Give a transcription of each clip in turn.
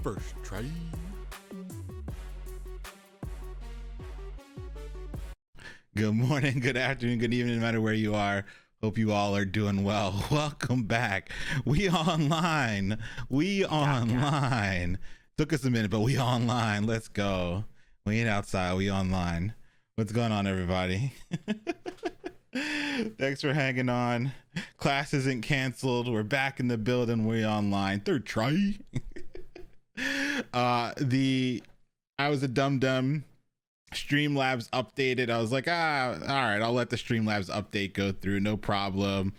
First try. Good morning, good afternoon, good evening, no matter where you are. Hope you all are doing well. Welcome back. We online. Took us a minute, but we online. Let's go. We ain't outside. We online. What's going on, everybody? Thanks for hanging on. Class isn't canceled. We're back in the building. We online. Third try. I was a dum-dum. Streamlabs updated. I was like, all right, I'll let the Streamlabs update go through, no problem.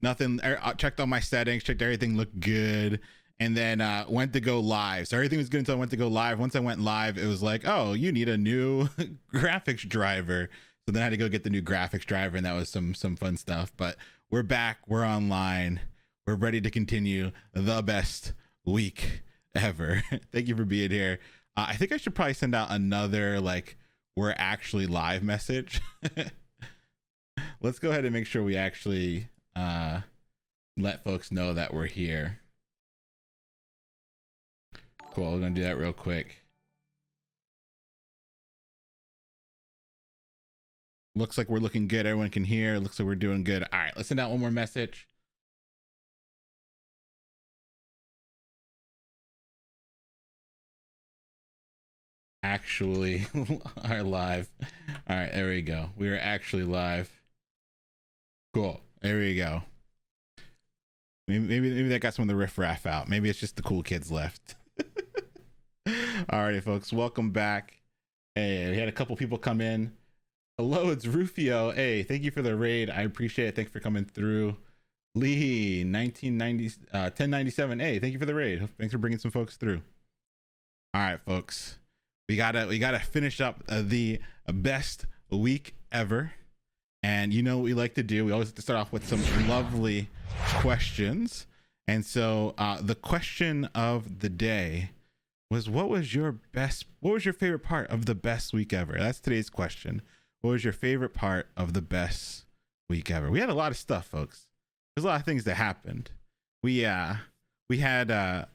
Nothing. I checked all my settings, checked everything looked good, and then went to go live. So everything was good until I went to go live. Once I went live, it was like, oh, you need a new graphics driver. So then I had to go get the new graphics driver, and that was some fun stuff. But we're back, we're online, we're ready to continue the best week ever. Thank you for being here. I think I should probably send out another we're actually live message. Let's go ahead and make sure we actually let folks know that we're here. Cool, we're gonna do that real quick. Looks like we're looking good. Everyone can hear. Looks like we're doing good. All right, let's send out one more message. Actually are live. All right, there we go. We are actually live. Cool. There we go. Maybe that got some of the riffraff out. Maybe it's just the cool kids left. Alrighty, folks, welcome back. Hey, we had a couple people come in. Hello, it's Rufio. Hey, thank you for the raid. I appreciate it. Thanks for coming through. Lee 1097. Hey, thank you for the raid. Thanks for bringing some folks through. All right, folks. We gotta finish up the best week ever, and you know what we like to do. We always have to start off with some lovely questions. And so the question of the day was, what was your favorite part of the best week ever? That's today's question. What was your favorite part of the best week ever? We had a lot of stuff, folks. There's a lot of things that happened. We had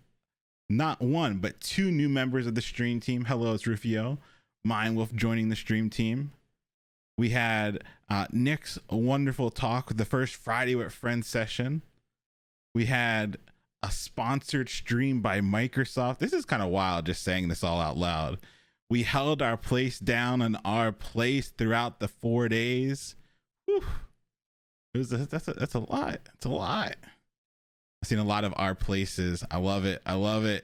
not one, but two new members of the stream team. Hello, it's Rufio. Mindwolf joining the stream team. We had Nick's wonderful talk with the first Friday with Friends session. We had a sponsored stream by Microsoft. This is kind of wild just saying this all out loud. We held our place down in our place throughout the 4 days. Whew. That's a lot. It's a lot. I've seen a lot of our places. I love it. I feel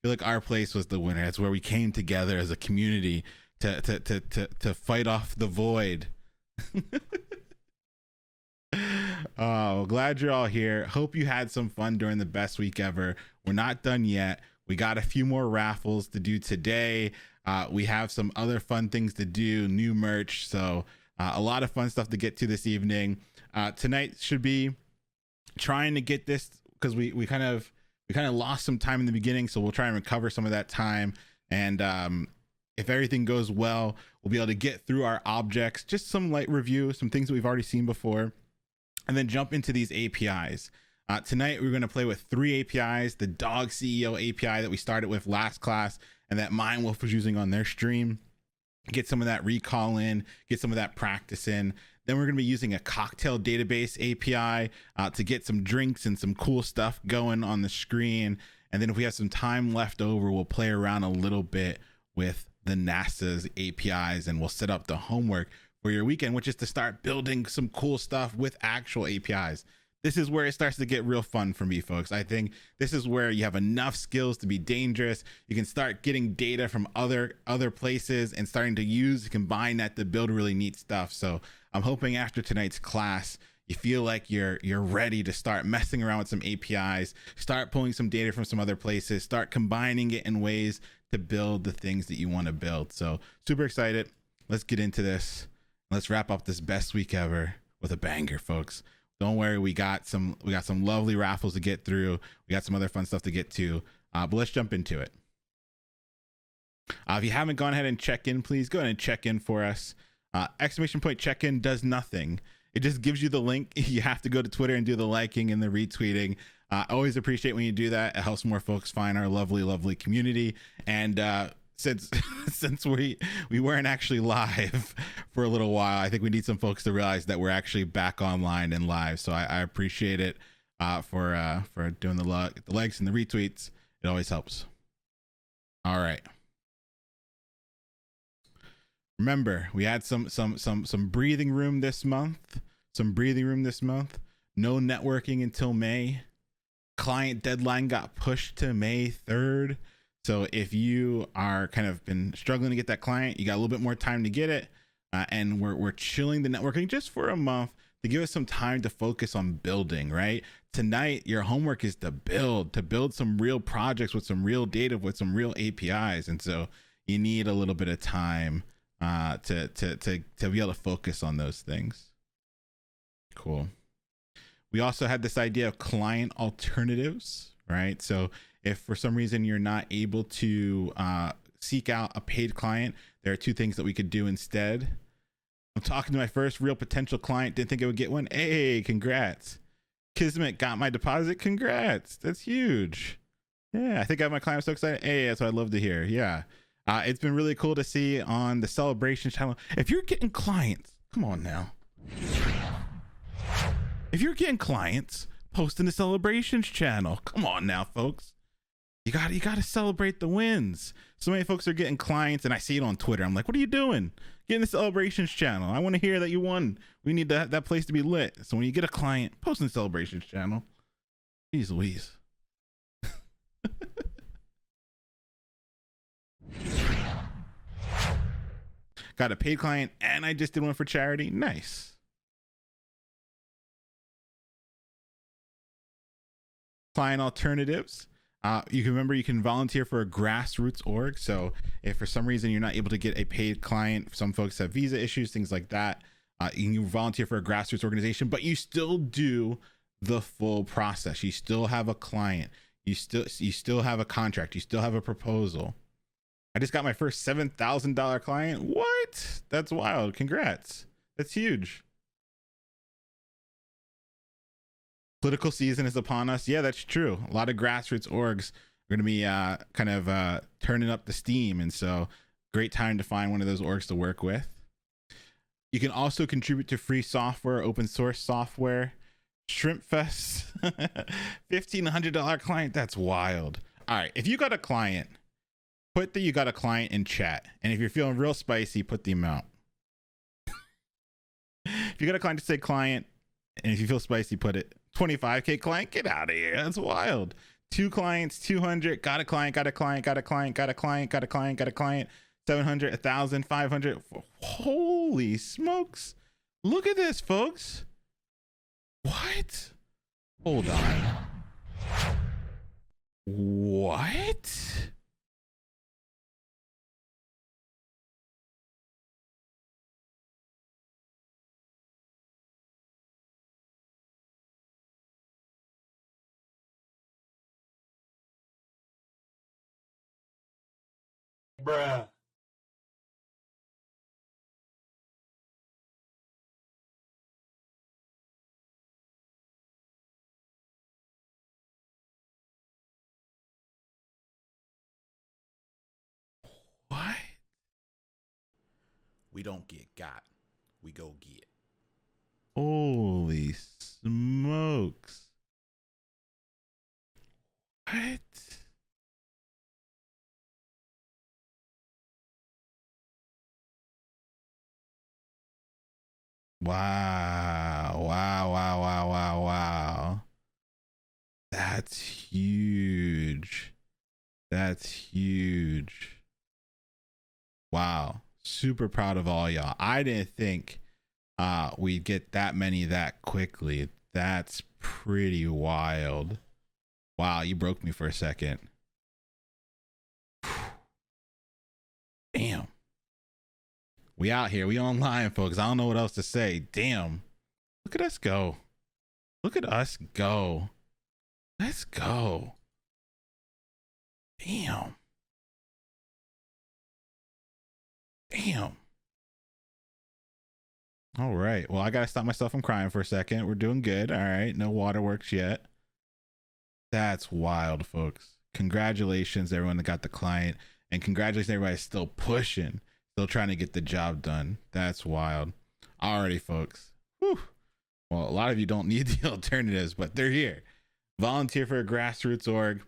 like our place was the winner. It's where we came together as a community to fight off the void. Oh, glad you're all here. Hope you had some fun during the best week ever. We're not done yet. We got a few more raffles to do today. We have some other fun things to do, new merch. So a lot of fun stuff to get to this evening. Tonight should be trying to get this, because we kind of lost some time in the beginning, so we'll try and recover some of that time. And if everything goes well, we'll be able to get through our objects, just some light review, some things that we've already seen before, and then jump into these APIs. Tonight we're going to play with 3 APIs: the Dog CEO API that we started with last class and that Mindwolf was using on their stream. Get some of that recall in, get some of that practice in. Then we're going to be using a cocktail database API to get some drinks and some cool stuff going on the screen. And then if we have some time left over, we'll play around a little bit with the NASA's APIs, and we'll set up the homework for your weekend, which is to start building some cool stuff with actual APIs. This is where it starts to get real fun for me, folks. I think this is where you have enough skills to be dangerous. You can start getting data from other places and starting to combine that to build really neat stuff. So I'm hoping after tonight's class, you feel like you're ready to start messing around with some APIs, start pulling some data from some other places, start combining it in ways to build the things that you want to build. So super excited. Let's get into this. Let's wrap up this best week ever with a banger, folks. Don't worry, we got some lovely raffles to get through. We got some other fun stuff to get to, but let's jump into it. If you haven't gone ahead and check in, please go ahead and check in for us. Exclamation point check-in does nothing. It just gives you the link. You have to go to Twitter and do the liking and the retweeting. I always appreciate when you do that. It helps more folks find our lovely community. And since since we weren't actually live for a little while, I think we need some folks to realize that we're actually back online and live. So I appreciate it for doing the likes and the retweets. It always helps. All right. Remember, we had some breathing room this month. No networking until May. Client deadline got pushed to May 3rd. So if you are kind of been struggling to get that client, you got a little bit more time to get it. And we're chilling the networking just for a month to give us some time to focus on building, right? Tonight, your homework is to build some real projects with some real data, with some real APIs. And so you need a little bit of time to be able to focus on those things. Cool. We also had this idea of client alternatives, right? So if for some reason you're not able to seek out a paid client, there are two things that we could do instead. I'm talking to my first real potential client. Didn't think I would get one. Hey, congrats. Kismet got my deposit. Congrats. That's huge. Yeah, I think I have my client so excited. Hey, that's what I'd love to hear. Yeah. It's been really cool to see on the celebration channel. If you're getting clients, come on now. If you're getting clients, post in the celebrations channel. Come on now, folks. You got to celebrate the wins. So many folks are getting clients, and I see it on Twitter. I'm like, what are you doing? Get in the celebrations channel. I want to hear that you won. We need that place to be lit. So when you get a client, post in the celebrations channel. Jeez Louise. Got a paid client, and I just did one for charity. Nice. Client alternatives. You can remember you can volunteer for a grassroots org. So if for some reason you're not able to get a paid client, some folks have visa issues, things like that. You can volunteer for a grassroots organization, but you still do the full process. You still have a client. You still have a contract. You still have a proposal. I just got my first $7,000 client. What? That's wild. Congrats. That's huge. Political season is upon us. Yeah, that's true. A lot of grassroots orgs are going to be kind of turning up the steam. And so great time to find one of those orgs to work with. You can also contribute to free software, open source software. Shrimp Fest, $1,500 client. That's wild. All right. If you got a client, put that you got a client in chat. And if you're feeling real spicy, put the amount. If you got a client to say client, and if you feel spicy, put it. 25K client, get out of here. That's wild. 2 clients, 200, got a client, 700, 1,000, 500. Holy smokes. Look at this, folks. What? Hold on. What? Bruh. What? We don't get got. We go get. Holy smokes. What? Wow. Wow. That's huge. That's huge. Wow. Super proud of all y'all. I didn't think we'd get that many that quickly. That's pretty wild. Wow, you broke me for a second. Damn. We out here. We online, folks. I don't know what else to say. Damn. Look at us go. Look at us go. Let's go. Damn. Damn. All right. Well, I got to stop myself from crying for a second. We're doing good. All right. No waterworks yet. That's wild, folks. Congratulations, everyone that got the client, and congratulations, everybody still pushing, still trying to get the job done. That's wild. Alrighty, folks. Whew. Well, a lot of you don't need the alternatives, but they're here. Volunteer for a grassroots org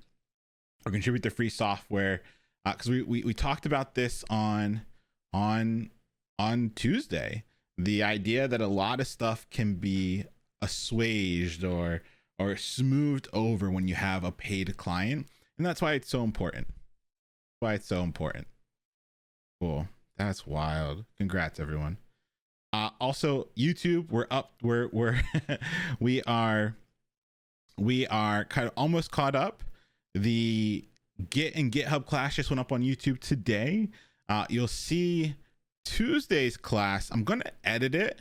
or contribute to free software. Because we talked about this on Tuesday. The idea that a lot of stuff can be assuaged or smoothed over when you have a paid client, and that's why it's so important. Cool. That's wild. Congrats, everyone. Also, YouTube, we're up. We're we are kind of almost caught up. The Git and GitHub class just went up on YouTube today. You'll see Tuesday's class. I'm gonna edit it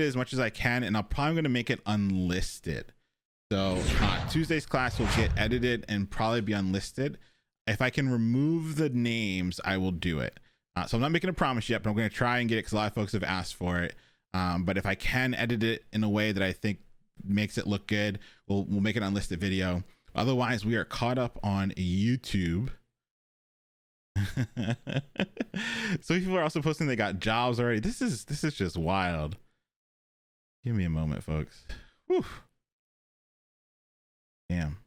as much as I can, and I'm probably gonna make it unlisted. So Tuesday's class will get edited and probably be unlisted. If I can remove the names, I will do it. So I'm not making a promise yet, but I'm going to try and get it because a lot of folks have asked for it. But if I can edit it in a way that I think makes it look good, we'll make an unlisted video. Otherwise, we are caught up on YouTube. So people are also posting they got jobs already. This is just wild. Give me a moment, folks. Whew. Damn.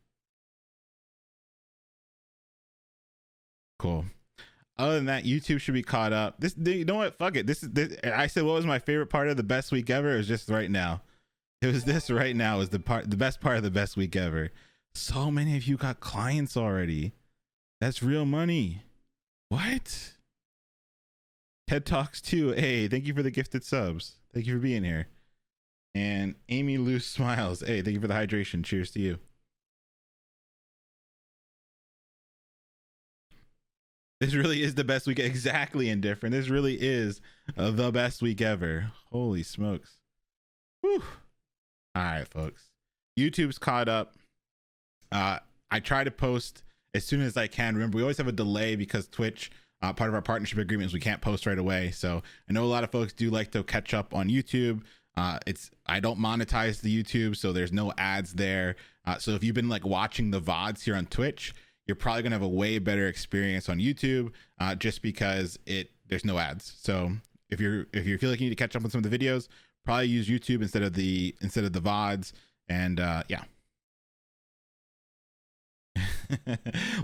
Cool. Other than that, YouTube should be caught up. You know what? Fuck it. This. I said what was my favorite part of the best week ever? It was just right now. It was this right now is the best part of the best week ever. So many of you got clients already. That's real money. What? TED Talks 2. Hey, thank you for the gifted subs. Thank you for being here. And Amy Loose Smiles. Hey, thank you for the hydration. Cheers to you. This really is the best week. Exactly, Indifferent. This really is the best week ever. Holy smokes. Whew. All right, folks. YouTube's caught up. I try to post as soon as I can. Remember, we always have a delay because Twitch, part of our partnership agreements, we can't post right away. So I know a lot of folks do like to catch up on YouTube. I don't monetize the YouTube, so there's no ads there. So if you've been like watching the VODs here on Twitch, you're probably gonna have a way better experience on YouTube, just because there's no ads. So if you feel like you need to catch up on some of the videos, probably use YouTube instead of the VODs. And yeah.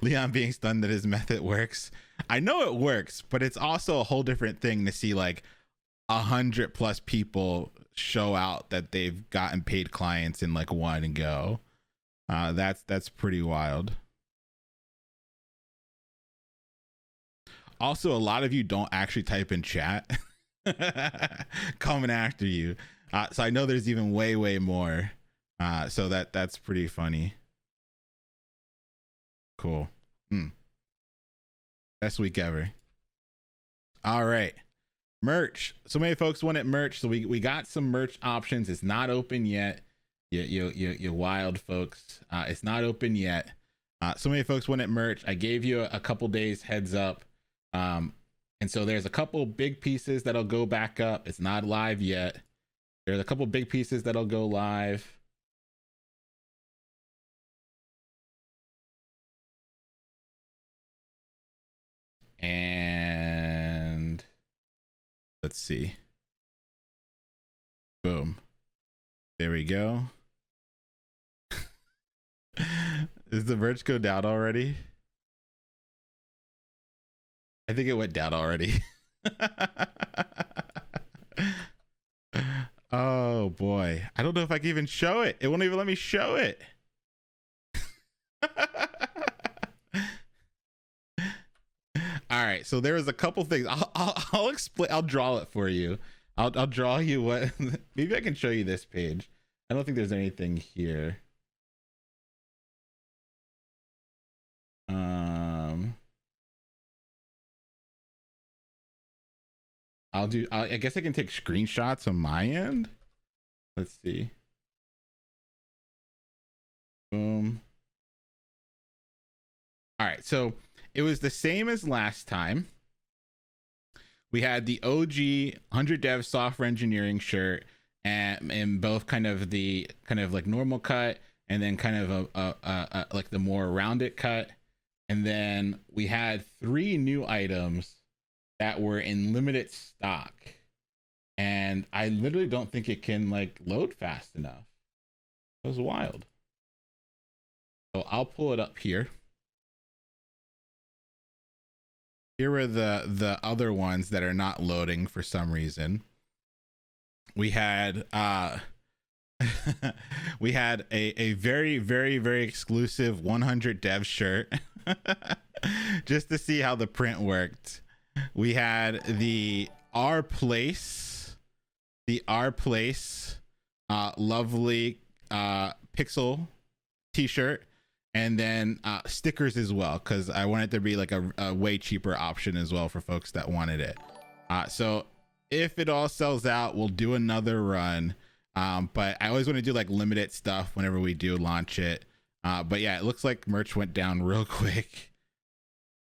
Leon being stunned that his method works. I know it works, but it's also a whole different thing to see like 100+ people show out that they've gotten paid clients in like one go. That's pretty wild. Also, a lot of you don't actually type in chat. Coming after you. So I know there's even way more. So that's pretty funny. Cool. Best week ever. All right. Merch. So many folks wanted merch. So we got some merch options. It's not open yet. You wild folks. It's not open yet. So many folks wanted merch. I gave you a couple days heads up. And so there's a couple big pieces that'll go back up. It's not live yet. There's a couple big pieces that'll go live. And let's see. Boom. There we go. Is the merch go down already? I think it went down already. Oh boy. I don't know if I can even show it. It won't even let me show it. All right, so there was a couple things. I'll explain. I'll draw it for you. I'll draw you what. Maybe I can show you this page. I don't think there's anything here. I guess I can take screenshots on my end. Let's see. Boom. All right, so it was the same as last time. We had the OG 100 Dev software engineering shirt and in both kind of like normal cut and then kind of a like the more rounded cut. And then we had 3 new items that were in limited stock, and I literally don't think it can like load fast enough. It was wild. So I'll pull it up here. Here are the other ones that are not loading for some reason. We had we had a very, very, very exclusive 100 dev shirt just to see how the print worked. We had the Our Place lovely pixel t-shirt, and then stickers as well, because I wanted there to be like a way cheaper option as well for folks that wanted it. So if it all sells out, we'll do another run. But I always want to do like limited stuff whenever we do launch it. But yeah, it looks like merch went down real quick.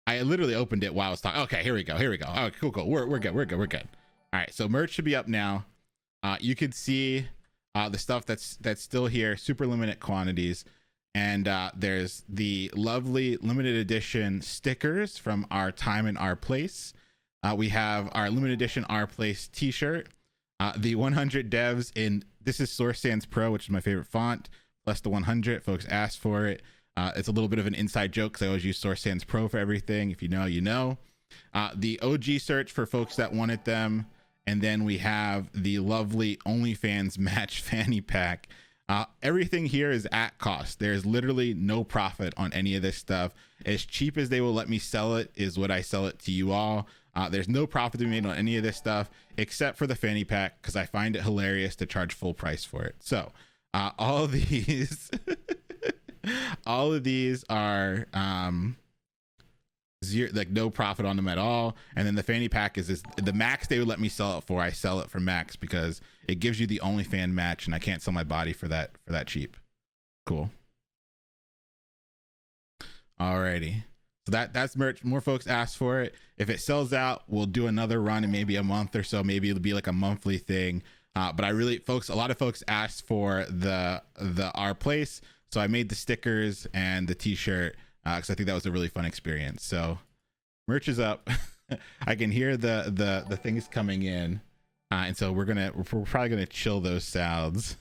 I literally opened it while I was talking. Okay, here we go. Oh, cool. We're good. All right, so merch should be up now. You could see the stuff that's still here, super limited quantities. And there's the lovely limited edition stickers from Our Time and Our Place. We have our limited edition Our Place t-shirt. The 100 devs in, this is Source Sans Pro, which is my favorite font, plus the 100. Folks asked for it. It's a little bit of an inside joke because I always use Source Sans Pro for everything. If you know, you know. The OG search for folks that wanted them. And then we have the lovely OnlyFans match fanny pack. Everything here is at cost. There's literally no profit on any of this stuff. As cheap as they will let me sell it is what I sell it to you all. There's no profit to be made on any of this stuff except for the fanny pack, because I find it hilarious to charge full price for it. So all of these all of these are zero, like no profit on them at all. And then the fanny pack is the max they would let me sell it for. I sell it for max because it gives you the OnlyFans match, and I can't sell my body for that cheap. Cool. Alrighty. So that's merch. More folks asked for it. If it sells out, we'll do another run in maybe a month or so. Maybe it'll be like a monthly thing. But I really, a lot of folks asked for the Our Place, so I made the stickers and the t-shirt because I think that was a really fun experience. So merch is up. I can hear the things coming in, and so we're probably gonna chill those sounds.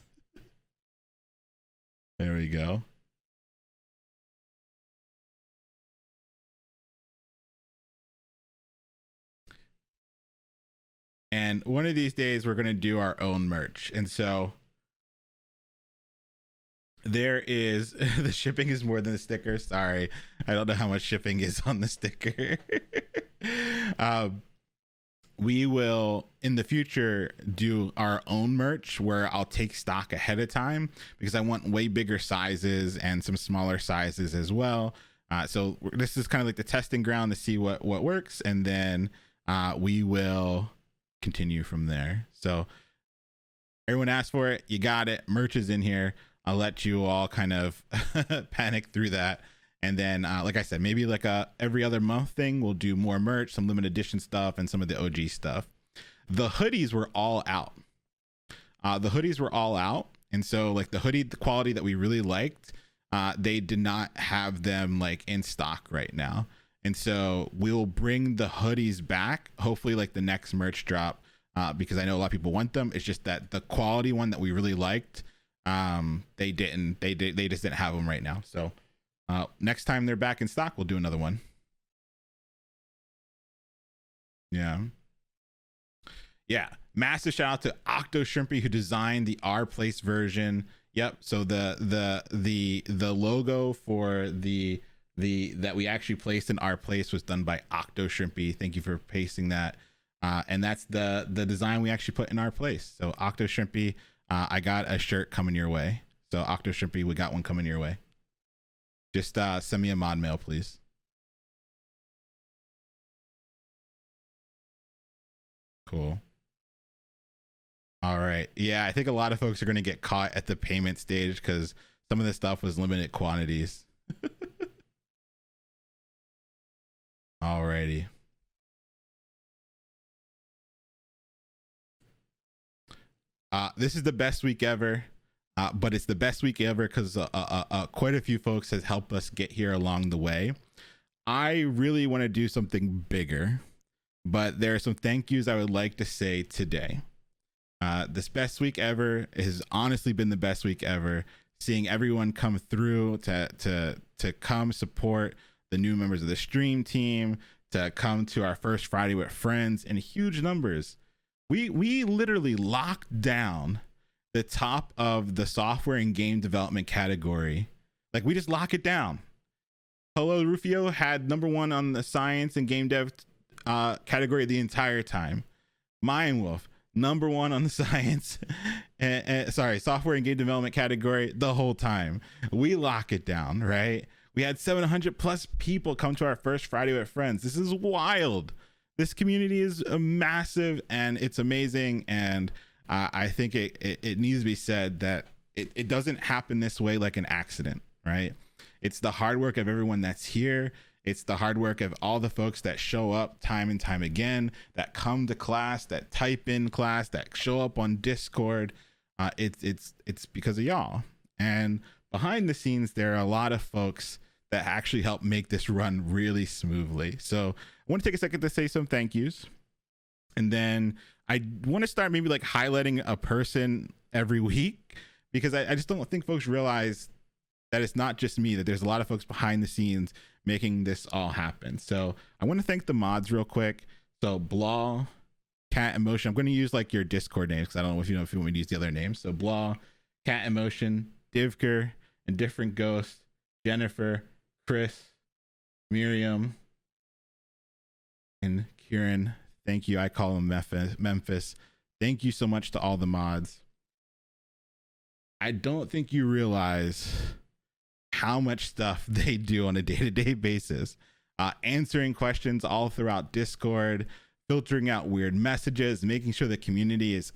There we go. And one of these days we're going to do our own merch. And so there is, the shipping is more than the sticker. Sorry. I don't know how much shipping is on the sticker. We will in the future do our own merch where I'll take stock ahead of time, because I want way bigger sizes and some smaller sizes as well. So this is kind of like the testing ground to see what works. And then we will continue from there. So everyone asked for it, you got it. Merch is in here. I'll let you all kind of panic through that, and then like I said, maybe like every other month thing, we'll do more merch, some limited edition stuff, and some of the OG stuff. The hoodies were all out. And so like the hoodie, the quality that we really liked, they did not have them like in stock right now. And so we'll bring the hoodies back, hopefully like the next merch drop, because I know a lot of people want them. It's just that the quality one that we really liked, they just didn't have them right now. So next time they're back in stock, we'll do another one. Yeah. Massive shout out to Octo Shrimpy, who designed the Our Place version. Yep. So the logo for the that we actually placed in Our Place was done by Octo Shrimpy. Thank you for pasting that. And that's the design we actually put in Our Place. So Octo Shrimpy, I got a shirt coming your way. So Octo Shrimpy, we got one coming your way. Just send me a mod mail, please. Cool. All right. Yeah, I think a lot of folks are going to get caught at the payment stage because some of this stuff was limited quantities. Alrighty. This is the best week ever. but it's the best week ever because quite a few folks has helped us get here along the way. I really want to do something bigger, but there are some thank yous I would like to say today. This best week ever has honestly been the best week ever. Seeing everyone come through to come support the new members of the stream team, to come to our first Friday with friends in huge numbers. We literally locked down the top of the software and game development category. Like, we just lock it down. Hello Rufio had number one on the science and game dev category the entire time. Mayan Wolf, number one on the science software and game development category the whole time. We lock it down, right? We had 700 plus people come to our first Friday with Friends. This is wild. This community is massive and it's amazing. And I think it needs to be said that it doesn't happen this way like an accident, right? It's the hard work of everyone that's here. It's the hard work of all the folks that show up time and time again, that come to class, that type in class, that show up on Discord. It's because of y'all. And behind the scenes, there are a lot of folks that actually help make this run really smoothly. So I want to take a second to say some thank yous. And then I want to start maybe like highlighting a person every week, because I just don't think folks realize that it's not just me, that there's a lot of folks behind the scenes making this all happen. So I want to thank the mods real quick. So Blah, Cat Emotion, I'm going to use like your Discord names because I don't know if you want me to use the other names. So Blah, Cat Emotion, Divker, and Different Ghosts, Jennifer, Chris, Miriam, and Kieran. Thank you. I call him Memphis. Thank you so much to all the mods. I don't think you realize how much stuff they do on a day-to-day basis, answering questions all throughout Discord, filtering out weird messages, making sure the community is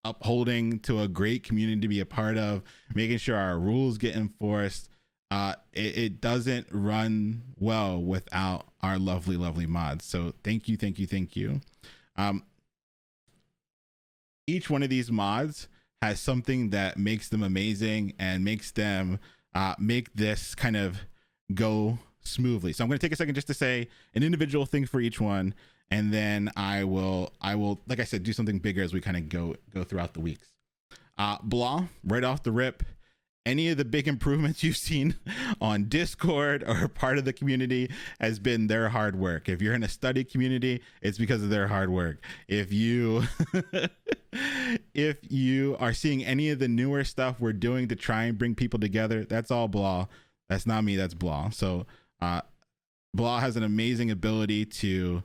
upholding to a great community to be a part of, making sure our rules get enforced. It doesn't run well without our lovely mods. So thank you. Each one of these mods has something that makes them amazing and makes them make this kind of go smoothly. So I'm going to take a second just to say an individual thing for each one, and then I will, like I said, do something bigger as we kind of go throughout the weeks. Blah, right off the rip, any of the big improvements you've seen on Discord or part of the community has been their hard work. If you're in a study community, it's because of their hard work. If you if you are seeing any of the newer stuff we're doing to try and bring people together, that's all Blah. That's not me, that's Blah. So Blah has an amazing ability to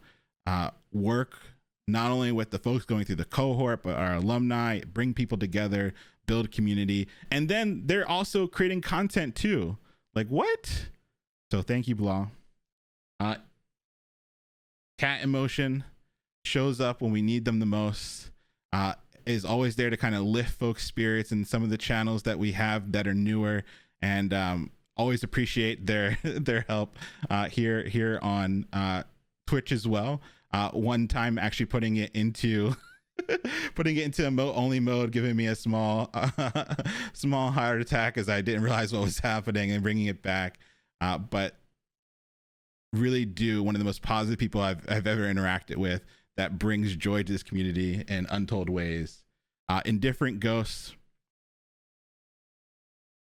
work not only with the folks going through the cohort, but our alumni, bring people together, build community, and then they're also creating content too. Like, what? So thank you, Blah. Cat Emotion shows up when we need them the most, is always there to kind of lift folks' spirits in some of the channels that we have that are newer, and always appreciate their help here on Twitch as well. One time actually putting it into emote only mode, giving me a small heart attack as I didn't realize what was happening, and bringing it back. But really one of the most positive people I've ever interacted with, that brings joy to this community in untold ways. In Different Ghosts,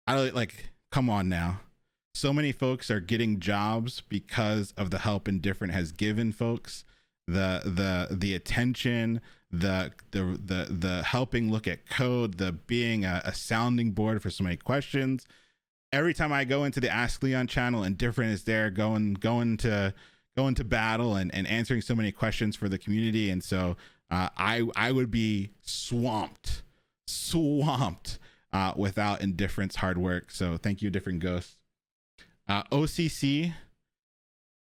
come on now. So many folks are getting jobs because of the help Indifferent has given folks. The attention, the helping look at code, the being a sounding board for so many questions. Every time I go into the Ask Leon channel, Indifferent is there going to battle and answering so many questions for the community. And so I would be swamped without Indifferent's hard work. So thank you, Different Ghosts. OCC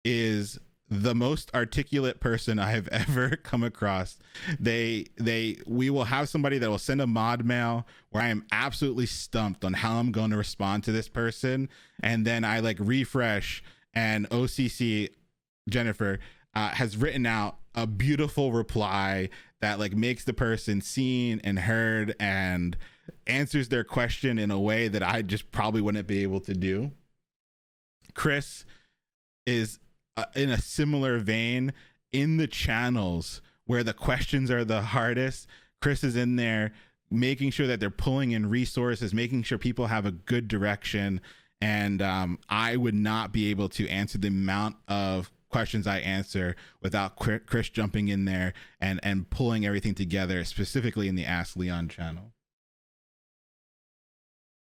is the most articulate person I have ever come across. We will have somebody that will send a mod mail where I am absolutely stumped on how I'm going to respond to this person, and then I refresh, and OCC Jennifer has written out a beautiful reply that makes the person seen and heard, and answers their question in a way that I just probably wouldn't be able to do. Chris is in a similar vein in the channels where the questions are the hardest. Chris is in there making sure that they're pulling in resources, making sure people have a good direction. And I would not be able to answer the amount of questions I answer without Chris jumping in there and pulling everything together, specifically in the Ask Leon channel.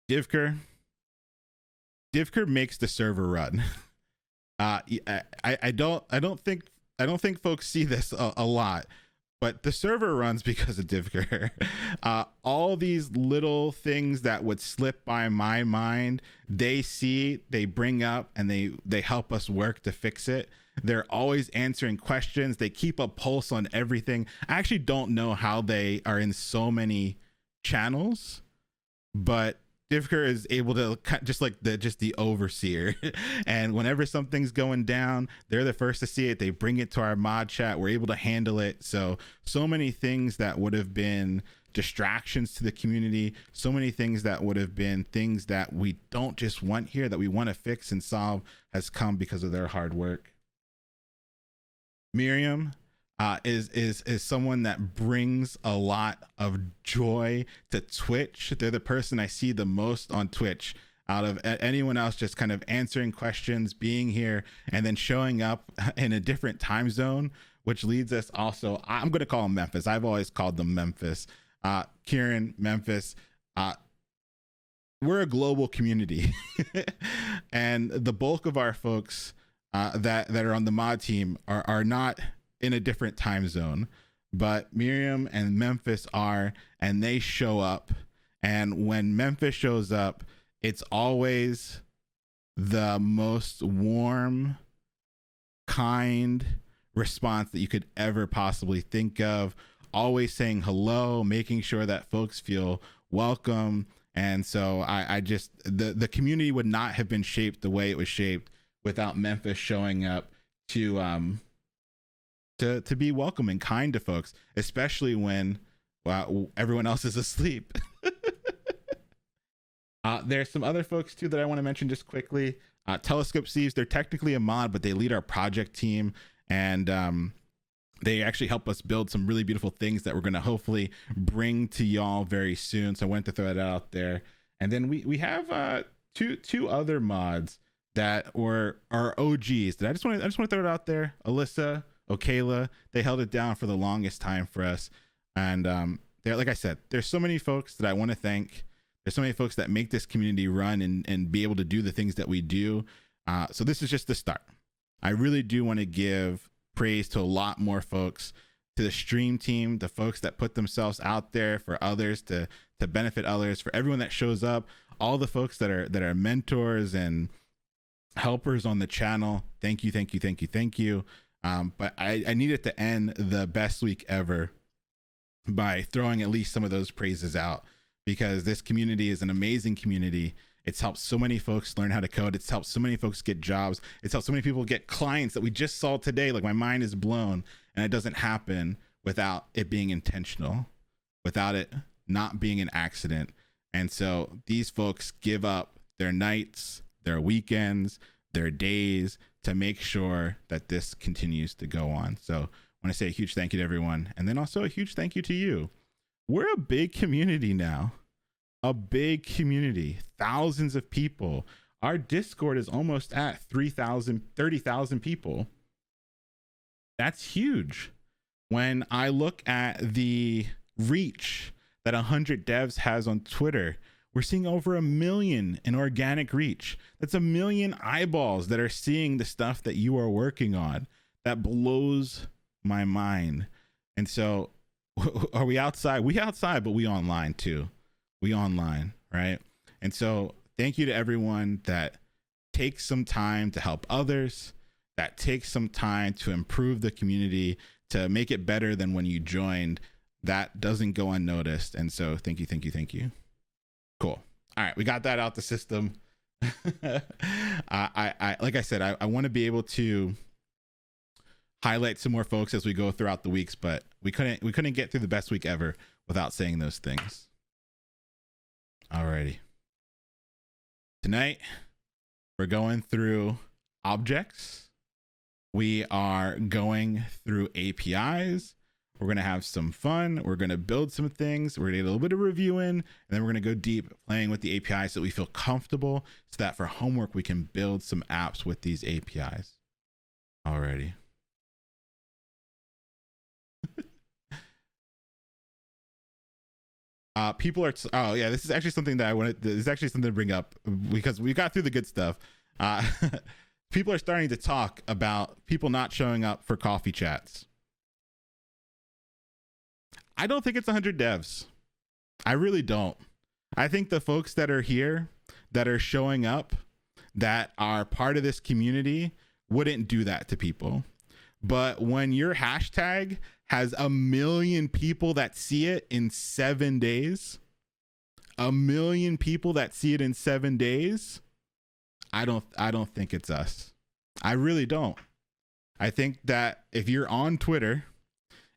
Divker makes the server run. I don't think folks see this a lot, but the server runs because of Divker. All these little things that would slip by my mind, they see, they bring up, and they help us work to fix it. They're always answering questions. They keep a pulse on everything. I actually don't know how they are in so many channels, but Divker is able to just the overseer. And whenever something's going down, they're the first to see it. They bring it to our mod chat. We're able to handle it. So many things that would have been distractions to the community, so many things that would have been things that we don't just want here, that we want to fix and solve, has come because of their hard work. Miriam is someone that brings a lot of joy to Twitch. They're the person I see the most on Twitch out of anyone else, just kind of answering questions, being here, and then showing up in a different time zone, which leads us also, I'm going to call them Memphis. I've always called them Memphis. Kieran, Memphis, we're a global community. And the bulk of our folks that are on the mod team are not in a different time zone, but Miriam and Memphis are, and they show up. And when Memphis shows up, it's always the most warm, kind response that you could ever possibly think of. Always saying hello, making sure that folks feel welcome. And so I just, the community would not have been shaped the way it was shaped without Memphis showing up to be welcome and kind to folks, especially when everyone else is asleep. There's some other folks too that I want to mention just quickly. Telescope Thieves, they're technically a mod, but they lead our project team, and they actually help us build some really beautiful things that we're going to hopefully bring to y'all very soon. So I wanted to throw that out there. And then we have two other mods that are OGs that I just want to throw it out there. Alyssa, Okayla, they held it down for the longest time for us. And they're, like I said, there's so many folks that I want to thank. There's so many folks that make this community run and be able to do the things that we do. So this is just the start. I really do want to give praise to a lot more folks, to the stream team, the folks that put themselves out there for others, to benefit others, for everyone that shows up, all the folks that are mentors and helpers on the channel. Thank you. But I needed to end the best week ever by throwing at least some of those praises out, because this community is an amazing community. It's helped so many folks learn how to code. It's helped so many folks get jobs. It's helped so many people get clients that we just saw today. Like, my mind is blown, and it doesn't happen without it being intentional, without it not being an accident. And so these folks give up their nights, their weekends, their days to make sure that this continues to go on. So I want to say a huge thank you to everyone. And then also a huge thank you to you. We're a big community now, a big community, thousands of people. Our Discord is almost at 30,000 people. That's huge. When I look at the reach that 100 Devs has on Twitter, we're seeing over 1 million in organic reach. That's 1 million eyeballs that are seeing the stuff that you are working on. That blows my mind. And so, are we outside? We outside, but we online too. We online, right? And so thank you to everyone that takes some time to help others, that takes some time to improve the community, to make it better than when you joined. That doesn't go unnoticed. And so thank you. Cool. All right, we got that out the system. I like I said, I want to be able to highlight some more folks as we go throughout the weeks, but we couldn't get through the best week ever without saying those things. Alrighty. Tonight, we're going through objects. We are going through APIs. We're going to have some fun. We're going to build some things. We're going to get a little bit of reviewing, and then we're going to go deep playing with the APIs so that we feel comfortable so that for homework, we can build some apps with these APIs. Alrighty. People are, oh yeah, this is actually something that this is actually something to bring up because we got through the good stuff. People are starting to talk about people not showing up for coffee chats. I don't think it's 100 devs. I really don't. I think the folks that are here, that are showing up, that are part of this community, wouldn't do that to people. But when your hashtag has 1 million people that see it in 7 days, 1 million people that see it in 7 days, I don't think it's us. I really don't. I think that if you're on Twitter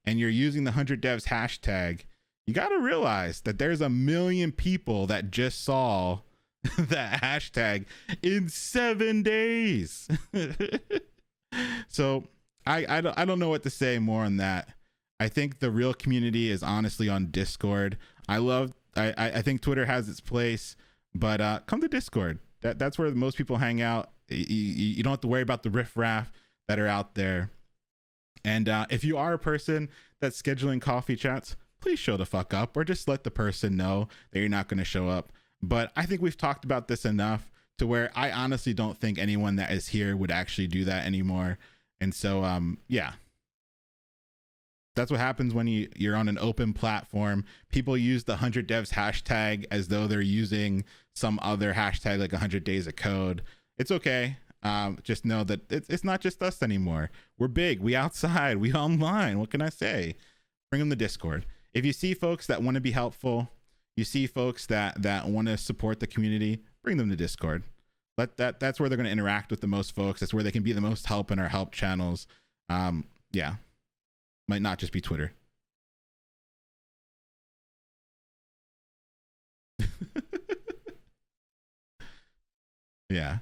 and you're using the 100 devs hashtag, you got to realize that there's 1 million people that just saw that hashtag in 7 days. So I don't know what to say more on that. I think the real community is honestly on Discord. I think Twitter has its place, but come to Discord. That's where most people hang out. You don't have to worry about the riffraff that are out there. And if you are a person that's scheduling coffee chats, please show the fuck up or just let the person know that you're not going to show up. But I think we've talked about this enough to where I honestly don't think anyone that is here would actually do that anymore. And so, yeah, that's what happens when you're on an open platform. People use the 100 devs hashtag as though they're using some other hashtag like 100 days of code. It's okay. Just know that it's not just us anymore. We're big. We outside. We online. What can I say? Bring them to Discord. If you see folks that want to be helpful, you see folks that want to support the community, bring them to Discord. That's where they're going to interact with the most folks. That's where they can be the most help in our help channels. Yeah. Might not just be Twitter. Yeah.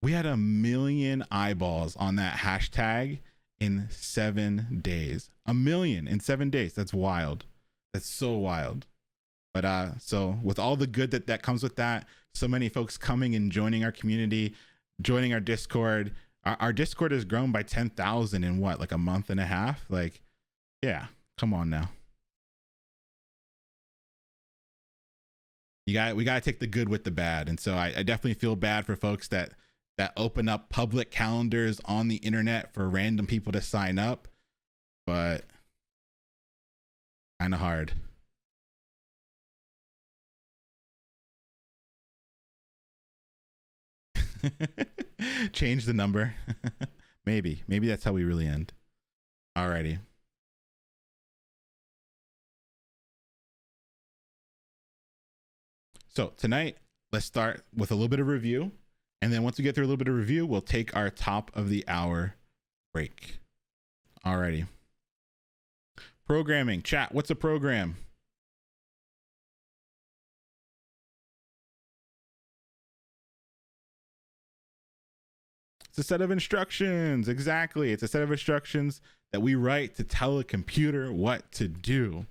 We had 1 million eyeballs on that hashtag in 7 days. 1 million in 7 days. That's wild. That's so wild. But so with all the good that comes with that, so many folks coming and joining our community, joining our Discord. Our Discord has grown by 10,000 in what, like a month and a half? Like, yeah, come on now. We got to take the good with the bad. And so I definitely feel bad for folks that open up public calendars on the internet for random people to sign up, but kind of hard. Change the number. Maybe that's how we really end. Alrighty. So tonight, let's start with a little bit of review. And then once we get through a little bit of review, we'll take our top of the hour break. Alrighty. Programming. Chat, what's a program? It's a set of instructions. Exactly. It's a set of instructions that we write to tell a computer what to do.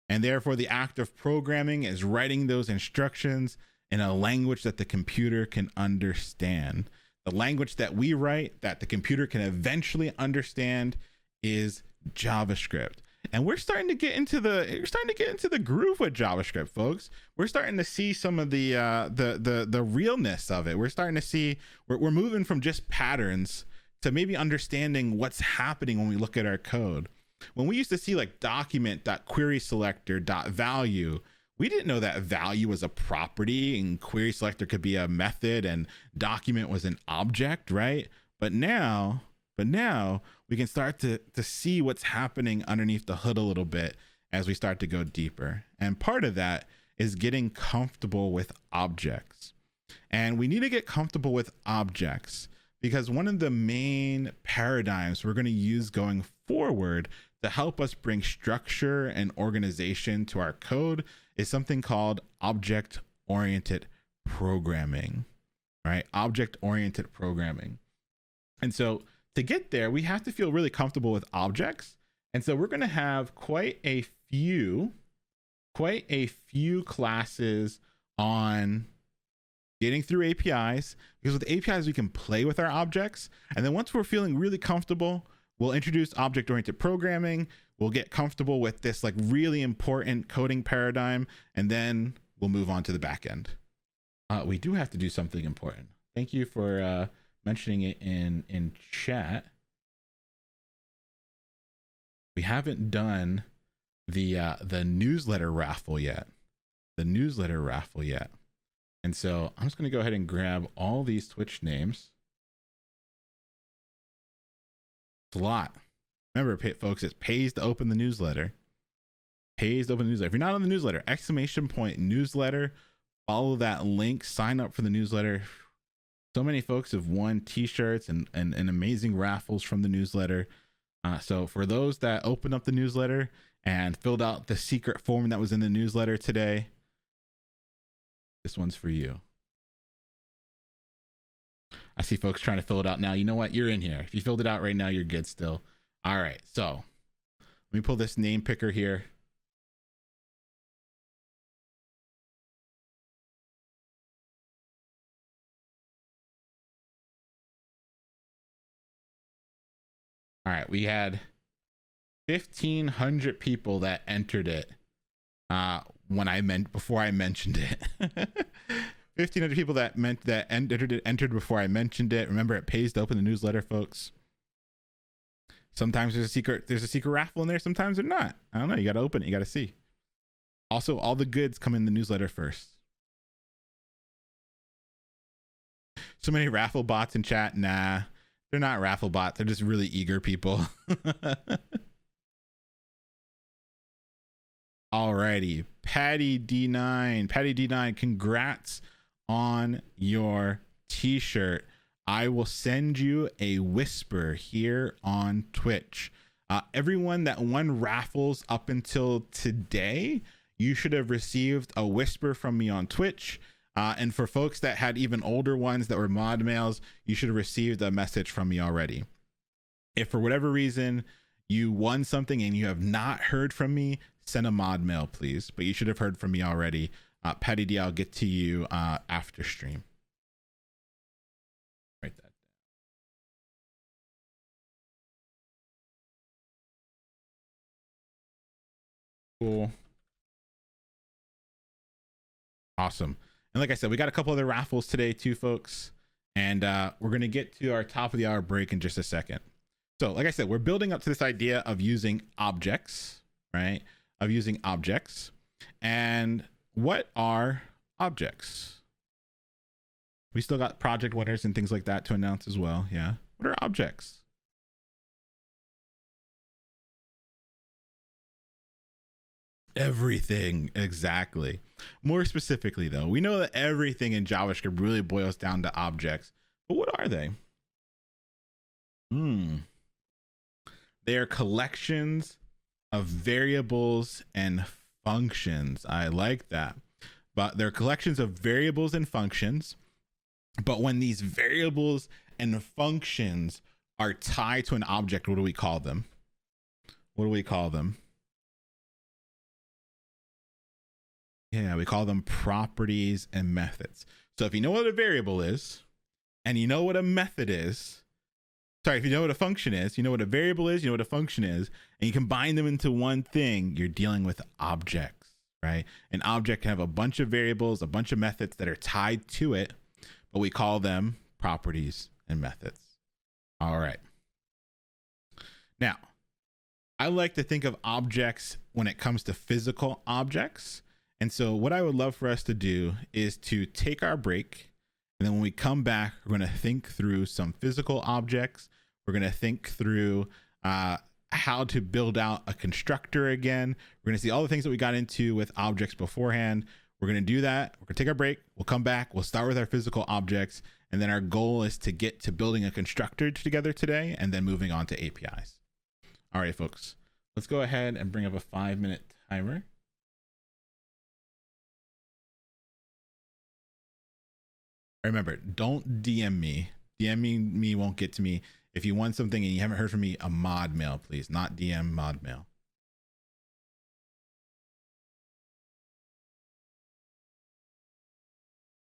And therefore, the act of programming is writing those instructions in a language that the computer can understand. The language that we write that the computer can eventually understand is JavaScript. And we're starting to get into the groove with JavaScript, folks. We're starting to see some of the realness of it. We're starting to see we're moving from just patterns to maybe understanding what's happening when we look at our code. When we used to see like document.querySelector.value, we didn't know that value was a property and query selector could be a method and document was an object, right? But now we can start to see what's happening underneath the hood a little bit as we start to go deeper. And part of that is getting comfortable with objects. And we need to get comfortable with objects because one of the main paradigms we're going to use going forward to help us bring structure and organization to our code is something called object object-oriented programming, right? Object-oriented programming. And so to get there, we have to feel really comfortable with objects. And so we're going to have quite a few classes on getting through APIs, because with APIs, we can play with our objects. And then once we're feeling really comfortable, we'll introduce object-oriented programming. We'll get comfortable with this like really important coding paradigm, and then we'll move on to the back end. We do have to do something important. Thank you for mentioning it in chat. We haven't done the newsletter raffle yet. And so I'm just going to go ahead and grab all these Twitch names. It's a lot. Remember, folks, it pays to open the newsletter. If you're not on the newsletter, ! Newsletter, follow that link, sign up for the newsletter. So many folks have won t-shirts and amazing raffles from the newsletter. So for those that opened up the newsletter and filled out the secret form that was in the newsletter today, this one's for you. I see folks trying to fill it out now. You know what? You're in here. If you filled it out right now, you're good still. All right. So let me pull this name picker here. All right. We had 1,500 people that entered it before I mentioned it. 1,500 people that entered before I mentioned it. Remember, it pays to open the newsletter, folks. Sometimes there's a secret raffle in there. Sometimes they're not. I don't know. You got to open it. You got to see. Also, all the goods come in the newsletter first. So many raffle bots in chat. Nah, they're not raffle bots. They're just really eager people. Alrighty, Patty D9, congrats on your t-shirt. I will send you a whisper here on Twitch. Everyone that won raffles up until today, you should have received a whisper from me on Twitch. And for folks that had even older ones that were mod mails, you should have received a message from me already. If for whatever reason you won something and you have not heard from me, send a mod mail, please. But you should have heard from me already. Patty D, I'll get to you after stream. Write that down. Cool. Awesome. And like I said, we got a couple other raffles today too, folks. And we're going to get to our top of the hour break in just a second. So like I said, we're building up to this idea of using objects, right? And what are objects? We still got project winners and things like that to announce as well. Yeah. What are objects? Everything. Exactly. More specifically though, we know that everything in JavaScript really boils down to objects, but what are they? They are collections of variables and functions. I like that. But they're collections of variables and functions. But when these variables and functions are tied to an object, what do we call them? Yeah, we call them properties and methods. So if you know what a variable is, and you know what a method is, if you know what a function is, you know what a variable is, you know what a function is, and you combine them into one thing, you're dealing with objects, right? An object can have a bunch of variables, a bunch of methods that are tied to it, but we call them properties and methods. All right. Now, I like to think of objects when it comes to physical objects. And so what I would love for us to do is to take our break. And then when we come back, we're going to think through some physical objects. We're going to think through how to build out a constructor again. We're going to see all the things that we got into with objects beforehand. We're going to do that. We're going to take our break. We'll come back. We'll start with our physical objects. And then our goal is to get to building a constructor together today and then moving on to APIs. All right, folks, let's go ahead and bring up a 5-minute timer. Remember, don't DM me. DMing me won't get to me. If you want something and you haven't heard from me, a mod mail, please, not DM, mod mail.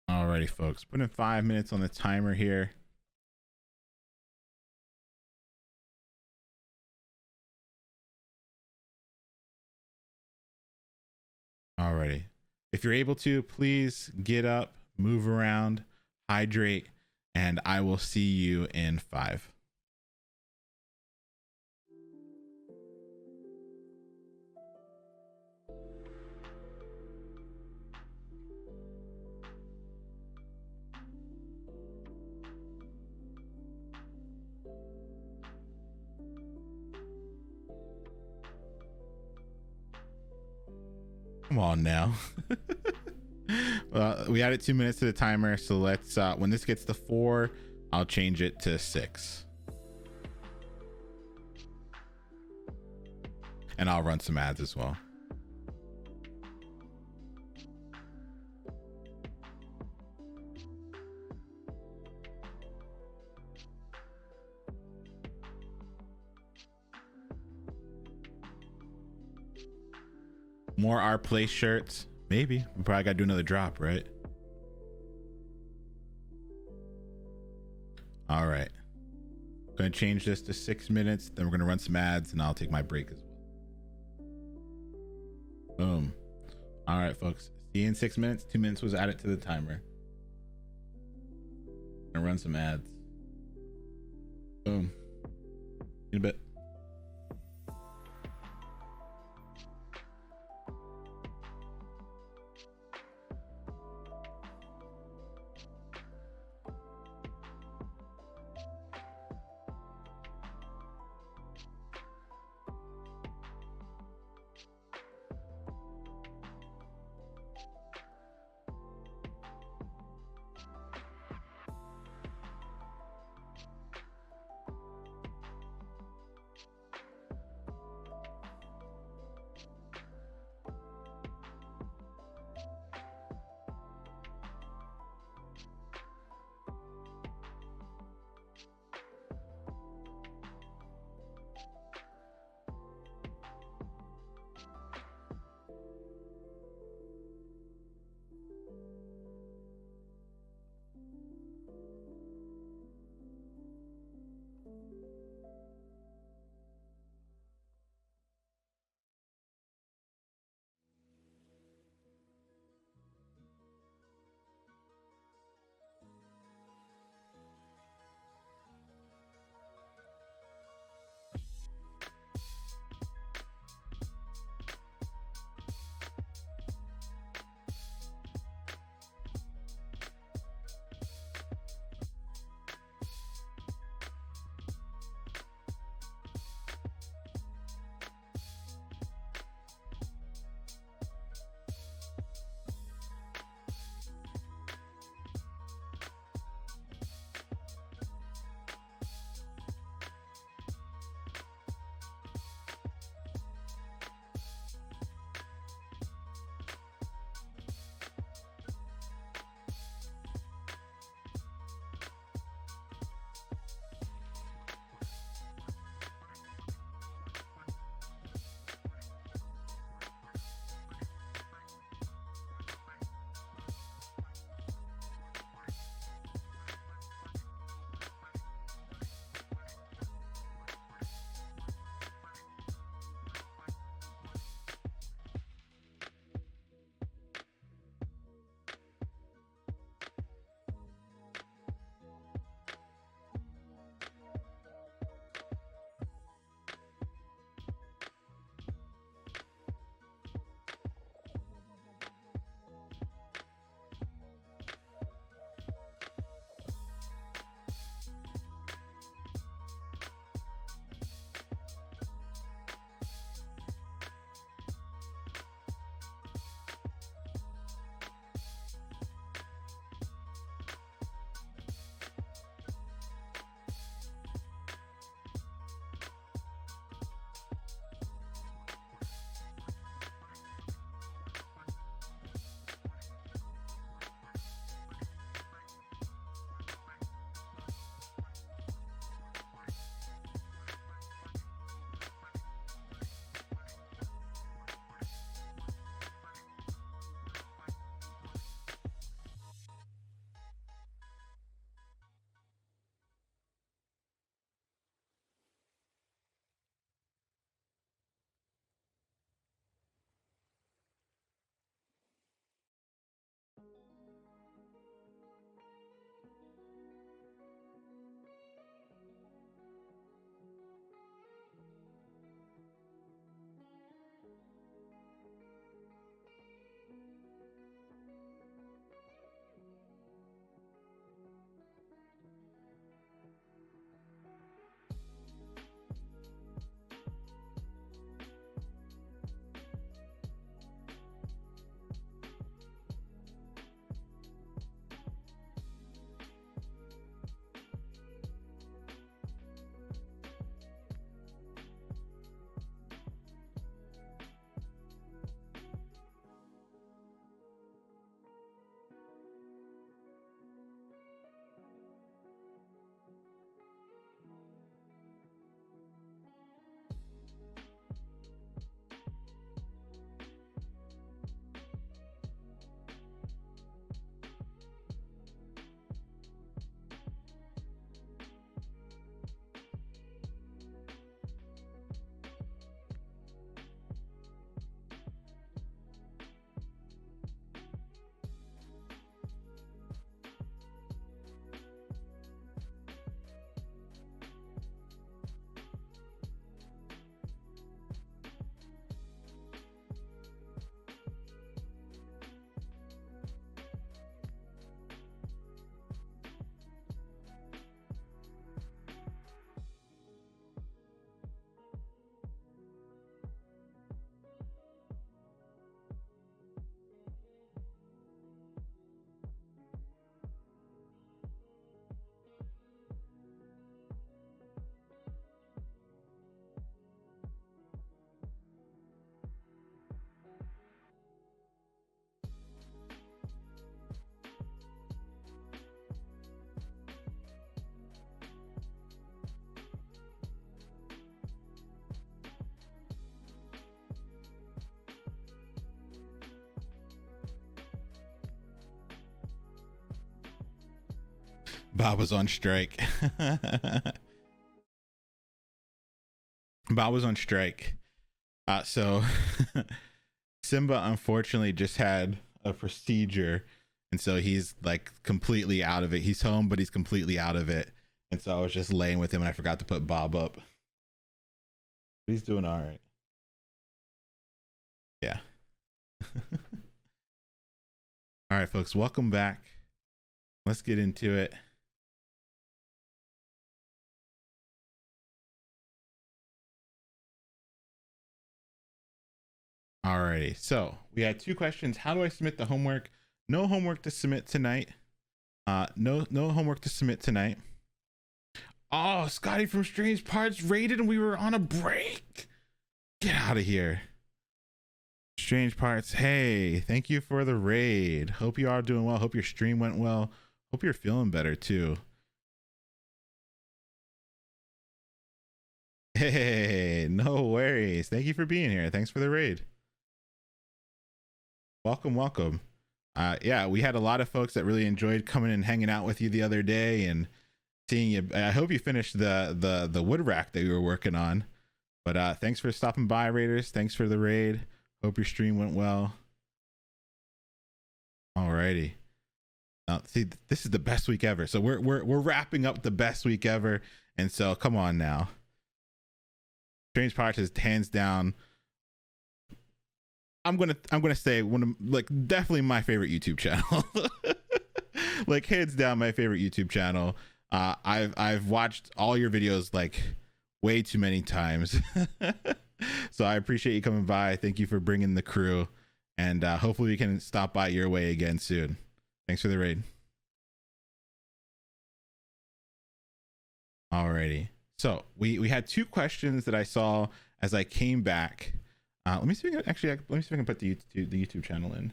Alrighty, folks, putting 5 minutes on the timer here. Alrighty. If you're able to, please get up, move around, hydrate, and I will see you in 5. Come on now. Well, we added 2 minutes to the timer, so let's when this gets to 4, I'll change it to 6, and I'll run some ads as well. More Our Place shirts, maybe. We probably gotta do another drop, right? All right, gonna change this to 6 minutes, then we're gonna run some ads, and I'll take my break as well. Boom. All right, folks, see you in 6 minutes. 2 minutes was added to the timer. Gonna run some ads. Boom. In a bit. Bob was on strike. Bob was on strike. So Simba unfortunately just had a procedure, and so he's like completely out of it. He's home, but he's completely out of it. And so I was just laying with him, and I forgot to put Bob up. He's doing all right. Yeah. All right, folks, welcome back. Let's get into it. Alrighty, so we had two questions. How do I submit the homework? No homework to submit tonight. No homework to submit tonight. Oh, Scotty from Strange Parts raided and we were on a break. Get out of here. Strange Parts, hey, thank you for the raid. Hope you are doing well. Hope your stream went well. Hope you're feeling better too. Hey, no worries. Thank you for being here. Thanks for the raid. Welcome. Yeah, we had a lot of folks that really enjoyed coming and hanging out with you the other day and seeing you. I hope you finished the wood rack that you were working on. But thanks for stopping by, Raiders. Thanks for the raid. Hope your stream went well. Alrighty. See, this is the best week ever. So we're wrapping up the best week ever, and so come on now. Strange Parts is hands down. I'm gonna say one of, like, definitely my favorite YouTube channel. Like, hands down my favorite YouTube channel. I've watched all your videos like way too many times. So I appreciate you coming by. Thank you for bringing the crew, and hopefully we can stop by your way again soon. Thanks for the raid. Alrighty. So we had two questions that I saw as I came back. Let me see if I can let me see if I can put the YouTube channel in.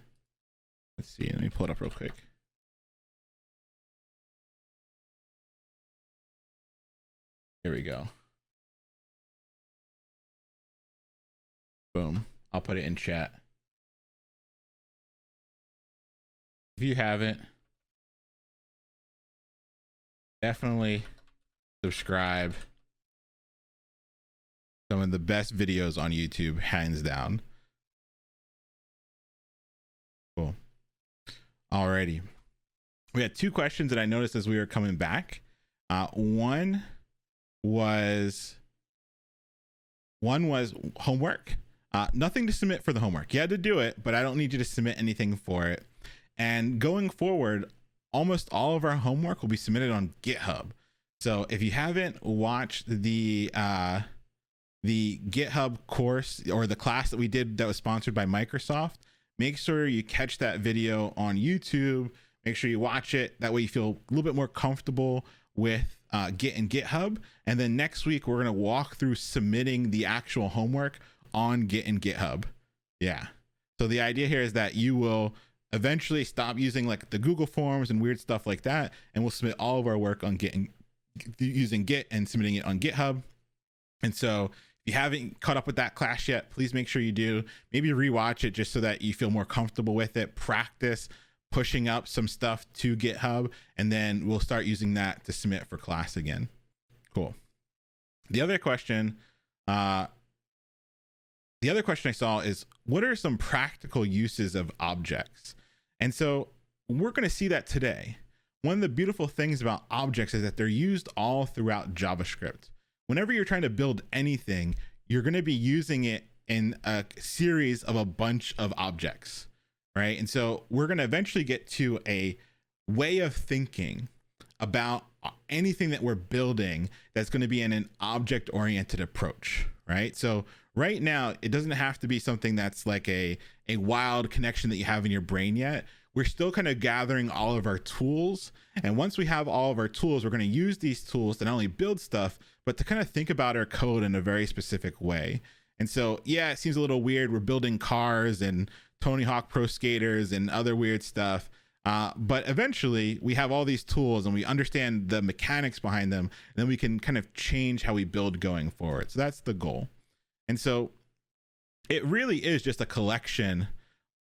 Let's see. Let me pull it up real quick. Here we go. Boom. I'll put it in chat. If you haven't, definitely subscribe. Some of the best videos on YouTube, hands down. Cool. Alrighty. We had two questions that I noticed as we were coming back. One was homework. Nothing to submit for the homework. You had to do it, but I don't need you to submit anything for it. And going forward, almost all of our homework will be submitted on GitHub. So if you haven't watched the GitHub course or the class that we did that was sponsored by Microsoft, make sure you catch that video on YouTube. Make sure you watch it. That way you feel a little bit more comfortable with Git and GitHub. And then next week, we're going to walk through submitting the actual homework on Git and GitHub. Yeah. So the idea here is that you will eventually stop using like the Google Forms and weird stuff like that. And we'll submit all of our work on Git and using Git and submitting it on GitHub. And so if you haven't caught up with that class yet, please make sure you do. Maybe rewatch it just so that you feel more comfortable with it. Practice pushing up some stuff to GitHub, and then we'll start using that to submit for class again. Cool. The other question I saw is, what are some practical uses of objects? And so we're going to see that today. One of the beautiful things about objects is that they're used all throughout JavaScript. Whenever you're trying to build anything, you're going to be using it in a series of a bunch of objects, right? And so we're going to eventually get to a way of thinking about anything that we're building that's going to be in an object-oriented approach, right? So right now, it doesn't have to be something that's like a wild connection that you have in your brain yet. We're still kind of gathering all of our tools. And once we have all of our tools, we're going to use these tools to not only build stuff, but to kind of think about our code in a very specific way. And so, yeah, it seems a little weird. We're building cars and Tony Hawk Pro Skaters and other weird stuff. But eventually we have all these tools and we understand the mechanics behind them. And then we can kind of change how we build going forward. So that's the goal. And so it really is just a collection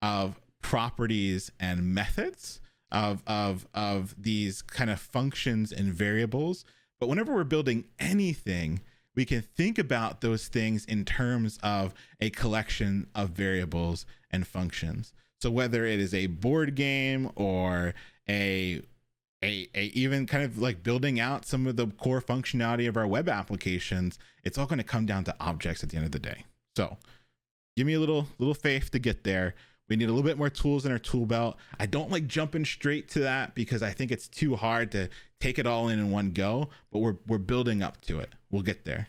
of properties and methods of these kind of functions and variables. But whenever we're building anything, we can think about those things in terms of a collection of variables and functions. So whether it is a board game or a even kind of like building out some of the core functionality of our web applications, it's all going to come down to objects at the end of the day. So give me a little faith to get there. We need a little bit more tools in our tool belt. I don't like jumping straight to that because I think it's too hard to take it all in one go, but we're building up to it. We'll get there.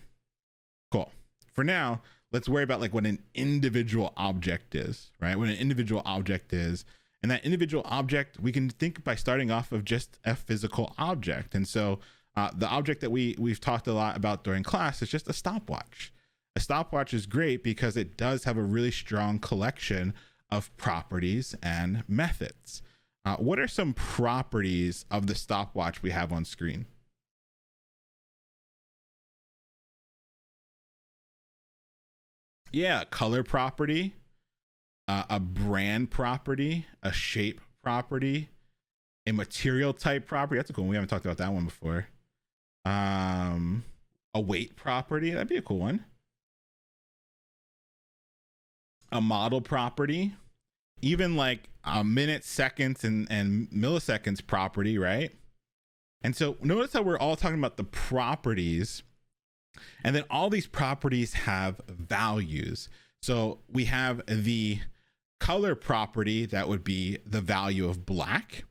Cool. For now, let's worry about like what an individual object is, right? What an individual object is. And that individual object, we can think by starting off of just a physical object. And so the object that we've talked a lot about during class is just a stopwatch. A stopwatch is great because it does have a really strong collection of properties and methods. What are some properties of the stopwatch we have on screen? Yeah, color property, a brand property, a shape property, a material type property. That's a cool one. We haven't talked about that one before. A weight property. That'd be a cool one. A model property, even like a minute, seconds, and milliseconds property, right? And so notice how we're all talking about the properties, and then all these properties have values. So we have the color property that would be the value of black.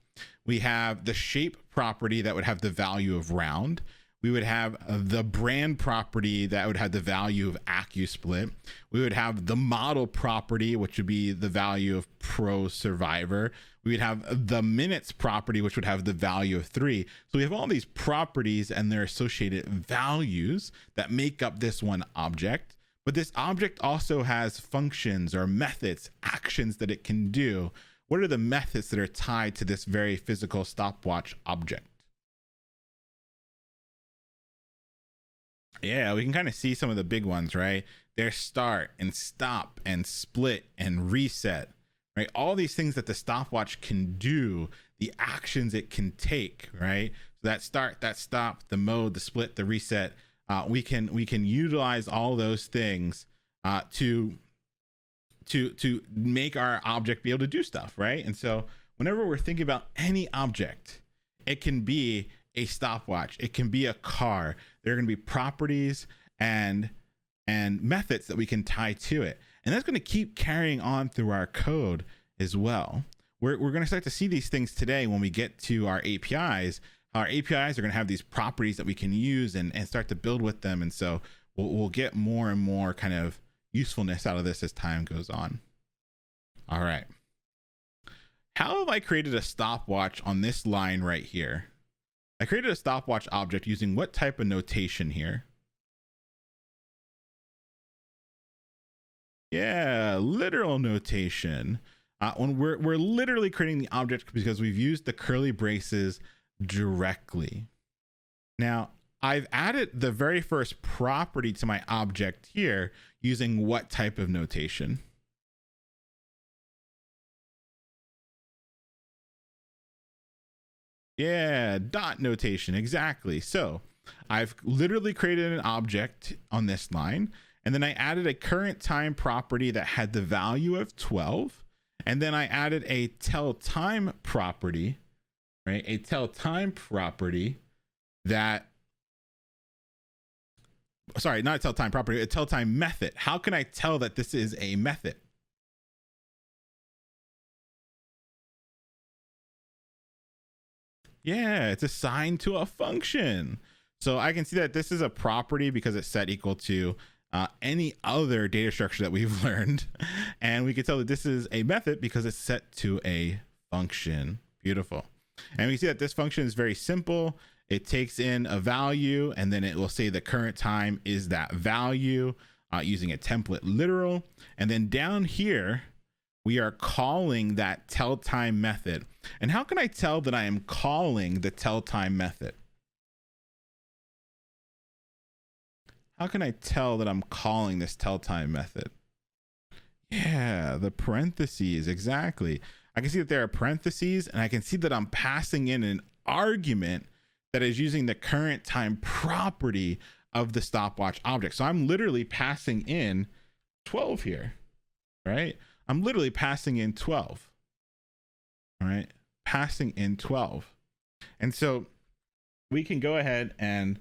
We have the shape property that would have the value of round. We would have the brand property that would have the value of AccuSplit. We would have the model property, which would be the value of Pro Survivor. We would have the minutes property, which would have the value of 3. So we have all these properties and their associated values that make up this one object. But this object also has functions or methods, actions that it can do. What are the methods that are tied to this very physical stopwatch object? Yeah, we can kind of see some of the big ones, right? There's start and stop and split and reset, right? All these things that the stopwatch can do, the actions it can take, right? So that start, that stop, the mode, the split, the reset, we can utilize all those things to make our object be able to do stuff, right? And so whenever we're thinking about any object, it can be a stopwatch, it can be a car. There are going to be properties and methods that we can tie to it, and that's going to keep carrying on through our code as well. We're going to start to see these things today when we get to our APIs. Our APIs are going to have these properties that we can use and start to build with them, and so we'll get more and more kind of usefulness out of this as time goes on. All right, how have I created a stopwatch on this line right here? I created a stopwatch object using what type of notation here? Yeah, literal notation. When we're literally creating the object because we've used the curly braces directly. Now, I've added the very first property to my object here using what type of notation? Yeah, dot notation, exactly. So I've literally created an object on this line, and then I added a current time property that had the value of 12, and then I added a tell time property, right? A tell time property that, sorry, not a tell time property, a tell time method. How can I tell that this is a method? Yeah, it's assigned to a function. So I can see that this is a property because it's set equal to any other data structure that we've learned. And we can tell that this is a method because it's set to a function. Beautiful. And we see that this function is very simple. It takes in a value and then it will say the current time is that value using a template literal. And then down here, we are calling that tell time method. And how can I tell that I am calling the tell time method? How can I tell that I'm calling this tell time method? Yeah, the parentheses, exactly. I can see that there are parentheses, and I can see that I'm passing in an argument that is using the current time property of the stopwatch object. So I'm literally passing in 12 here, right? I'm literally passing in 12, all right? Passing in 12. And so we can go ahead and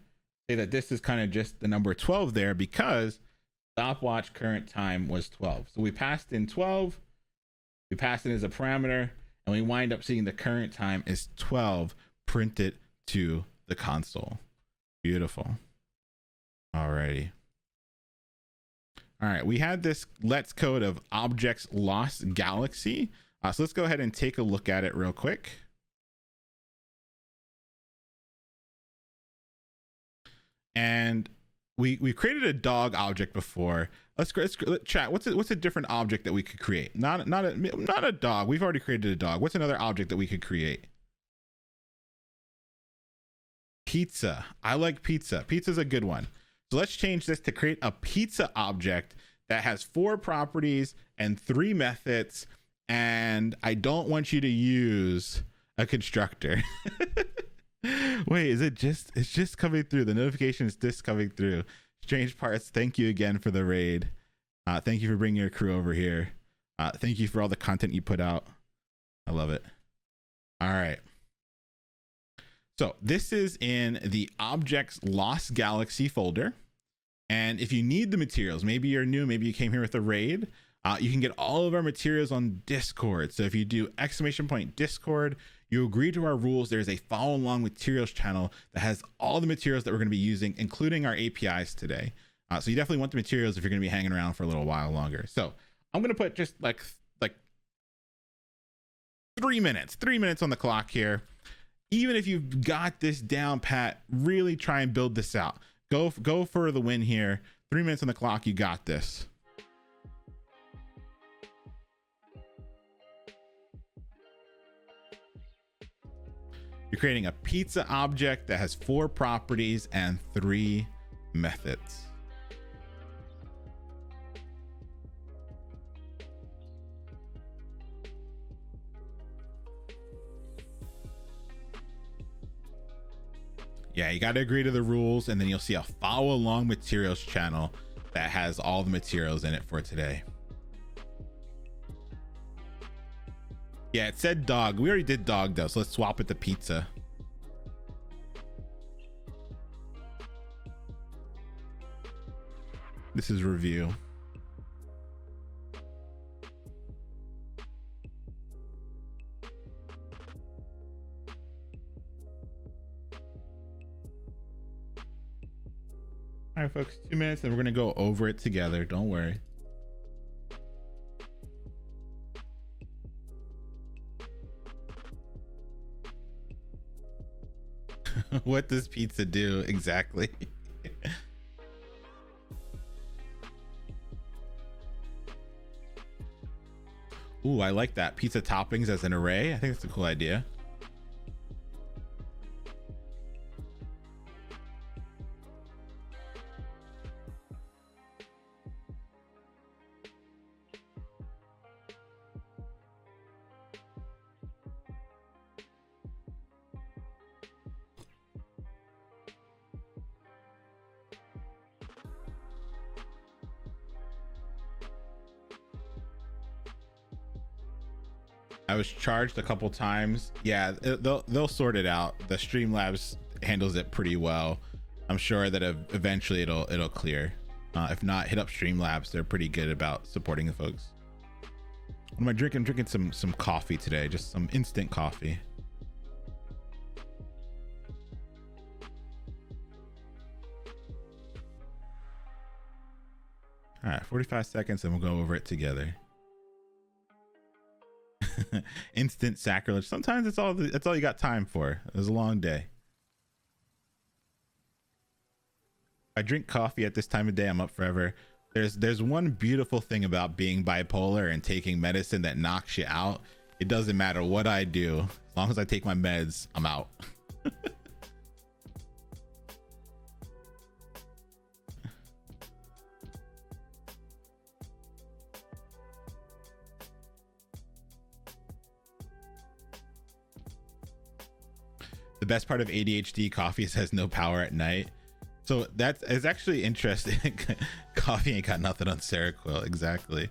say that this is kind of just the number 12 there because stopwatch current time was 12. So we passed in 12, we passed it as a parameter, and we wind up seeing the current time is 12 printed to the console. Beautiful. Alrighty. All right, we had this let's code of objects lost galaxy. So let's go ahead and take a look at it real quick. And we created a dog object before. Let's chat. What's a different object that we could create? Not a dog. We've already created a dog. What's another object that we could create? Pizza. I like pizza. Pizza's a good one. So let's change this to create a pizza object that has 4 properties and 3 methods. And I don't want you to use a constructor. Wait, it's just coming through. The notification is just coming through. Strange Parts, thank you again for the raid. Thank you for bringing your crew over here. Thank you for all the content you put out. I love it. All right. So this is in the Objects Lost Galaxy folder. And if you need the materials, maybe you're new, maybe you came here with a raid, you can get all of our materials on Discord. So if you do !Discord, you agree to our rules. There's a follow along materials channel that has all the materials that we're going to be using, including our APIs today. So you definitely want the materials if you're going to be hanging around for a little while longer. So I'm going to put just like 3 minutes on the clock here. Even if you've got this down pat, really try and build this out. Go for the win here. 3 minutes on the clock. You got this. You're creating a pizza object that has 4 properties and 3 methods. Yeah, you got to agree to the rules, and then you'll see a follow along materials channel that has all the materials in it for today. Yeah, it said dog. We already did dog though, so let's swap it to pizza. This is review. All right, folks, 2 minutes, and we're gonna go over it together. Don't worry. What does pizza do exactly? Ooh, I like that. Pizza toppings as an array. I think that's a cool idea. I was charged a couple times. Yeah, they'll sort it out. The Streamlabs handles it pretty well. I'm sure that eventually it'll clear. If not, hit up Streamlabs. They're pretty good about supporting the folks. What am I drinking? I'm drinking some coffee today, just some instant coffee. All right, 45 seconds, and we'll go over it together. Instant sacrilege. Sometimes that's all you got time for. It was a long day. I drink coffee at this time of day, I'm up forever. There's one beautiful thing about being bipolar and taking medicine that knocks you out. It doesn't matter what I do, as long as I take my meds, I'm out. The best part of ADHD, coffee has no power at night. So it's actually interesting. Coffee ain't got nothing on Seroquel. Exactly.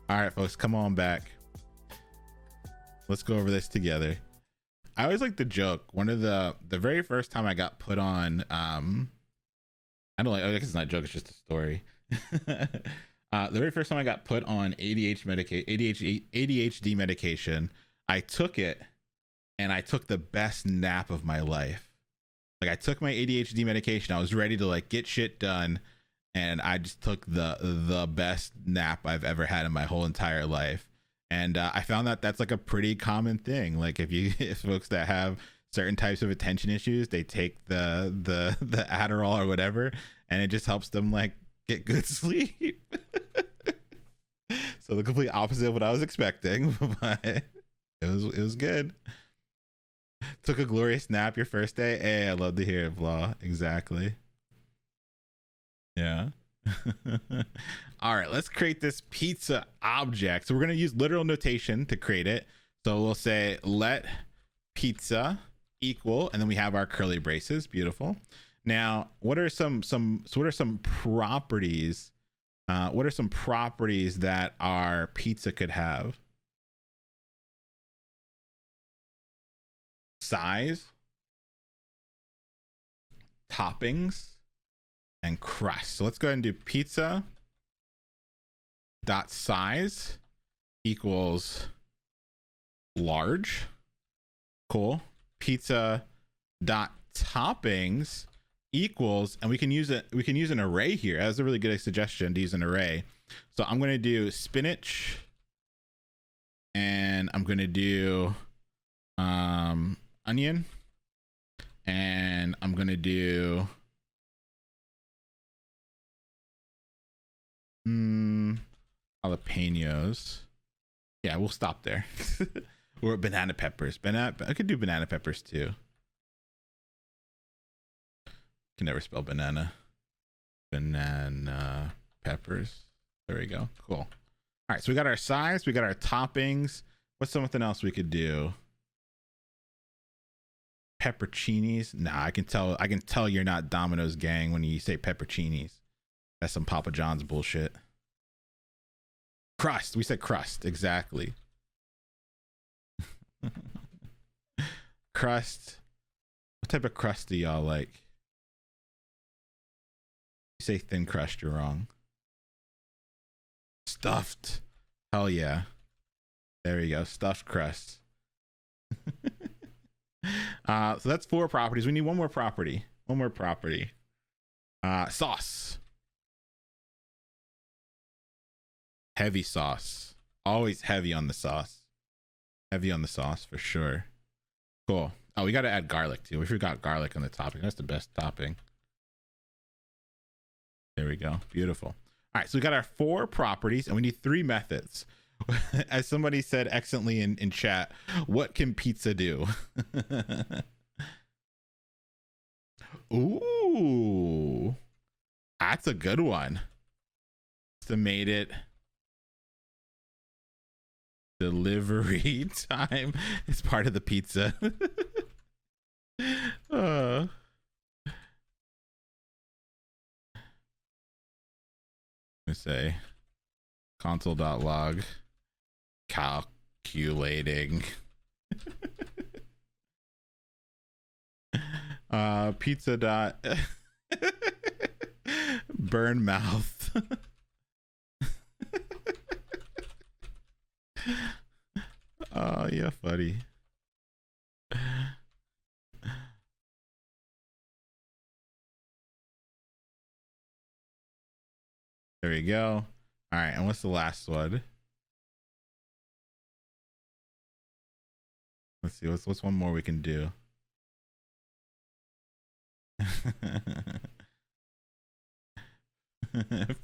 All right, folks, come on back. Let's go over this together. I always like the joke. One of the very first time I got put on, I guess it's not a joke, it's just a story. The very first time I got put on ADHD medication, I took it and I took the best nap of my life. Like, I took my ADHD medication, I was ready to like get shit done, and I just took the best nap I've ever had in my whole entire life. And I found that that's like a pretty common thing. Like, if folks that have certain types of attention issues, they take the Adderall or whatever, and it just helps them like get good sleep. So the complete opposite of what I was expecting, but it was good. Took a glorious nap your first day. Hey, I love to hear it, Vlaw. Exactly. Yeah. All right, let's create this pizza object. So we're going to use literal notation to create it. So we'll say let pizza equal, and then we have our curly braces. Beautiful. Now, what are some properties? What are some properties that our pizza could have? Size, toppings, and crust. So let's go ahead and do pizza dot size equals large. Cool. Pizza dot toppings equals, and we can use an array here. That's a really good suggestion to use an array. So I'm going to do spinach, and I'm going to do onion, and I'm going to do jalapenos. Yeah, we'll stop there. Or banana peppers. I could do banana peppers too. Can never spell banana. Banana peppers. There we go. Cool. All right, so we got our size, we got our toppings. What's something else we could do? Pepperoncinis. Nah, I can tell you're not Domino's gang when you say pepperoncinis. That's some Papa John's bullshit. Crust. We said crust. Exactly. Crust. What type of crust do y'all like? You say thin crust, you're wrong. Stuffed. Hell yeah. There we go. Stuffed crust. So that's 4 properties. We need one more property. Sauce. Heavy sauce. Always heavy on the sauce. Heavy on the sauce for sure. Cool. Oh, we got to add garlic too. We forgot garlic on the topping. That's the best topping. There we go. Beautiful. All right, so we got our 4 properties, and we need 3 methods. As somebody said excellently in chat, what can pizza do? Ooh, that's a good one. Estimated delivery time is part of the pizza. Let me say console.log calculating pizza dot burn mouth. Oh yeah, funny. There we go. All right, and what's the last one? Let's see, what's one more we can do?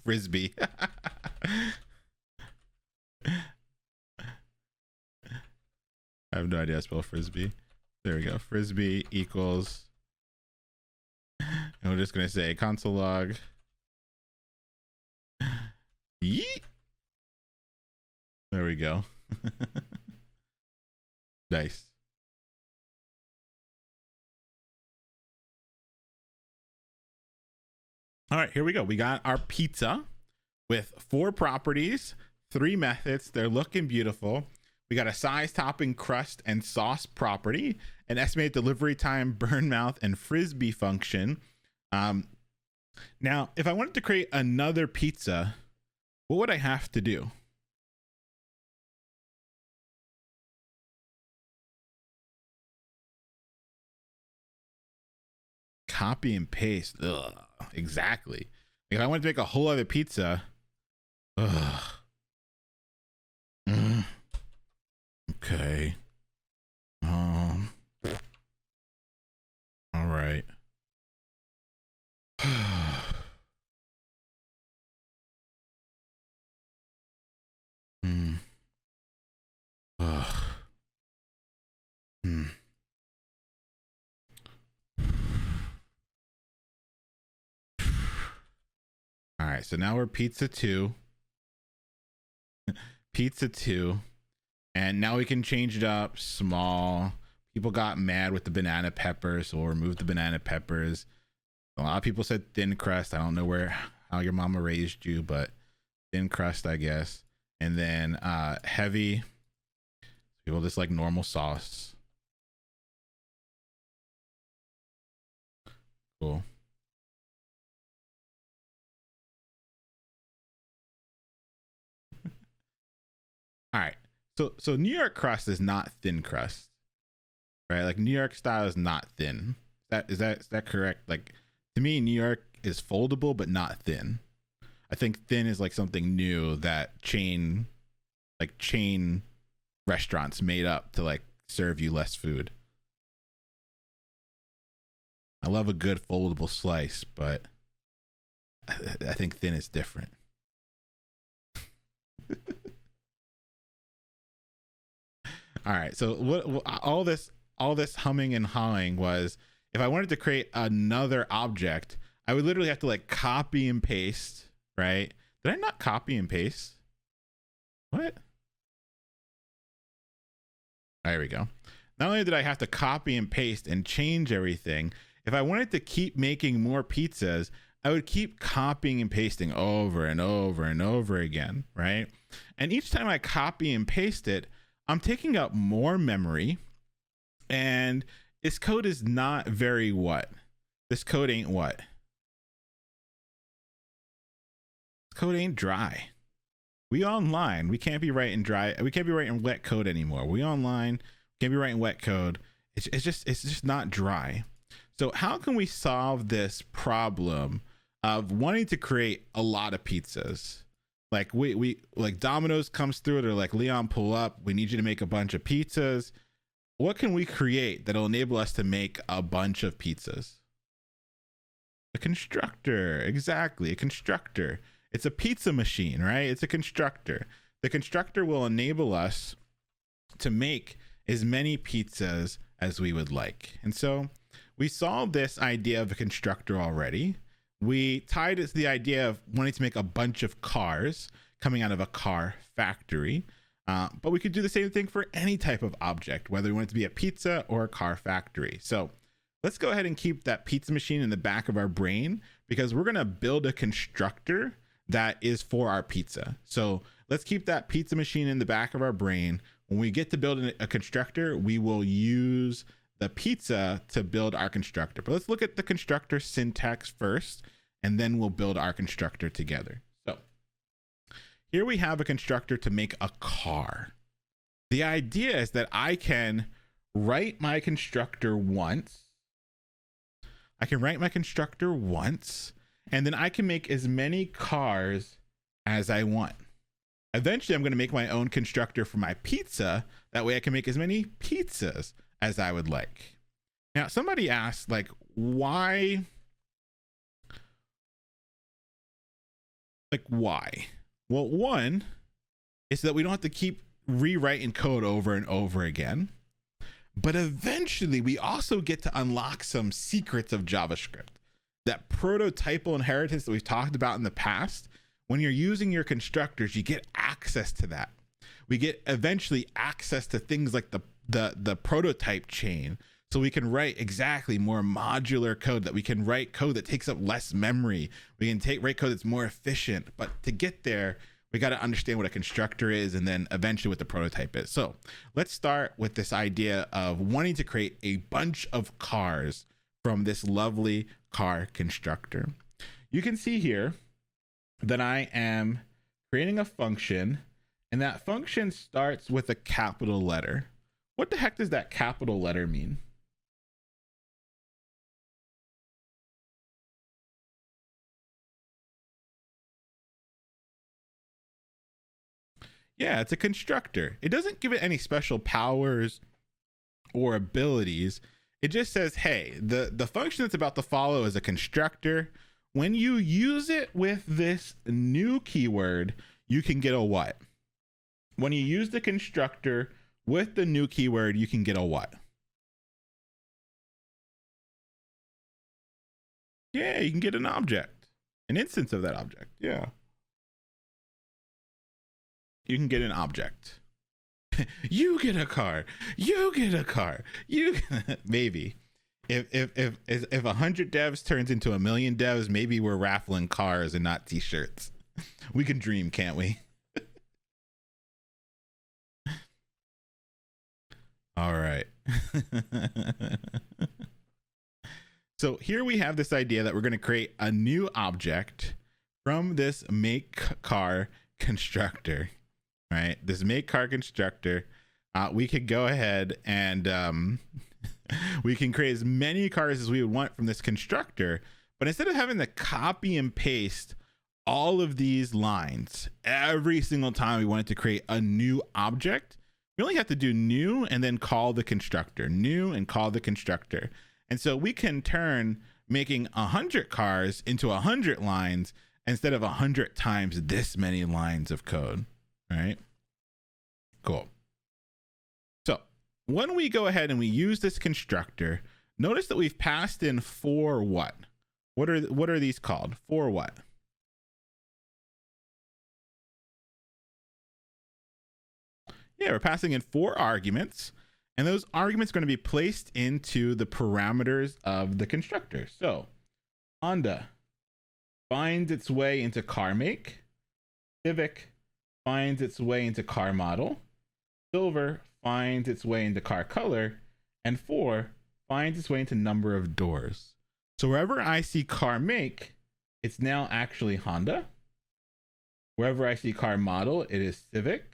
Frisbee. I have no idea how to spell frisbee. There we go. Frisbee equals, and we're just gonna say console log. Yeet. There we go. Nice. All right, here we go. We got our pizza with 4 properties, 3 methods. They're looking beautiful. We got a size, topping, crust, and sauce property, an estimated delivery time, burn mouth, and frisbee function. Now, if I wanted to create another pizza, what would I have to do? Copy and paste. Ugh, exactly. If I wanted to make a whole other pizza, ugh. Okay. All right. Ugh. All right, so now we're pizza 2. Pizza 2. And now we can change it up small. People got mad with the banana peppers, so we'll remove the banana peppers. A lot of people said thin crust. I don't know how your mama raised you, but thin crust, I guess. And then heavy. People just like normal sauce. Cool. All right. So New York crust is not thin crust, right? Like New York style is not thin. Is that correct? Like to me, New York is foldable but not thin. I think thin is like something new that chain restaurants made up to like serve you less food. I love a good foldable slice, but I think thin is different. All right. So what all this humming and hawing was, if I wanted to create another object, I would literally have to like copy and paste, right? Did I not copy and paste? What? There we go. Not only did I have to copy and paste and change everything, if I wanted to keep making more pizzas, I would keep copying and pasting over and over and over again, right? And each time I copy and paste it, I'm taking up more memory, and this code is not very what? This code ain't what? This code ain't dry. We online. We can't be writing dry. We can't be writing wet code anymore. We online. Can't be writing wet code. It's just not dry. So how can we solve this problem of wanting to create a lot of pizzas? Like we like Domino's comes through, they're like, Leon, pull up, we need you to make a bunch of pizzas. What can we create that'll enable us to make a bunch of pizzas? A constructor. Exactly, a constructor. It's a pizza machine, right? It's a constructor. The constructor will enable us to make as many pizzas as we would like. And so we solved this idea of a constructor already. We tied it to the idea of wanting to make a bunch of cars coming out of a car factory. But we could do the same thing for any type of object, whether we want it to be a pizza or a car factory. So let's go ahead and keep that pizza machine in the back of our brain, because we're going to build a constructor that is for our pizza. So let's keep that pizza machine in the back of our brain. When we get to build a constructor, we will use the pizza to build our constructor. But let's look at the constructor syntax first, and then we'll build our constructor together. So here we have a constructor to make a car. The idea is that I can write my constructor once. I can write my constructor once, and then I can make as many cars as I want. Eventually, I'm going to make my own constructor for my pizza. That way I can make as many pizzas as I would like. Now, somebody asked, like, why? Like, why? Well, one is that we don't have to keep rewriting code over and over again. But eventually, we also get to unlock some secrets of JavaScript. That prototypal inheritance that we've talked about in the past. When you're using your constructors, you get access to that. We get eventually access to things like the prototype chain. so we can write exactly more modular code, that we can write code that takes up less memory. We can write code that's more efficient. But to get there, we got to understand what a constructor is, and then eventually what the prototype is. So let's start with this idea of wanting to create a bunch of cars from this lovely car constructor. You can see here that I am creating a function, and that function starts with a capital letter. What the heck does that capital letter mean? Yeah, it's a constructor. It doesn't give it any special powers or abilities. It just says, hey, the function that's about to follow is a constructor. When you use it with this new keyword, you can get a what? When you use the constructor with the new keyword, you can get a what? Yeah, you can get an object, an instance of that object. Yeah. You can get an object. You get a car. You get a car. You maybe. If 100 devs turns into 1,000,000 devs, maybe we're raffling cars and not t-shirts. We can dream, can't we? All right. So here we have this idea that we're going to create a new object from this make car constructor, right? This make car constructor. We could go ahead and we can create as many cars as we would want from this constructor. But instead of having to copy and paste all of these lines every single time we wanted to create a new object, we only have to do new and then call the constructor, new and call the constructor. And so we can turn making 100 cars into 100 lines instead of 100 times this many lines of code, right? Cool. So when we go ahead and we use this constructor, notice that we've passed in for what? What are these called? For what? Yeah, we're passing in 4 arguments, and those arguments are going to be placed into the parameters of the constructor. So Honda finds its way into car make, Civic finds its way into car model, Silver finds its way into car color, and 4 finds its way into number of doors. So wherever I see car make, it's now actually Honda. Wherever I see car model, it is Civic.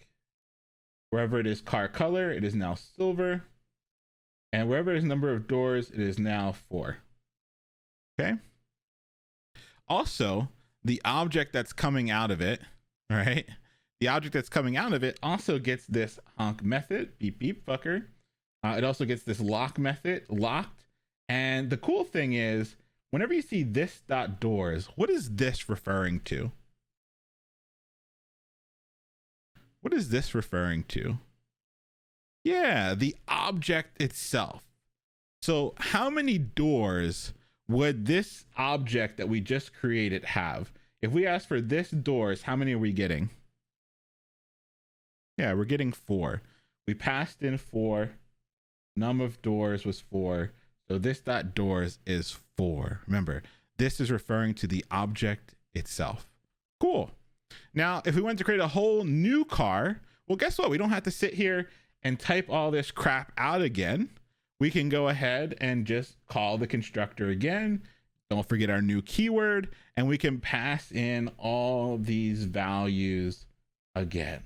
Wherever it is car color, it is now Silver. And wherever it is number of doors, it is now 4. Okay. Also, the object that's coming out of it, right? The object that's coming out of it also gets this honk method, beep, beep, fucker. It also gets this lock method, locked. And the cool thing is, whenever you see this dot doors, what is this referring to? What is this referring to? Yeah, the object itself. So how many doors would this object that we just created have? If we ask for this doors, how many are we getting? Yeah, we're getting 4. We passed in 4. Num of doors was 4. So this dot doors is 4. Remember, this is referring to the object itself. Cool. Now, if we want to create a whole new car, well, guess what? We don't have to sit here and type all this crap out again. We can go ahead and just call the constructor again. Don't forget our new keyword, and we can pass in all these values again.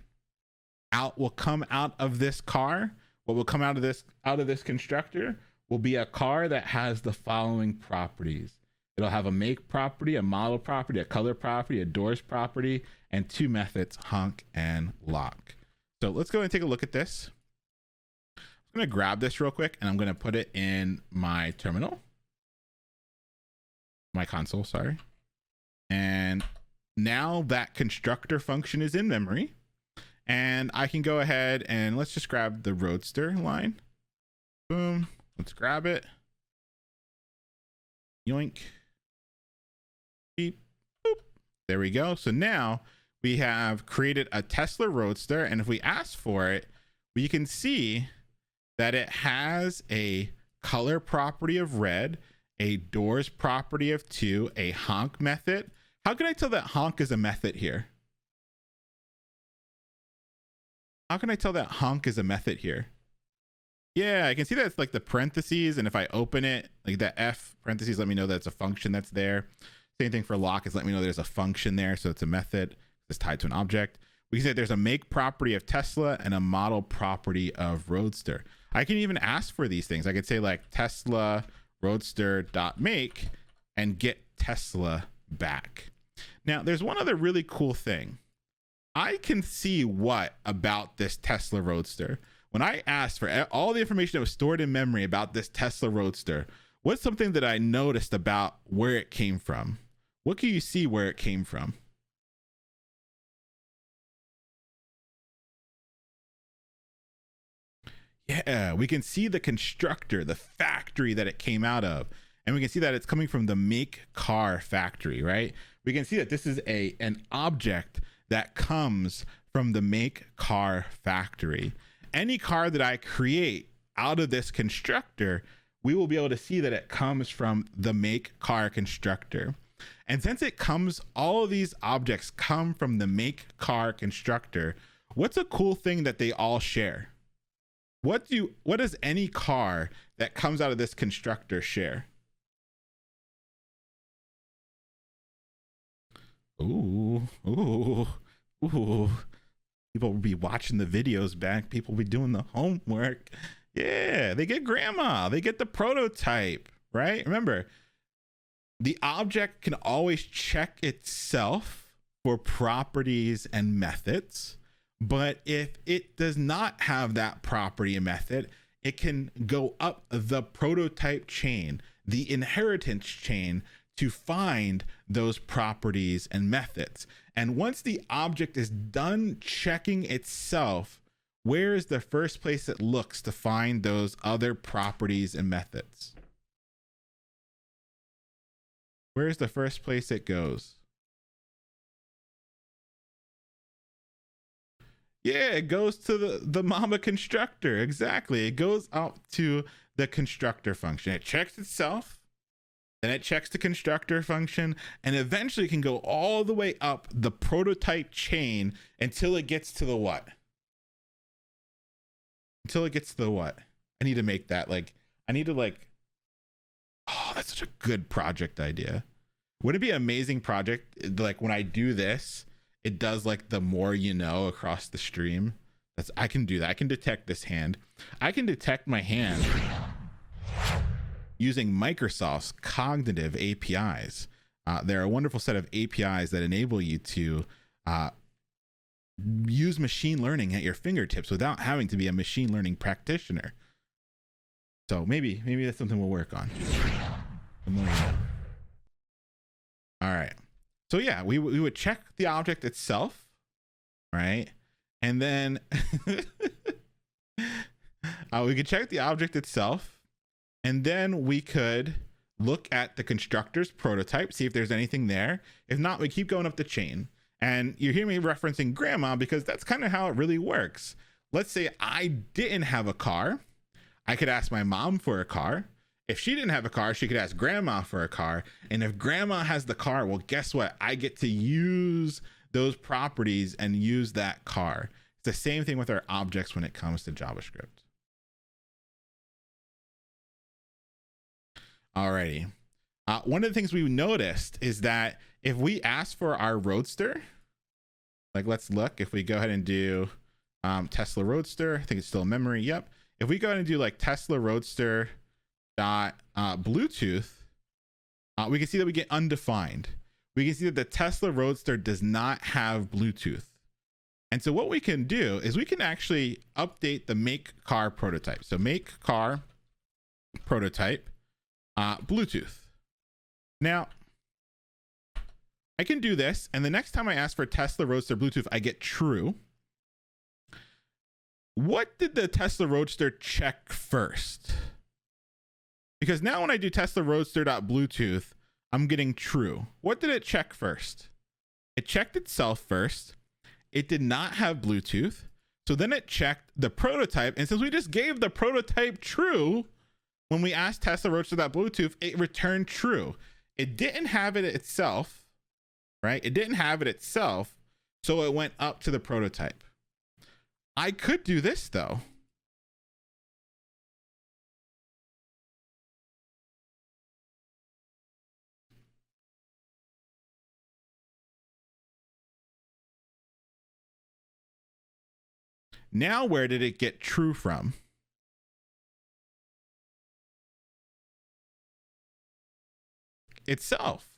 Out will come out of this car. What will come out of this constructor will be a car that has the following properties. It'll have a make property, a model property, a color property, a doors property, and 2 methods, honk and lock. So let's go and take a look at this. I'm going to grab this real quick, and I'm going to put it in my terminal. My console, sorry. And now that constructor function is in memory. And I can go ahead and let's just grab the Roadster line. Boom. Let's grab it. Yoink. Beep. Boop. There we go. So now we have created a Tesla Roadster. And if we ask for it, we can see that it has a color property of red, a doors property of 2, a honk method. How can I tell that honk is a method here? How can I tell that honk is a method here? Yeah, I can see that it's like the parentheses, and if I open it, like that F parentheses, let me know that it's a function that's there. Same thing for lock, is let me know there's a function there, so it's a method. It's tied to an object. We can say there's a make property of Tesla and a model property of Roadster. I can even ask for these things. I could say like Tesla Roadster dot make and get Tesla back. Now, there's one other really cool thing. I can see what about this Tesla Roadster. When I asked for all the information that was stored in memory about this Tesla Roadster, what's something that I noticed about where it came from? What can you see where it came from? Yeah, we can see the constructor, the factory that it came out of. And we can see that it's coming from the make car factory, right? We can see that this is an object that comes from the make car factory. Any car that I create out of this constructor, we will be able to see that it comes from the make car constructor. And since it comes, all of these objects come from the make car constructor, what's a cool thing that they all share? What does any car that comes out of this constructor share? Ooh. People will be watching the videos back. People will be doing the homework. Yeah, they get grandma. They get the prototype, right? Remember, the object can always check itself for properties and methods. But if it does not have that property and method, it can go up the prototype chain, the inheritance chain, to find those properties and methods. And once the object is done checking itself, where is the first place it looks to find those other properties and methods? Where is the first place it goes? Yeah, it goes to the mama constructor. Exactly. It goes out to the constructor function. It checks itself, then it checks the constructor function, and eventually it can go all the way up the prototype chain until it gets to the what? Until it gets to the what? I need to make that oh, that's such a good project idea. Would it be an amazing project? Like when I do this, it does like the more you know across the stream. I can do that. I can detect this hand. I can detect my hand using Microsoft's cognitive APIs. They're a wonderful set of APIs that enable you to use machine learning at your fingertips without having to be a machine learning practitioner. So maybe that's something we'll work on. The more you know. All right. So yeah, we would check the object itself, right? And then we could check the object itself, and then we could look at the constructor's prototype, see if there's anything there. If not, we keep going up the chain. And you hear me referencing grandma because that's kind of how it really works. Let's say I didn't have a car. I could ask my mom for a car. If she didn't have a car, she could ask grandma for a car. And if grandma has the car, well, guess what? I get to use those properties and use that car. It's the same thing with our objects when it comes to JavaScript. Alrighty. One of the things we noticed is that if we ask for our Roadster, like let's look, if we go ahead and do Tesla Roadster, I think it's still in memory. Yep. If we go ahead and do like Tesla Roadster dot Bluetooth, we can see that we get undefined. We can see that the Tesla Roadster does not have Bluetooth. And so what we can do is we can actually update the make car prototype. So make car prototype Bluetooth. Now I can do this, and the next time I ask for Tesla Roadster Bluetooth, I get true. What did the Tesla Roadster check first? Because now when I do Tesla Roadster.Bluetooth, I'm getting true. What did it check first? It checked itself first. It did not have Bluetooth. So then it checked the prototype. And since we just gave the prototype true, When we asked Tesla Roadster that Bluetooth, it returned true. It didn't have it itself, right? It didn't have it itself, so it went up to the prototype. I could do this though. Now, where did it get true from? Itself.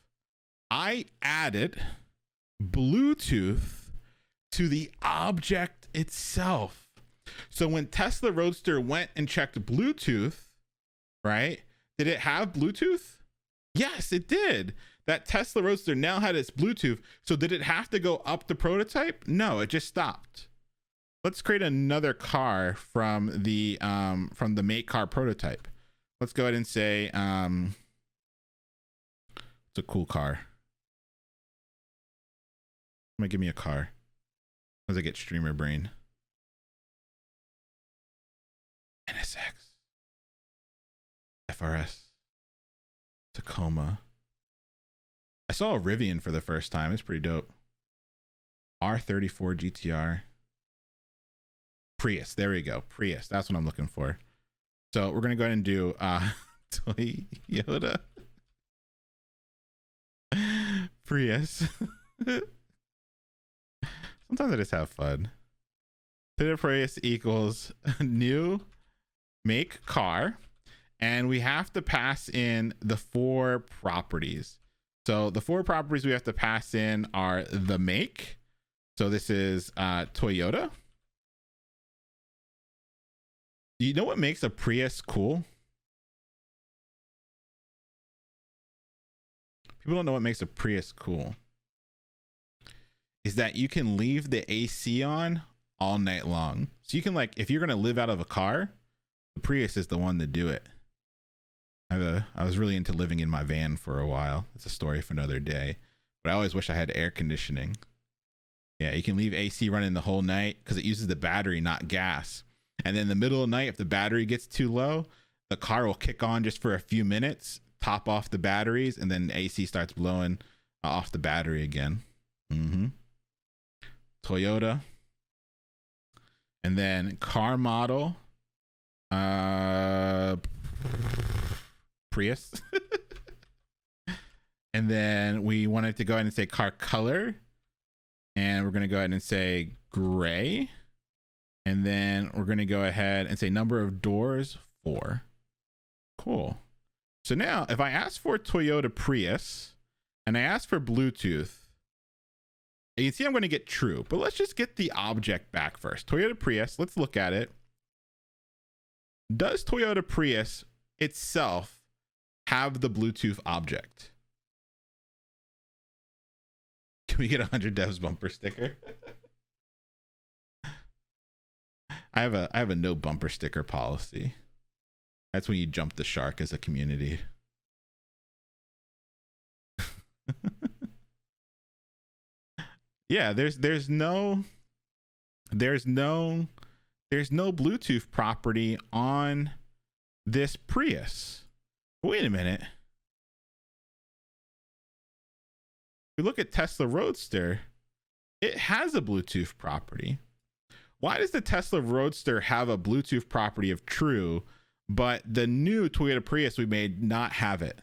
I added Bluetooth to the object itself. So when Tesla Roadster went and checked Bluetooth, right? Did it have Bluetooth? Yes, it did. That Tesla Roadster now had its Bluetooth. So did it have to go up the prototype? No, it just stopped. Let's create another car from the make car prototype. Let's go ahead and say it's a cool car. I'm gonna give me a car as I get streamer brain. NSX, FRS, Tacoma. I saw a Rivian for the first time. It's pretty dope. R34 GTR. Prius. There we go. Prius. That's what I'm looking for. So we're gonna go ahead and do Toyota Prius. Sometimes I just have fun. Toyota Prius equals new make car, and we have to pass in the 4 properties. So the 4 properties we have to pass in are the make. So this is Toyota. You know what makes a Prius cool? People don't know what makes a Prius cool. Is that you can leave the AC on all night long. So you can, like, if you're going to live out of a car, the Prius is the one to do it. I was really into living in my van for a while. It's a story for another day. But I always wish I had air conditioning. Yeah, you can leave AC running the whole night because it uses the battery, not gas. And then in the middle of the night, if the battery gets too low, the car will kick on just for a few minutes, top off the batteries, and then AC starts blowing off the battery again. Toyota. And then car model. Prius. And then we wanted to go ahead and say car color. And we're going to go ahead and say gray. And then we're going to go ahead and say number of doors, 4. Cool. So now if I ask for Toyota Prius and I ask for Bluetooth, you can see I'm going to get true, but let's just get the object back first. Toyota Prius, let's look at it. Does Toyota Prius itself have the Bluetooth object? Can we get 100 devs bumper sticker? I have a no bumper sticker policy. That's when you jump the shark as a community. Yeah, there's no Bluetooth property on this Prius. Wait a minute. If we look at Tesla Roadster, it has a Bluetooth property. Why does the Tesla Roadster have a Bluetooth property of true, but the new Toyota Prius we made not have it?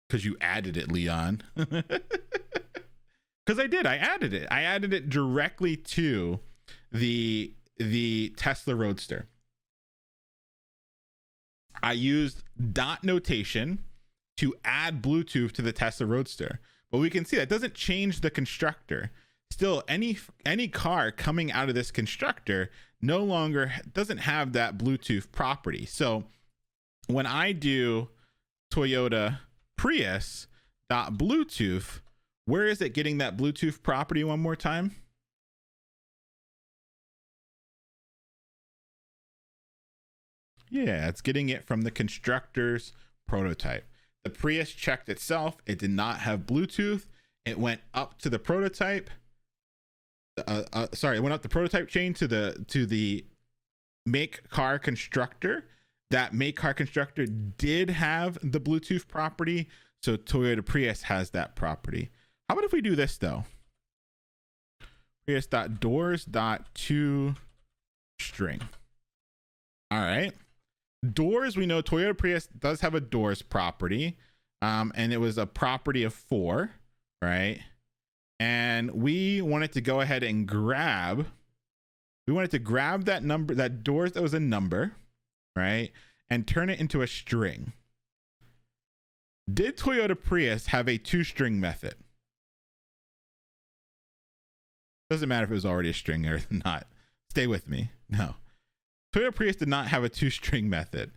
Because you added it, Leon. Because I did. I added it. I added it directly to the Tesla Roadster. I used dot notation to add Bluetooth to the Tesla Roadster. But we can see that doesn't change the constructor. Still, any car coming out of this constructor no longer doesn't have that Bluetooth property. So when I do Toyota Prius dot Bluetooth, where is it getting that Bluetooth property one more time? Yeah, it's getting it from the constructor's prototype. The Prius checked itself. It did not have Bluetooth. It went up to the prototype. sorry, it went up the prototype chain to the make car constructor. That make car constructor did have the Bluetooth property, so Toyota Prius has that property. How about if we do this though? Prius.doors.toString. All right. Doors, we know Toyota Prius does have a doors property, and it was a property of 4, right? And we wanted to go ahead and grab that number, that doors that was a number, right? And turn it into a string. Did Toyota Prius have a toString method? Doesn't matter if it was already a string or not. Stay with me. No. Toyota Prius did not have a toString method.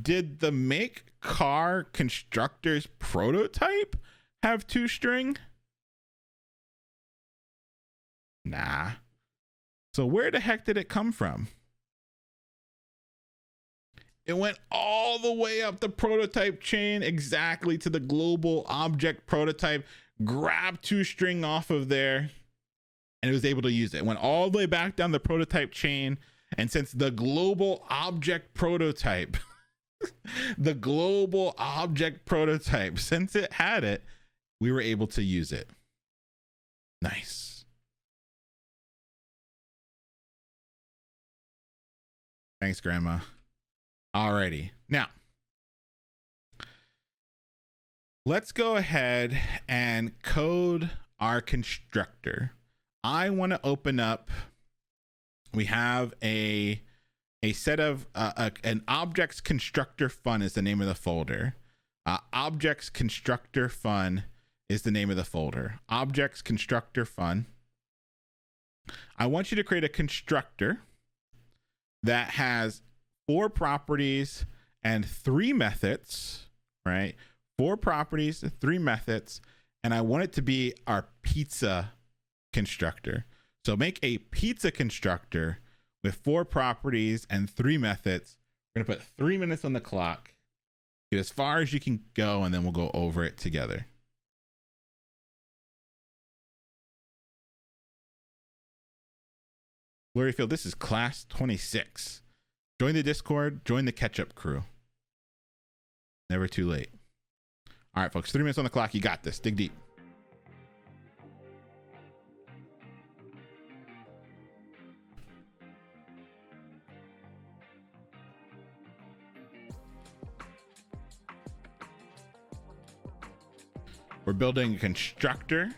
Did the make car constructor's prototype have toString? Nah. So where the heck did it come from? It went all the way up the prototype chain exactly to the global object prototype, grabbed toString off of there, and it was able to use it. It went all the way back down the prototype chain, and since the global object prototype, since it had it, we were able to use it. Nice. Thanks, Grandma. Alrighty. Now, let's go ahead and code our constructor. I want to open up, we have a set of an objects constructor fun is the name of the folder. Objects constructor fun is the name of the folder. Objects constructor fun. I want you to create a constructor that has 4 properties and 3 methods, right? 4 properties, 3 methods, and I want it to be our pizza constructor. So make a pizza constructor with 4 properties and 3 methods. We're gonna put 3 minutes on the clock. Get as far as you can go, and then we'll go over it together. Gloryfield, this is class 26. Join the Discord, join the catch-up crew. Never too late. All right, folks, 3 minutes on the clock. You got this. Dig deep. We're building a constructor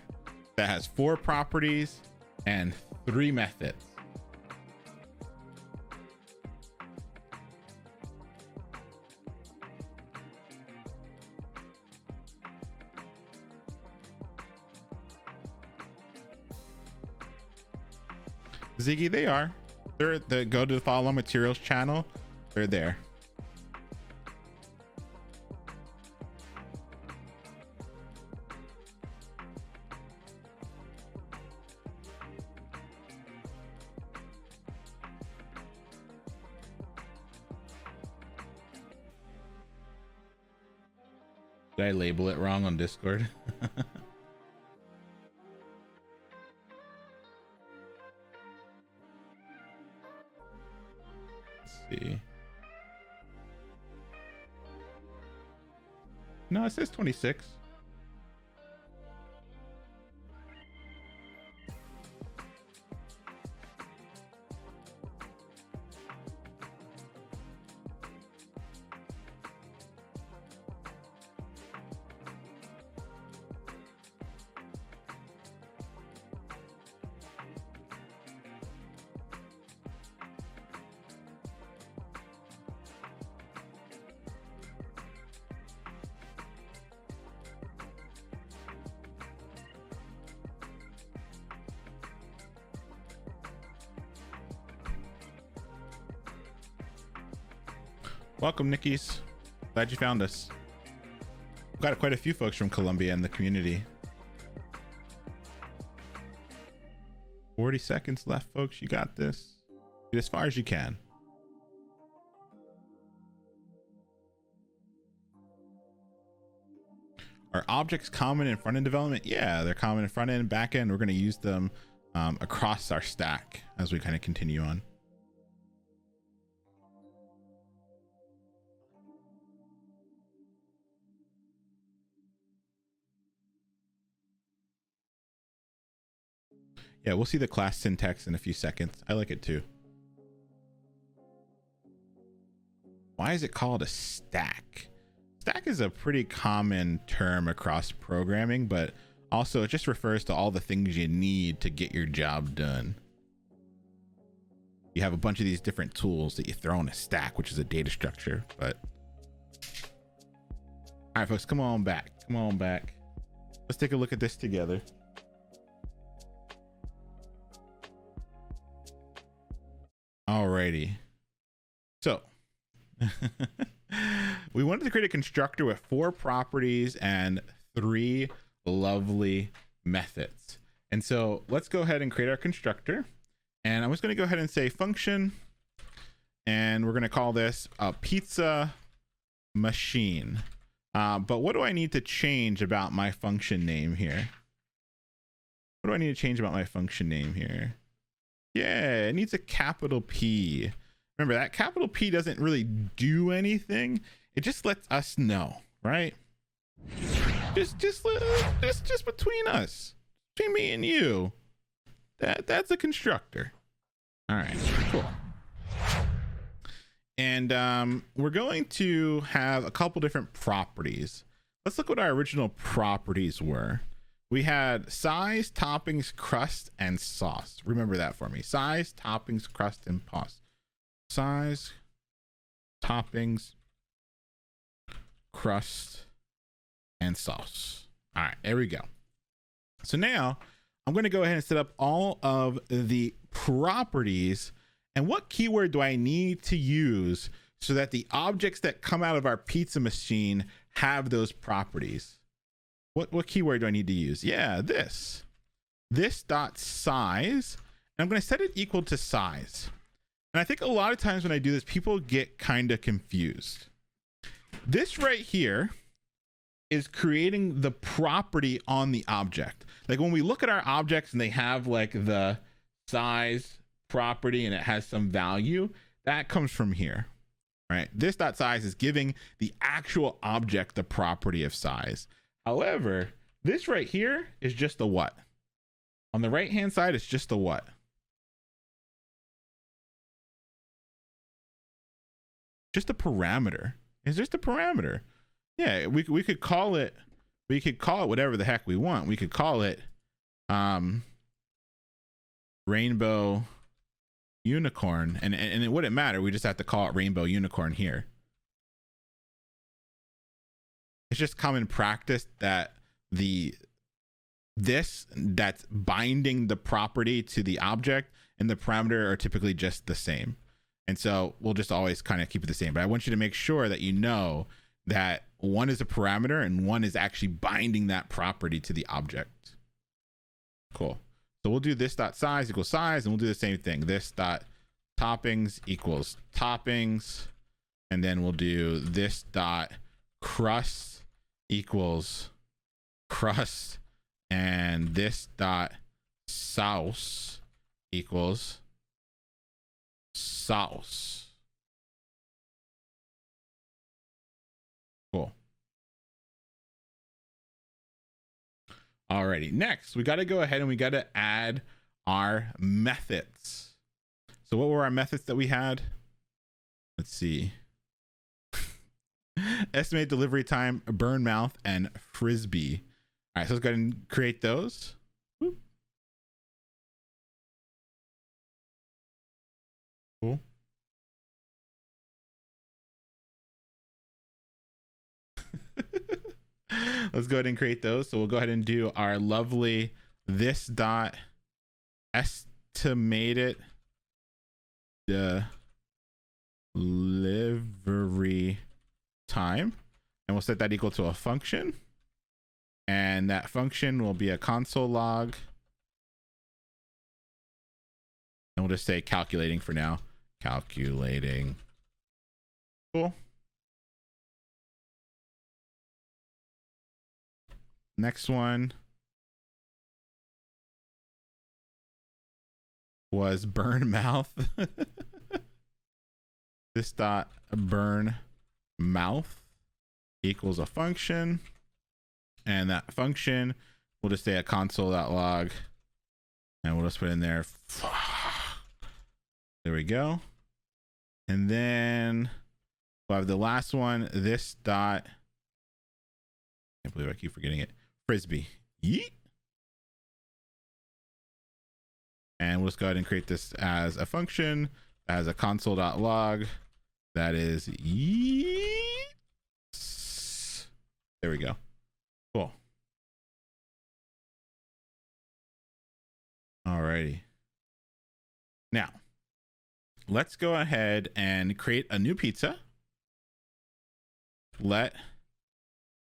that has 4 properties and 3 methods. Ziggy, they are. They go to the follow materials channel. They're there. Did I label it wrong on Discord? See. No, it says 26. Welcome, Nickies. Glad you found us. We've got quite a few folks from Colombia in the community. 40 seconds left, folks. You got this. Get as far as you can. Are objects common in front-end development? Yeah, they're common in front-end and back-end. We're going to use them across our stack as we kind of continue on. Yeah, we'll see the class syntax in a few seconds. I like it too. Why is it called a stack? Stack is a pretty common term across programming, but also it just refers to all the things you need to get your job done. You have a bunch of these different tools that you throw in a stack, which is a data structure. But all right, folks, come on back. Come on back. Let's take a look at this together. Alrighty. So we wanted to create a constructor with 4 properties and 3 lovely methods. And so let's go ahead and create our constructor. And I'm just going to go ahead and say function, and we're going to call this a pizza machine. But what do I need to change about my function name here? What do I need to change about my function name here? Yeah, it needs a capital P. Remember, that capital P doesn't really do anything. It just lets us know, right? Just between us, between me and you. That's a constructor. All right, cool. And we're going to have a couple different properties. Let's look what our original properties were. We had size, toppings, crust, and sauce. Remember that for me. Size, toppings, crust, and sauce. Size, toppings, crust, and sauce. All right, there we go. So now I'm going to go ahead and set up all of the properties. And what keyword do I need to use so that the objects that come out of our pizza machine have those properties? What keyword do I need to use? Yeah, this dot size. And I'm going to set it equal to size. And I think a lot of times when I do this, people get kind of confused. This right here is creating the property on the object. Like when we look at our objects and they have like the size property and it has some value, that comes from here, right? This dot size is giving the actual object the property of size. However, this right here is just a what. On the right hand side, it's just a what. Just a parameter. It's just a parameter. Yeah, we could call it, whatever the heck we want. We could call it rainbow unicorn, and it wouldn't matter. We just have to call it rainbow unicorn here. It's just common practice that that's binding the property to the object and the parameter are typically just the same. And so we'll just always kind of keep it the same. But I want you to make sure that you know that one is a parameter and one is actually binding that property to the object. Cool. So we'll do this dot size equals size, and we'll do the same thing. This dot toppings equals toppings, and then we'll do this dot crust equals crust, and this dot sauce equals sauce. Cool. Alrighty, next we got to go ahead and we got to add our methods. So what were our methods that we had? Let's see. Estimate delivery time, burn mouth, and frisbee. All right, so let's go ahead and create those. Whoop. Cool. Let's go ahead and create those. So we'll go ahead and do our lovely this dot estimated delivery time, and we'll set that equal to a function, and that function will be a console log, and we'll just say calculating for now. Calculating. Cool. Next one. was burn mouth. This dot burn mouth equals a function, and that function we'll just say a console.log, and we'll just put in there. There we go. And then we'll have the last one, this dot, I can't believe I keep forgetting it, frisbee. Yeet. And we'll just go ahead and create this as a function, as a console.log. That is yeet. There we go. Cool. Alrighty. Now, let's go ahead and create a new pizza. Let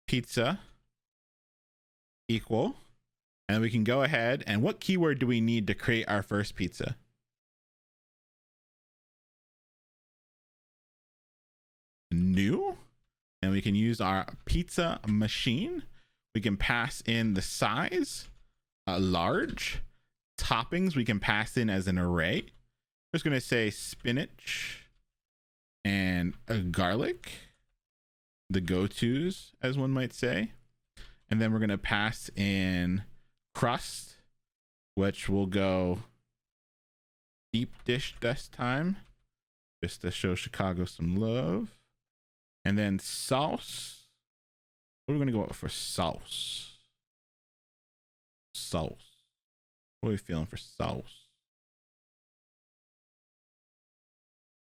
pizza equal, and we can go ahead and what keyword do we need to create our first pizza? New, and we can use our pizza machine. We can pass in the size, large. Toppings we can pass in as an array. I'm just going to say spinach and garlic, the go-tos, as one might say. And then we're going to pass in crust, which will go deep dish this time, just to show Chicago some love. And then sauce. What are we going to go for sauce? Sauce. What are we feeling for sauce?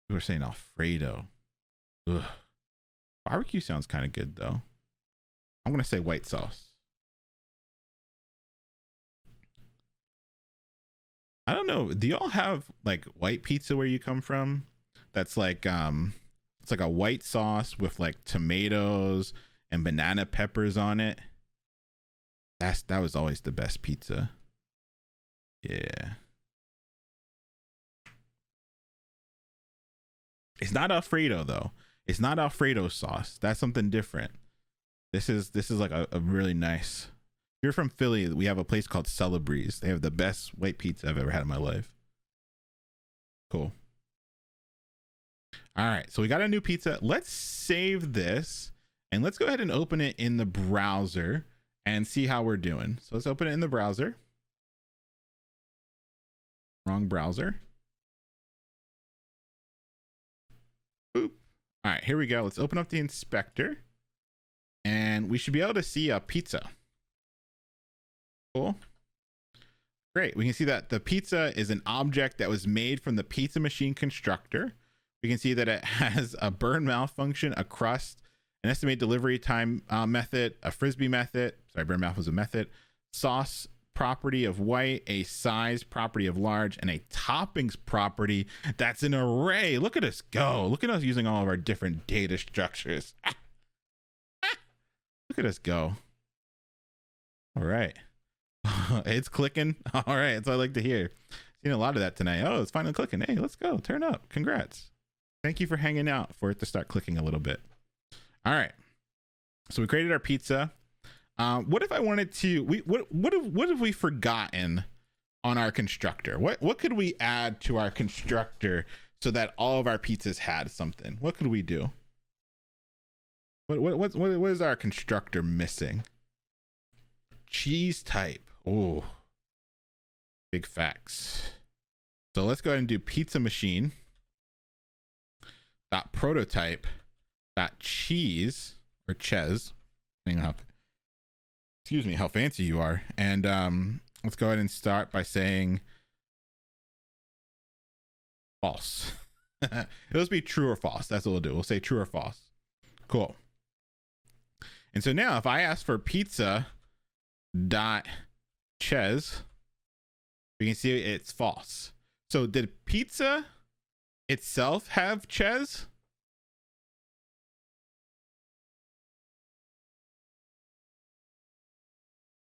We were saying Alfredo. Ugh. Barbecue sounds kind of good though. I'm going to say white sauce. I don't know. Do y'all have like white pizza where you come from? That's like, it's like a white sauce with like tomatoes and banana peppers on it. That was always the best pizza. Yeah. It's not Alfredo though. It's not Alfredo sauce. That's something different. This is like a really nice. If you're from Philly, we have a place called Celebre's. They have the best white pizza I've ever had in my life. Cool. All right, so we got a new pizza. Let's save this and let's go ahead and open it in the browser and see how we're doing. So let's open it in the browser. Wrong browser. Boop. All right, here we go. Let's open up the inspector and we should be able to see a pizza. Cool. Great. We can see that the pizza is an object that was made from the pizza machine constructor. We can see that it has a burn mouth function, a crust, an estimated delivery time method, a frisbee method. Sorry, burn mouth was a method. Sauce property of white, a size property of large, and a toppings property that's an array. Look at us go. Look at us using all of our different data structures. Look at us go. All right. It's clicking. All right. That's what I like to hear. Seen a lot of that tonight. Oh, it's finally clicking. Hey, let's go. Turn up. Congrats. Thank you for hanging out for it to start clicking a little bit. All right. So we created our pizza. What if I wanted to, what have we forgotten on our constructor? What could we add to our constructor so that all of our pizzas had something? What could we do? What is our constructor missing? Cheese type. Oh, big facts. So let's go ahead and do pizza machine dot prototype dot cheese or ches. Excuse me, how fancy you are. And let's go ahead and start by saying false. It'll just be true or false. That's what we'll do. We'll say true or false. Cool. And so now if I ask for pizza dot ches, we can see it's false. So did pizza itself have ches?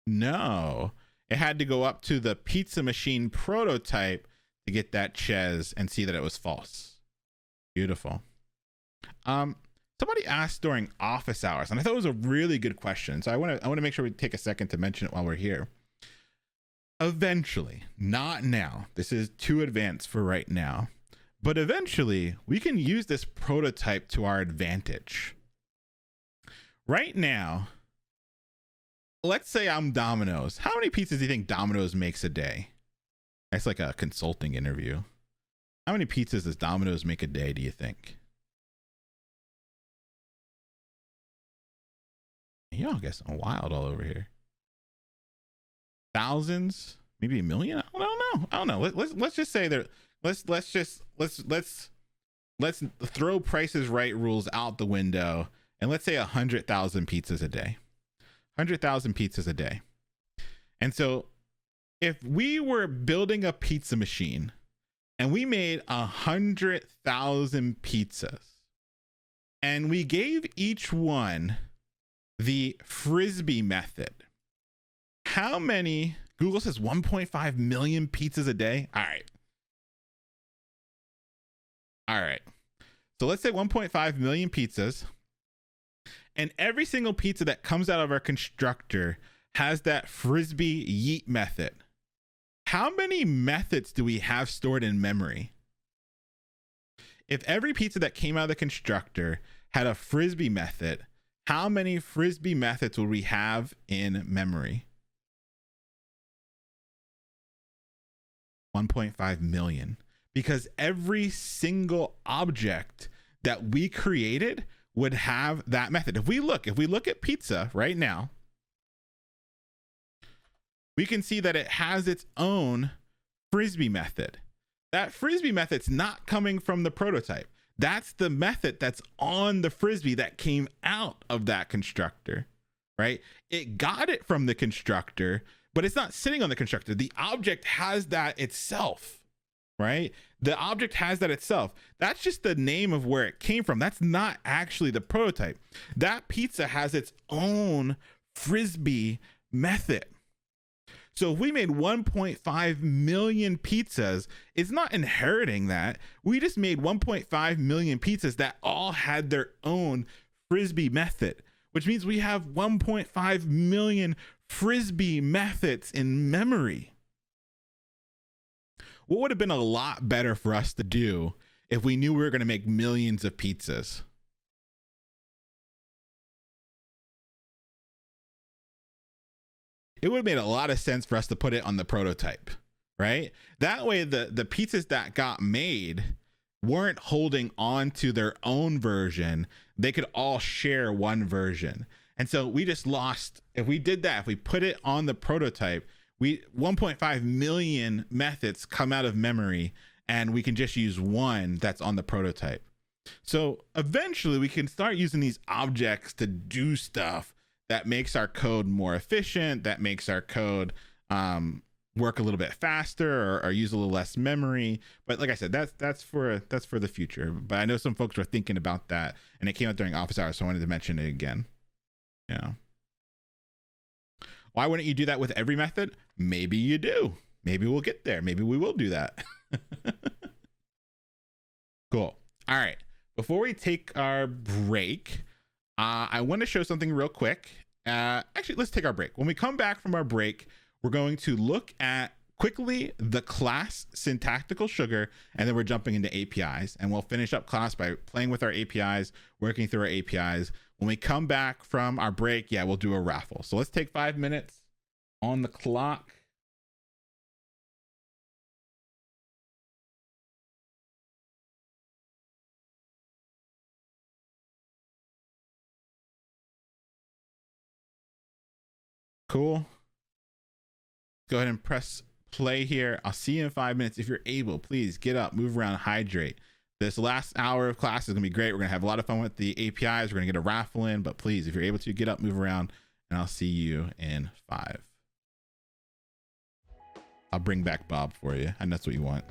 No, it had to go up to the pizza machine prototype to get that ches and see that it was false. Beautiful. Somebody asked during office hours, and I thought it was a really good question. So I want to make sure we take a second to mention it while we're here. eventually, not now, this is too advanced for right now, but eventually we can use this prototype to our advantage. Right now, let's say I'm Domino's. How many pizzas do you think Domino's makes a day? That's like a consulting interview. How many pizzas does Domino's make a day, do you think? Y'all guessing wild all over here. Thousands, maybe a million. I don't know. Let's just say that. Let's throw Prices Right rules out the window, and let's say 100,000 pizzas a day. 100,000 pizzas a day. And so, if we were building a pizza machine, and we made 100,000 pizzas, and we gave each one the Frisbee method. How many? Google says 1.5 million pizzas a day. All right. So let's say 1.5 million pizzas, and every single pizza that comes out of our constructor has that Frisbee yeet method. How many methods do we have stored in memory? If every pizza that came out of the constructor had a Frisbee method, how many Frisbee methods would we have in memory? 1.5 million. Because every single object that we created would have that method. If we look at pizza right now, we can see that it has its own Frisbee method. That Frisbee method's not coming from the prototype. That's the method that's on the Frisbee that came out of that constructor, right? It got it from the constructor, but it's not sitting on the constructor. The object has that itself, right? The object has that itself. That's just the name of where it came from. That's not actually the prototype. That pizza has its own Frisbee method. So if we made 1.5 million pizzas, it's not inheriting that. We just made 1.5 million pizzas that all had their own Frisbee method, which means we have 1.5 million Frisbee methods in memory. What would have been a lot better for us to do if we knew we were going to make millions of pizzas? It would have made a lot of sense for us to put it on the prototype, right? That way the pizzas that got made weren't holding on to their own version. They could all share one version. And so we just lost, if we did that, if we put it on the prototype, 1.5 million methods come out of memory, and we can just use one that's on the prototype. So eventually we can start using these objects to do stuff that makes our code more efficient, that makes our code work a little bit faster, or use a little less memory. But like I said, that's for the future. But I know some folks were thinking about that, and it came out during office hours, so I wanted to mention it again. Yeah. Why wouldn't you do that with every method? Maybe you do. Maybe we'll get there. Maybe we will do that. Cool. All right. Before we take our break, I want to show something real quick. Actually, let's take our break. When we come back from our break, we're going to look at quickly the class syntactical sugar, and then we're jumping into APIs, and we'll finish up class by playing with our APIs, working through our APIs. When we come back from our break, we'll do a raffle. So let's take 5 minutes on the clock. Cool. Go ahead and press play here. I'll see you in 5 minutes. If you're able, please get up, move around, hydrate. This last hour of class is gonna be great. We're gonna have a lot of fun with the APIs. We're gonna get a raffle in, but please, if you're able to, get up, move around, and I'll see you in 5. I'll bring back Bob for you, and that's what you want.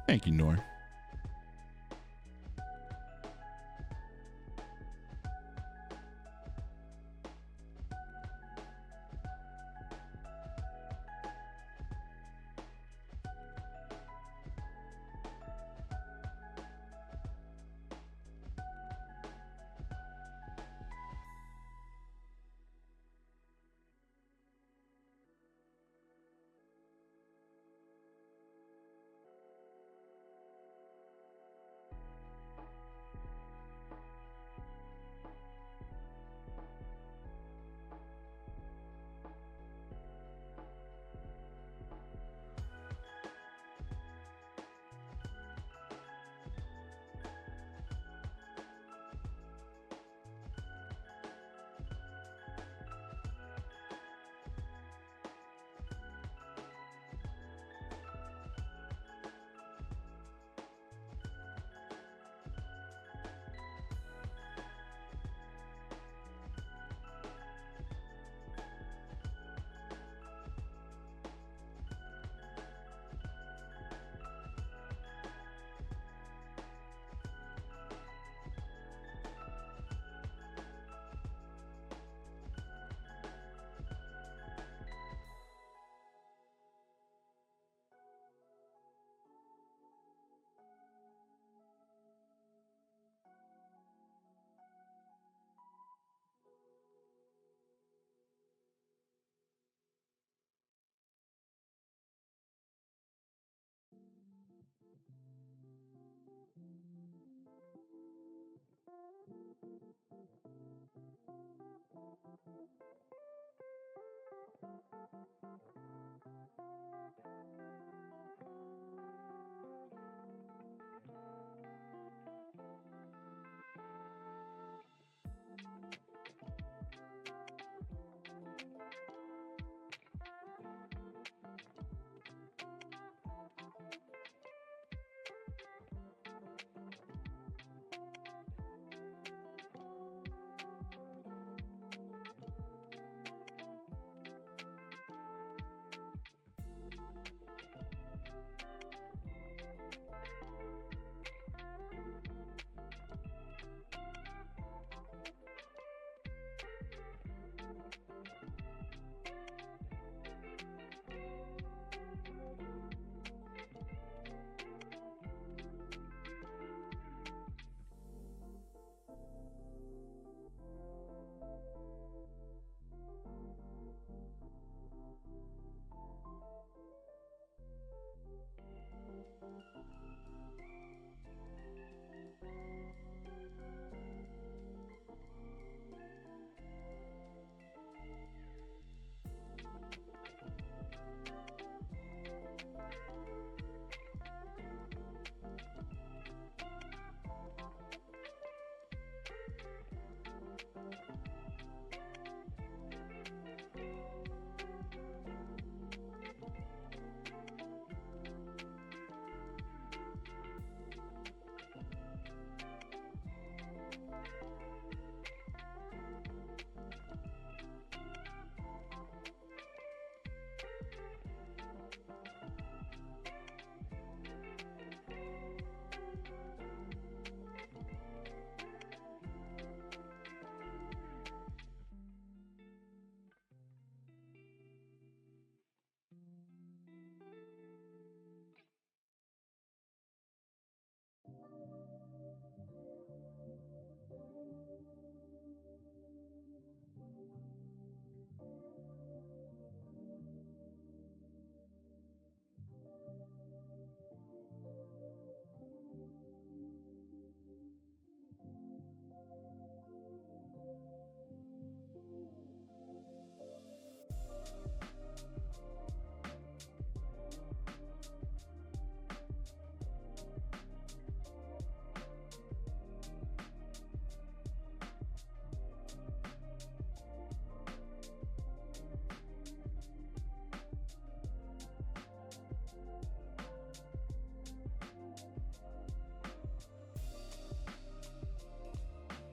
Thank you, Nor.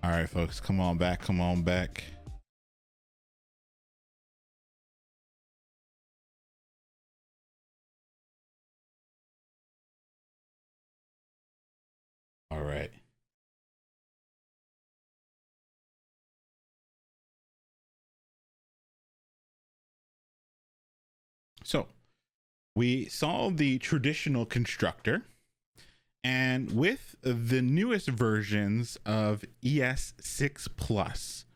All right, folks, come on back. Come on back. All right. So we saw the traditional constructor, and with the newest versions of ES6 Plus,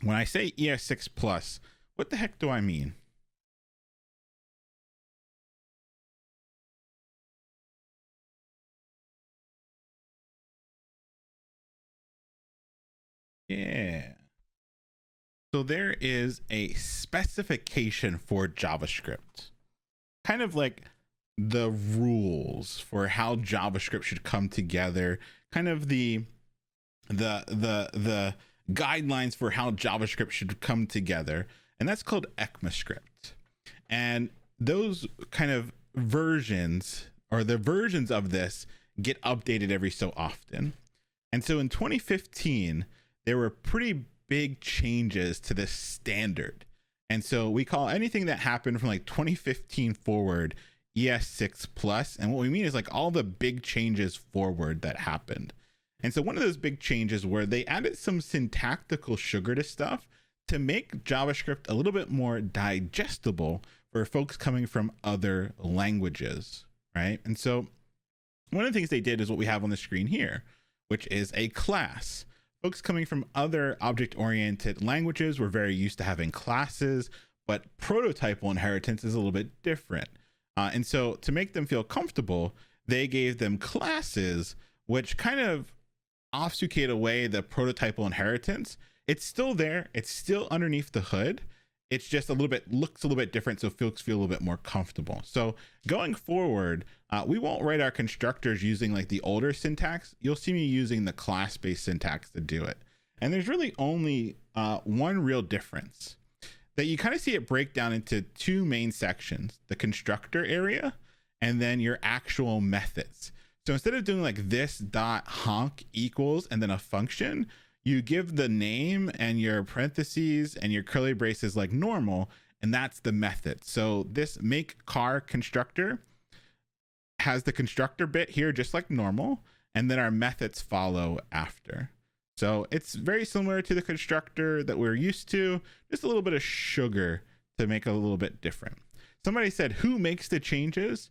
when I say ES6 Plus, what the heck do I mean? Yeah. So there is a specification for JavaScript, kind of like the rules for how JavaScript should come together, kind of the guidelines for how JavaScript should come together, and that's called ECMAScript. And those kind of versions, or the versions of this, get updated every so often. And so in 2015, there were pretty big changes to this standard. And so we call anything that happened from like 2015 forward ES6 Plus. And what we mean is like all the big changes forward that happened. And so one of those big changes were they added some syntactical sugar to stuff to make JavaScript a little bit more digestible for folks coming from other languages, right? And so one of the things they did is what we have on the screen here, which is a class. Folks coming from other object-oriented languages were very used to having classes, but prototypal inheritance is a little bit different. And so to make them feel comfortable, they gave them classes which kind of obfuscate away the prototypal inheritance. It's still there. It's still underneath the hood. It's just looks a little bit different, so folks feel a little bit more comfortable. So going forward, we won't write our constructors using like the older syntax. You'll see me using the class-based syntax to do it. And there's really only one real difference, that you kind of see it break down into two main sections: the constructor area and then your actual methods. So instead of doing like this dot honk equals and then a function, you give the name and your parentheses and your curly braces like normal, and that's the method. So this make car constructor has the constructor bit here just like normal, and then our methods follow after. So it's very similar to the constructor that we're used to, just a little bit of sugar to make it a little bit different. Somebody said, who makes the changes?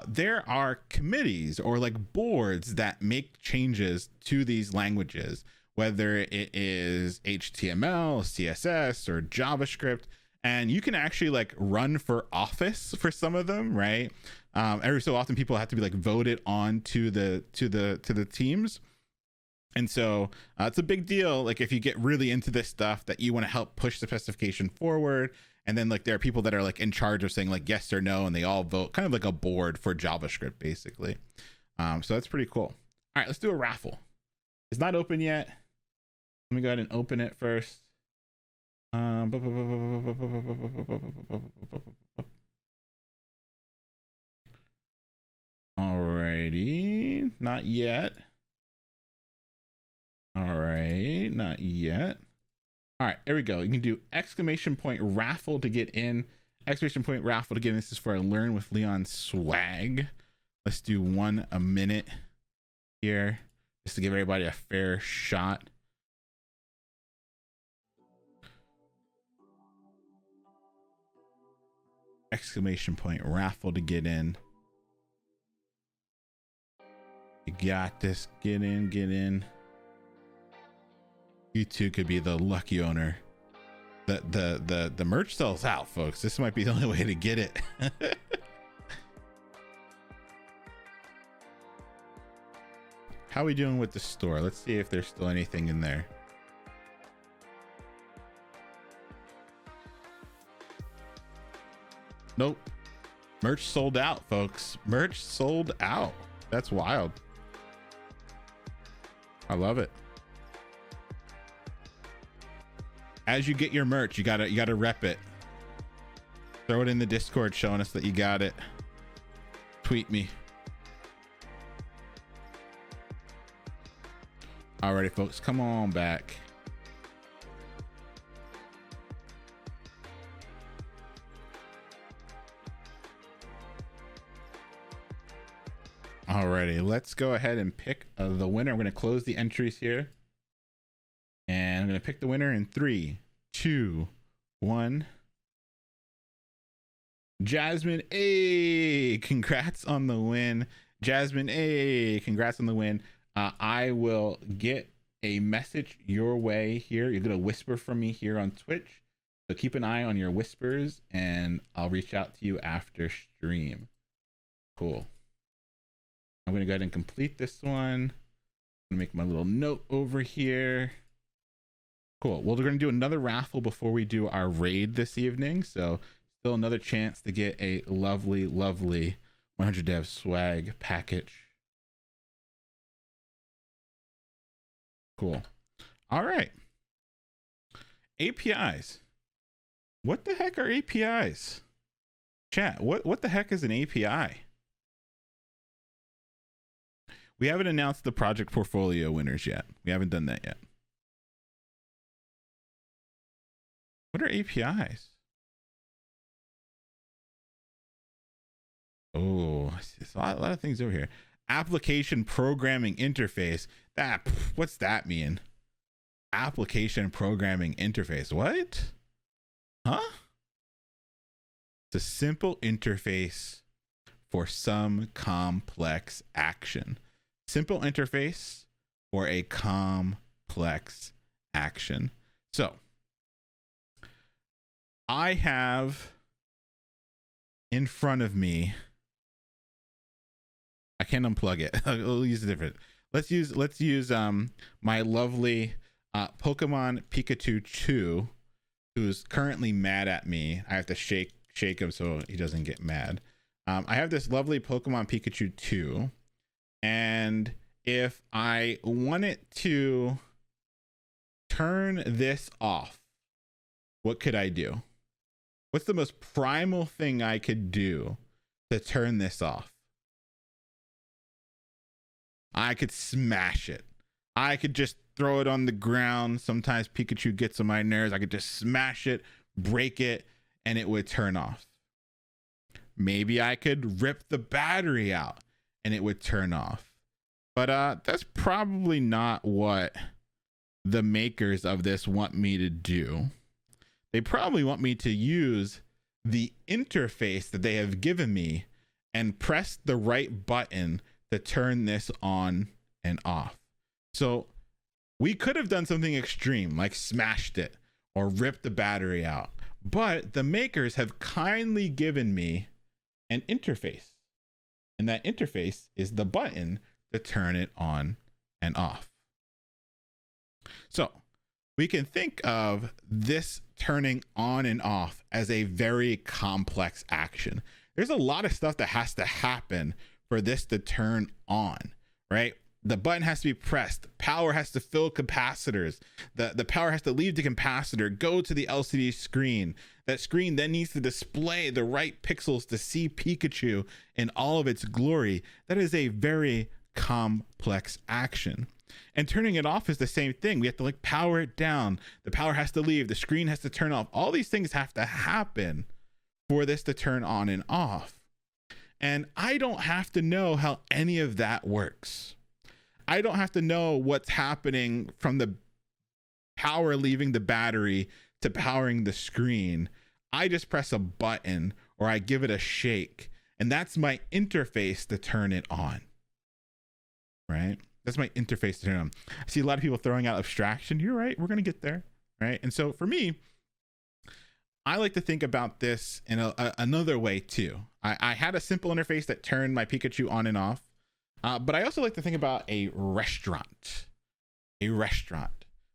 There are committees or like boards that make changes to these languages, whether it is HTML, CSS, or JavaScript. And you can actually like run for office for some of them, right? Every so often people have to be like voted on to the teams. And so it's a big deal. Like if you get really into this stuff that you want to help push the specification forward, and then like there are people that are like in charge of saying like yes or no, and they all vote, kind of like a board for JavaScript basically. So that's pretty cool. All right, let's do a raffle. It's not open yet. Let me go ahead and open it first. Alrighty, not yet. All right, not yet. All right, there we go. You can do exclamation point raffle to get in. Exclamation point raffle to get in. This is for a Learn with Leon swag. Let's do 1 a minute here, just to give everybody a fair shot. Exclamation point raffle to get in. You got this. Get in, get in. You too could be the lucky owner. The merch sells out, folks. This might be the only way to get it. How are we doing with the store? Let's see if there's still anything in there. Nope. Merch sold out, folks. Merch sold out. That's wild. I love it. As you get your merch, you gotta rep it. Throw it in the Discord showing us that you got it. Tweet me. Alrighty, folks, come on back. Alrighty, let's go ahead and pick the winner. I'm going to close the entries here. And I'm going to pick the winner in 3, 2, 1. Jasmine A, congrats on the win. Jasmine A, congrats on the win. I will get a message your way here. You're going to whisper from me here on Twitch. So keep an eye on your whispers and I'll reach out to you after stream. Cool. I'm going to go ahead and complete this one. I'm going to make my little note over here. Cool. Well, we're going to do another raffle before we do our raid this evening. So still another chance to get a lovely, lovely 100 Dev swag package. Cool. All right. APIs. What the heck are APIs? Chat, what the heck is an API? We haven't announced the project portfolio winners yet. We haven't done that yet. What are APIs? Oh, there's a lot of things over here. Application programming interface. What's that mean? Application programming interface. What? Huh? It's a simple interface for some complex action. Simple interface for a complex action. So I have in front of me, I can't unplug it. I'll use a different. let's use my lovely Pokemon Pikachu 2, who's currently mad at me. I have to shake him so he doesn't get mad. I have this lovely Pokemon Pikachu 2, and if I wanted to turn this off, what could I do? What's the most primal thing I could do to turn this off? I could smash it. I could just throw it on the ground. Sometimes Pikachu gets on my nerves. I could just smash it, break it, and it would turn off. Maybe I could rip the battery out and it would turn off. But that's probably not what the makers of this want me to do. They probably want me to use the interface that they have given me and press the right button to turn this on and off. So we could have done something extreme, like smashed it or ripped the battery out. But the makers have kindly given me an interface. And that interface is the button to turn it on and off. So we can think of this turning on and off as a very complex action. There's a lot of stuff that has to happen for this to turn on, right? The button has to be pressed. Power has to fill capacitors. The power has to leave the capacitor, go to the LCD screen. That screen then needs to display the right pixels to see Pikachu in all of its glory. That is a very complex action. And turning it off is the same thing. We have to power it down. The power has to leave. The screen has to turn off. All these things have to happen for this to turn on and off. And I don't have to know how any of that works. I don't have to know what's happening from the power leaving the battery to powering the screen. I just press a button or I give it a shake, and that's my interface to turn it on, right? That's my interface to turn on. I see a lot of people throwing out abstraction. You're right. We're going to get there, right? And so for me, I like to think about this in another way too. I had a simple interface that turned my Pikachu on and off. But I also like to think about a restaurant. A restaurant.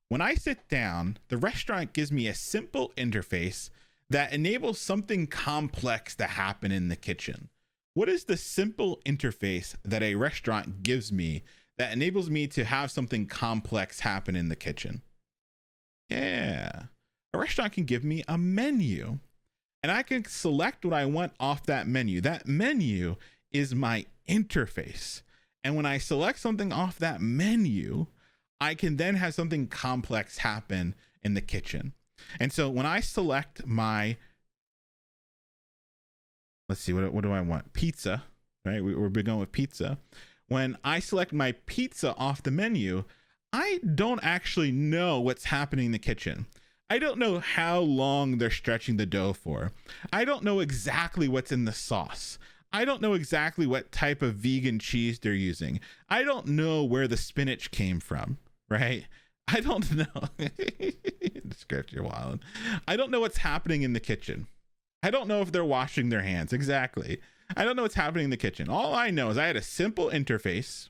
When I sit down, the restaurant gives me a simple interface that enables something complex to happen in the kitchen. What is the simple interface that a restaurant gives me that enables me to have something complex happen in the kitchen? Yeah. A restaurant can give me a menu, and I can select what I want off that menu. That menu is my interface. And when I select something off that menu, I can then have something complex happen in the kitchen. And so when I select my, let's see, what do I want? Pizza, right? We're going with pizza. When I select my pizza off the menu, I don't actually know what's happening in the kitchen. I don't know how long they're stretching the dough for. I don't know exactly what's in the sauce. I don't know exactly what type of vegan cheese they're using. I don't know where the spinach came from, right? I don't know. Script, you're wild. I don't know what's happening in the kitchen. I don't know if they're washing their hands. Exactly. I don't know what's happening in the kitchen. All I know is I had a simple interface.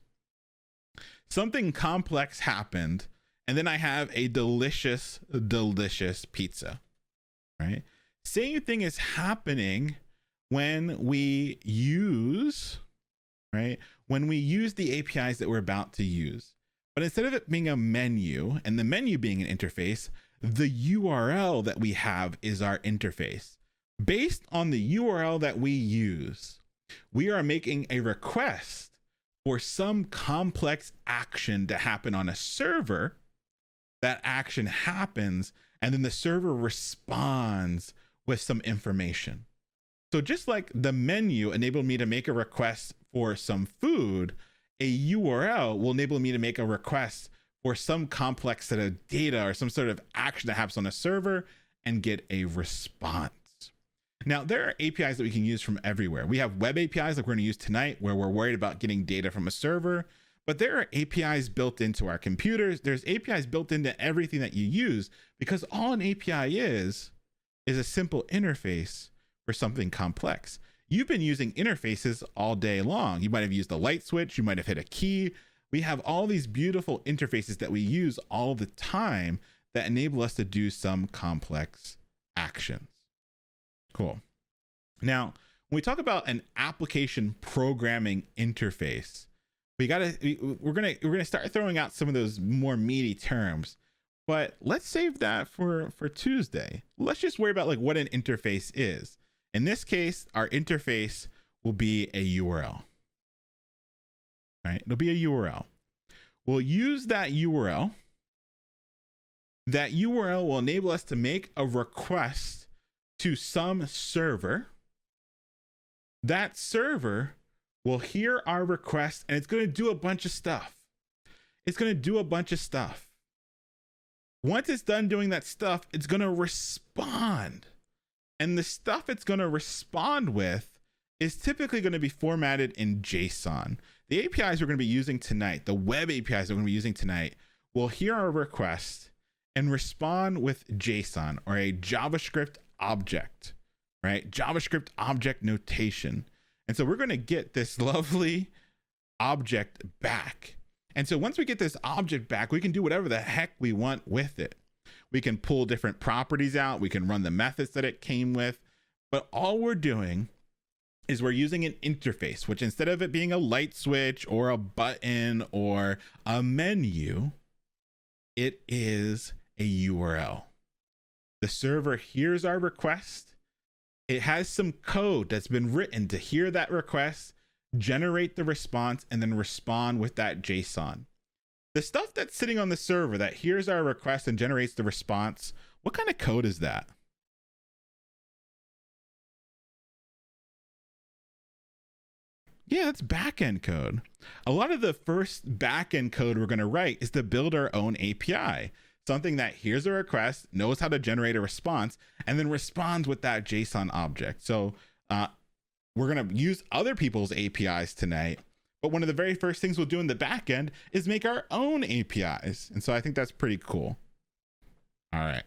Something complex happened. And then I have a delicious, delicious pizza, right? Same thing is happening when we use, right? When we use the APIs that we're about to use. But instead of it being a menu and the menu being an interface, the URL that we have is our interface. Based on the URL that we use, we are making a request for some complex action to happen on a server. That action happens, and then the server responds with some information. So just like the menu enabled me to make a request for some food, a URL will enable me to make a request for some complex set of data or some sort of action that happens on a server and get a response. Now, there are APIs that we can use from everywhere. We have web APIs like we're going to use tonight, where we're worried about getting data from a server. But there are APIs built into our computers. There's APIs built into everything that you use, because all an API is a simple interface for something complex. You've been using interfaces all day long. You might have used a light switch. You might have hit a key. We have all these beautiful interfaces that we use all the time that enable us to do some complex actions. Cool. Now, when we talk about an application programming interface, we're gonna start throwing out some of those more meaty terms, but let's save that for Tuesday. Let's just worry about like what an interface is. In this case, our interface will be a URL. Right? It'll be a URL. We'll use that URL. That URL will enable us to make a request to some server. That server will hear our request and it's going to do a bunch of stuff. Once it's done doing that stuff, it's going to respond. And the stuff it's going to respond with is typically going to be formatted in JSON. The APIs we're going to be using tonight, the web APIs that we're going to be using tonight, will hear our request and respond with JSON, or a JavaScript object, right? JavaScript object notation. And so we're going to get this lovely object back. And so once we get this object back, we can do whatever the heck we want with it. We can pull different properties out. We can run the methods that it came with. But all we're doing is we're using an interface, which instead of it being a light switch or a button or a menu, it is a URL. The server hears our request. It has some code that's been written to hear that request, generate the response, and then respond with that JSON. The stuff that's sitting on the server that hears our request and generates the response, what kind of code is that? Yeah, that's backend code. A lot of the first backend code we're going to write is to build our own API, something that hears a request, knows how to generate a response, and then responds with that JSON object. So we're going to use other people's APIs tonight, but one of the very first things we'll do in the backend is make our own APIs. And so I think that's pretty cool. All right.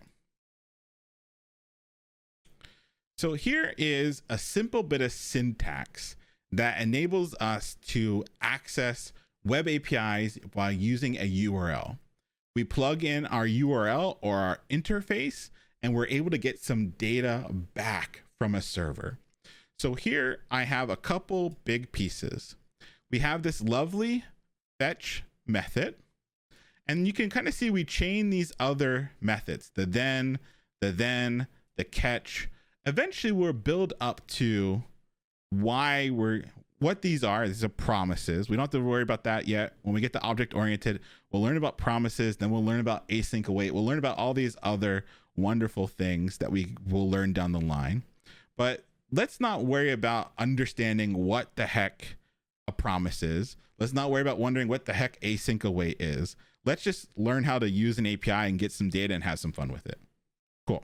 So here is a simple bit of syntax that enables us to access web APIs while using a URL. We plug in our URL or our interface, and we're able to get some data back from a server. So here I have a couple big pieces. We have this lovely fetch method, and you can kind of see we chain these other methods, the then, the catch. Eventually we'll build up to what these are. These are promises. We don't have to worry about that yet. When we get to object oriented, we'll learn about promises, then we'll learn about async await. We'll learn about all these other wonderful things that we will learn down the line. But let's not worry about understanding what the heck a promise is. Let's not worry about wondering what the heck async await is. Let's just learn how to use an API and get some data and have some fun with it. Cool.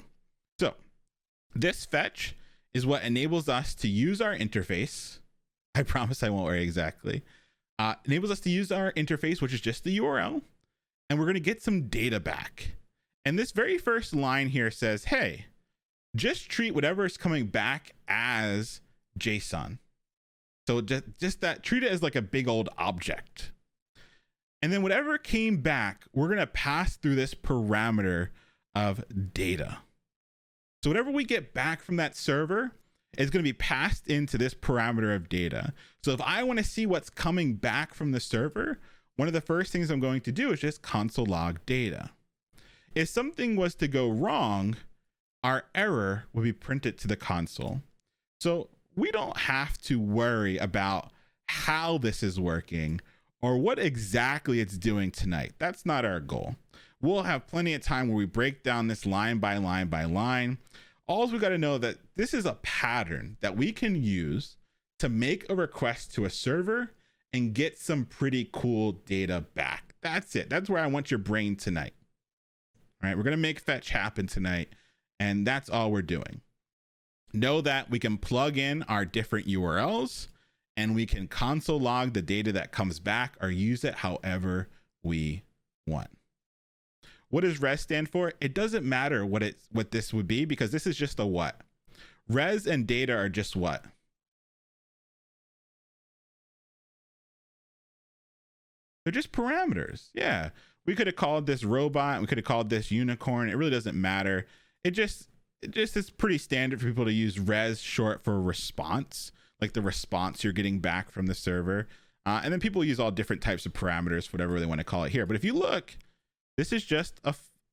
So this fetch is what enables us to use our interface. I promise I won't worry exactly. Enables us to use our interface, which is just the URL, and we're going to get some data back. And this very first line here says, hey, just treat whatever is coming back as JSON. So just that, treat it as like a big old object. And then whatever came back, we're going to pass through this parameter of data. So whatever we get back from that server is going to be passed into this parameter of data. So if I want to see what's coming back from the server, one of the first things I'm going to do is just console log data. If something was to go wrong, our error will be printed to the console. So we don't have to worry about how this is working or what exactly it's doing tonight. That's not our goal. We'll have plenty of time where we break down this line by line by line. All we got to know that this is a pattern that we can use to make a request to a server and get some pretty cool data back. That's it. That's where I want your brain tonight. All right, we're going to make fetch happen tonight, and that's all we're doing. Know that we can plug in our different URLs and we can console log the data that comes back or use it however we want. What does res stand for? It doesn't matter what this would be, because this is just a what. Res and data are just what? They're just parameters. Yeah. We could have called this robot. We could have called this unicorn. It really doesn't matter. It just is pretty standard for people to use res short for response, like the response you're getting back from the server. And then people use all different types of parameters, whatever they want to call it here. But if you look, this is just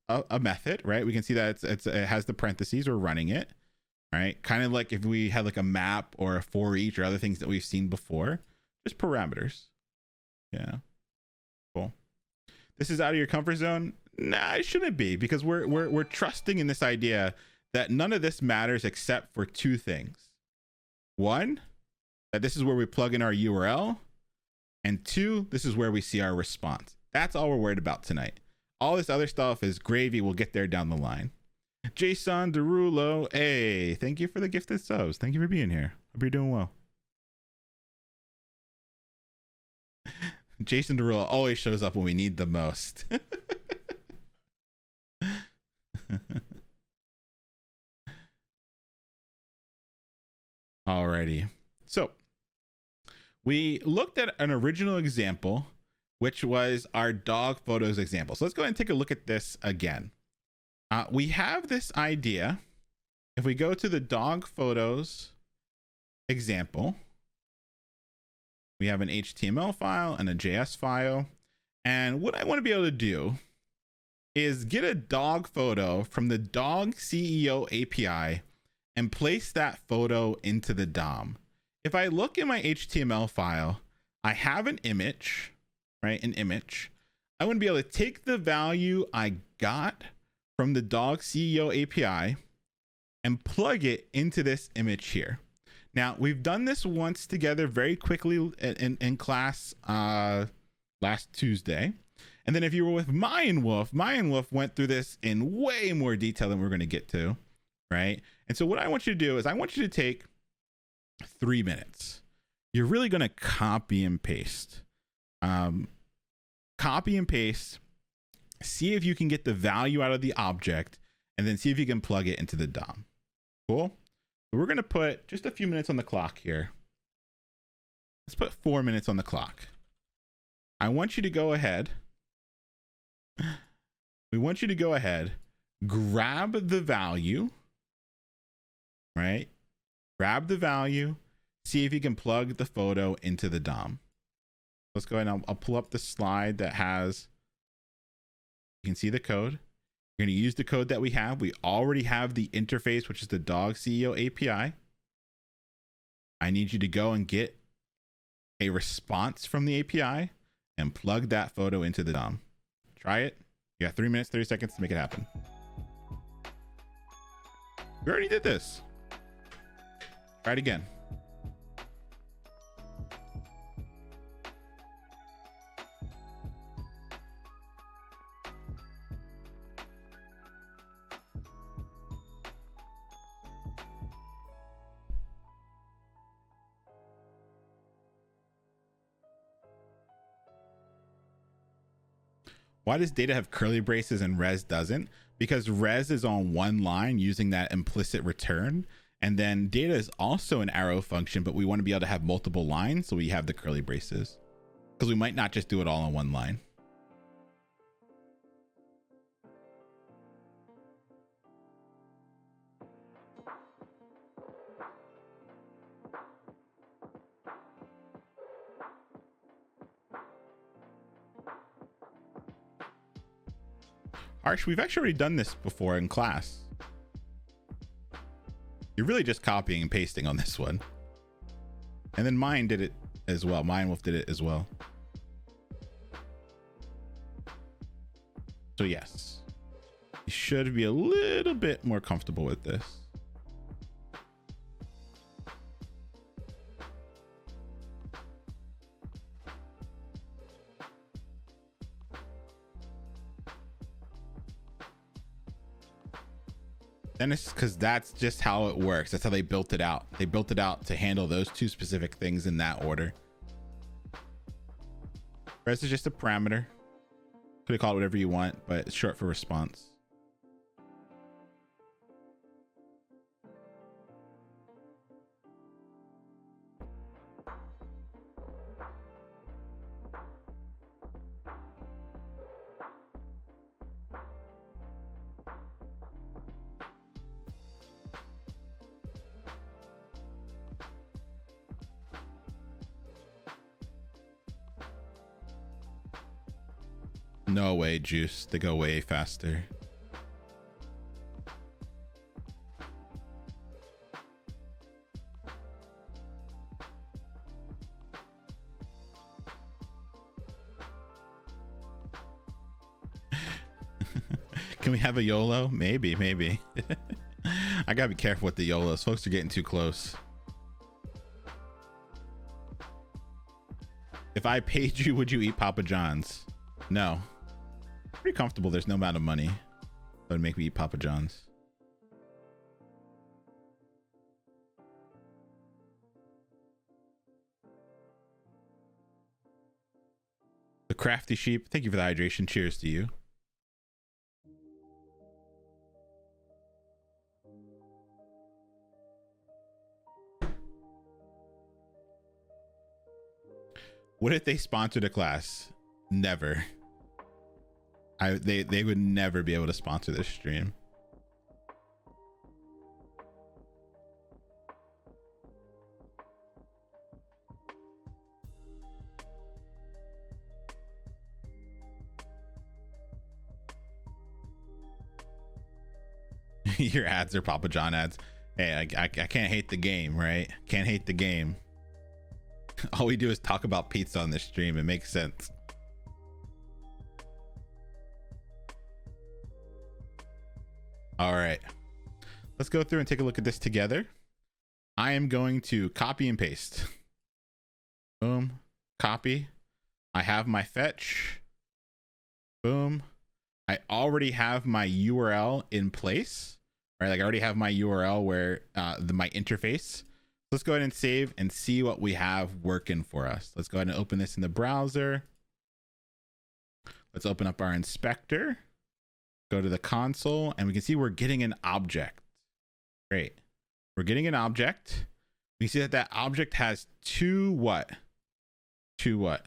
a method, right? We can see that it has the parentheses. We're running it, right? Kind of like if we had like a map or a for each or other things that we've seen before, just parameters. Yeah. Cool. This is out of your comfort zone. Nah, it shouldn't be, because we're trusting in this idea that none of this matters except for two things. One, that this is where we plug in our URL, and two, this is where we see our response. That's all we're worried about tonight. All this other stuff is gravy. We'll get there down the line. Jason Derulo, hey, thank you for the gifted subs. Thank you for being here. Hope you're doing well. Jason Derulo always shows up when we need the most. Alrighty. So we looked at an original example, which was our dog photos example. So let's go ahead and take a look at this again. We have this idea. If we go to the dog photos example, we have an HTML file and a JS file. And what I want to be able to do is get a dog photo from the dog CEO API and place that photo into the DOM. If I look in my HTML file, I have an image, right? An image. I want to be able to take the value I got from the dog CEO API and plug it into this image here. Now, we've done this once together very quickly in class last Tuesday. And then if you were with Mayan Wolf went through this in way more detail than we're going to get to, right? And so what I want you to do is I want you to take 3 minutes. You're really going to copy and paste. Copy and paste. See if you can get the value out of the object, and then see if you can plug it into the DOM. Cool? So we're going to put just a few minutes on the clock here. Let's put 4 minutes on the clock. I want you to go ahead. We want you to go ahead, grab the value, right? Grab the value, see if you can plug the photo into the DOM. Let's go ahead and I'll pull up the slide that has, you can see the code. You're going to use the code that we have. We already have the interface, which is the dog CEO API. I need you to go and get a response from the API and plug that photo into the DOM. Try it. You got 3 minutes, 30 seconds to make it happen. We already did this. Try it again. Why does data have curly braces and res doesn't? Because res is on one line using that implicit return. And then data is also an arrow function, but we want to be able to have multiple lines. So we have the curly braces because we might not just do it all on one line. Harsh, we've actually already done this before in class. You're really just copying and pasting on this one. And then mine did it as well. Mayan Wolf did it as well. So yes, you should be a little bit more comfortable with this. And it's because that's just how it works. That's how they built it out. They built it out to handle those two specific things in that order. Res is just a parameter. Could have called it whatever you want, but it's short for response. No way, Juice. They go way faster. Can we have a YOLO? Maybe. I gotta be careful with the YOLOs. Folks are getting too close. If I paid you, would you eat Papa John's? No. Pretty comfortable. There's no amount of money that would make me eat Papa John's. The crafty sheep. Thank you for the hydration. Cheers to you. What if they sponsored a class? Never. They would never be able to sponsor this stream. Your ads are Papa John ads. Hey, I can't hate the game, right? Can't hate the game. All we do is talk about pizza on this stream. It makes sense. All right, let's go through and take a look at this together. I am going to copy and paste. Boom, copy. I have my fetch. Boom. I already have my URL in place, right? Like I already have my URL where my interface. Let's go ahead and save and see what we have working for us. Let's go ahead and open this in the browser. Let's open up our inspector, go to the console, and we can see we're getting an object. Great. We're getting an object. We see that that object has two what? Two what?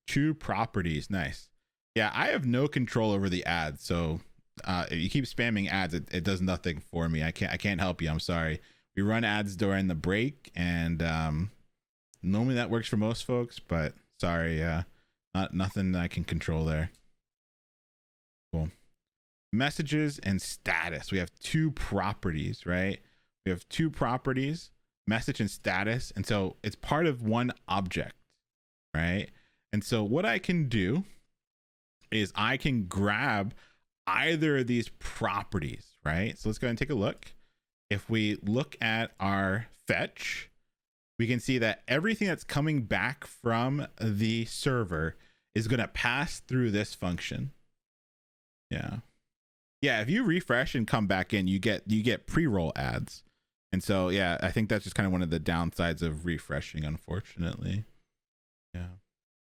Two properties. Nice. Yeah, I have no control over the ads, so if you keep spamming ads, it does nothing for me. I can't help you. I'm sorry. We run ads during the break, and normally that works for most folks, but sorry, nothing I can control there. Cool. Messages and status. We have two properties, right? We have two properties, message and status, and so it's part of one object, right? And so what I can do is I can grab either of these properties, right? So let's go ahead and take a look. If we look at our fetch, we can see that everything that's coming back from the server is going to pass through this function. Yeah. If you refresh and come back in, you get pre-roll ads. And so, yeah, I think that's just kind of one of the downsides of refreshing, unfortunately. Yeah.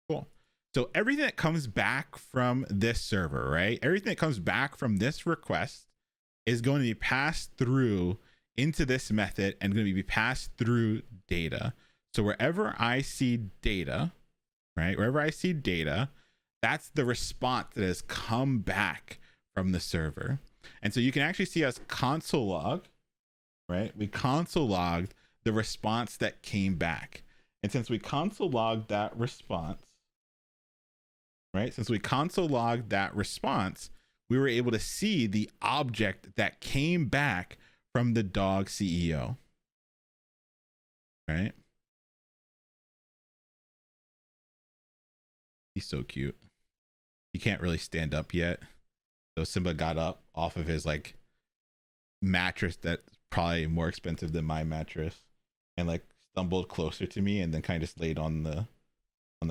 Cool. So everything that comes back from this server, right? Everything that comes back from this request is going to be passed through into this method and going to be passed through data. So wherever I see data, right? Wherever I see data, that's the response that has come back from the server. And so you can actually see us console log, right? We console logged the response that came back. And since we console logged that response, right? Since we console logged that response, we were able to see the object that came back from the dog CEO, right? He's so cute. He can't really stand up yet. So Simba got up off of his like mattress that's probably more expensive than my mattress and like stumbled closer to me and then kind of just laid on the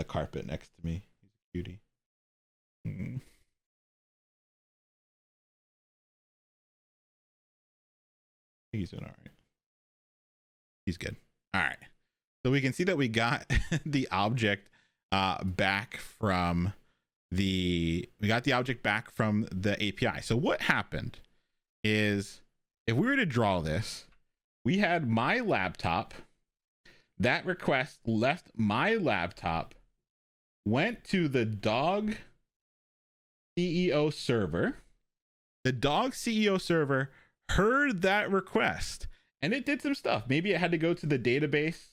carpet next to me. He's a cutie. He's doing all right. He's good. All right. So we can see that we got the object back from the object back from the API. So what happened is if we were to draw this, we had my laptop, that request left my laptop, went to the dog CEO server. The dog CEO server heard that request and it did some stuff. Maybe it had to go to the database.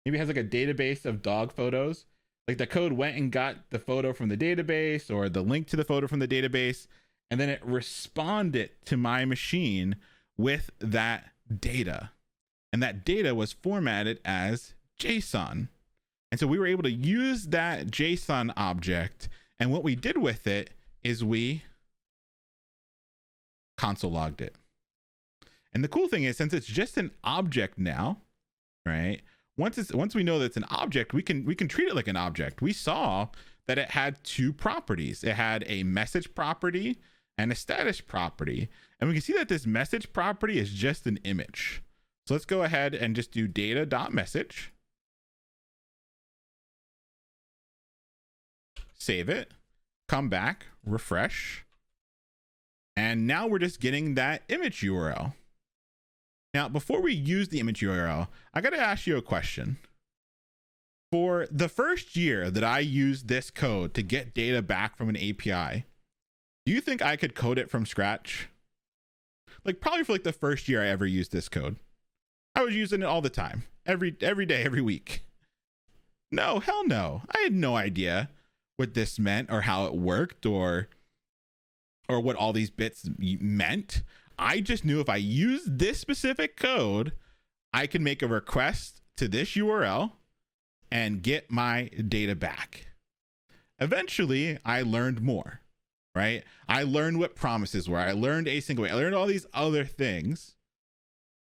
Maybe it has like a database of dog photos. Like the code went and got the photo from the database or the link to the photo from the database, and then it responded to my machine with that data. And that data was formatted as JSON. And so we were able to use that JSON object. And what we did with it is we console logged it. And the cool thing is, since it's just an object now, right? Once we know that it's an object, we can treat it like an object. We saw that it had two properties. It had a message property and a status property. And we can see that this message property is just an image. So let's go ahead and just do data.message. Save it, come back, refresh. And now we're just getting that image URL. Now, before we use the image URL, I got to ask you a question. For the first year that I used this code to get data back from an API, do you think I could code it from scratch? Like probably for like the first year I ever used this code. I was using it all the time, every day, every week. No, hell no. I had no idea what this meant or how it worked or what all these bits meant. I just knew if I used this specific code, I could make a request to this URL and get my data back. Eventually, I learned more, right? I learned what promises were. I learned async await. I learned all these other things.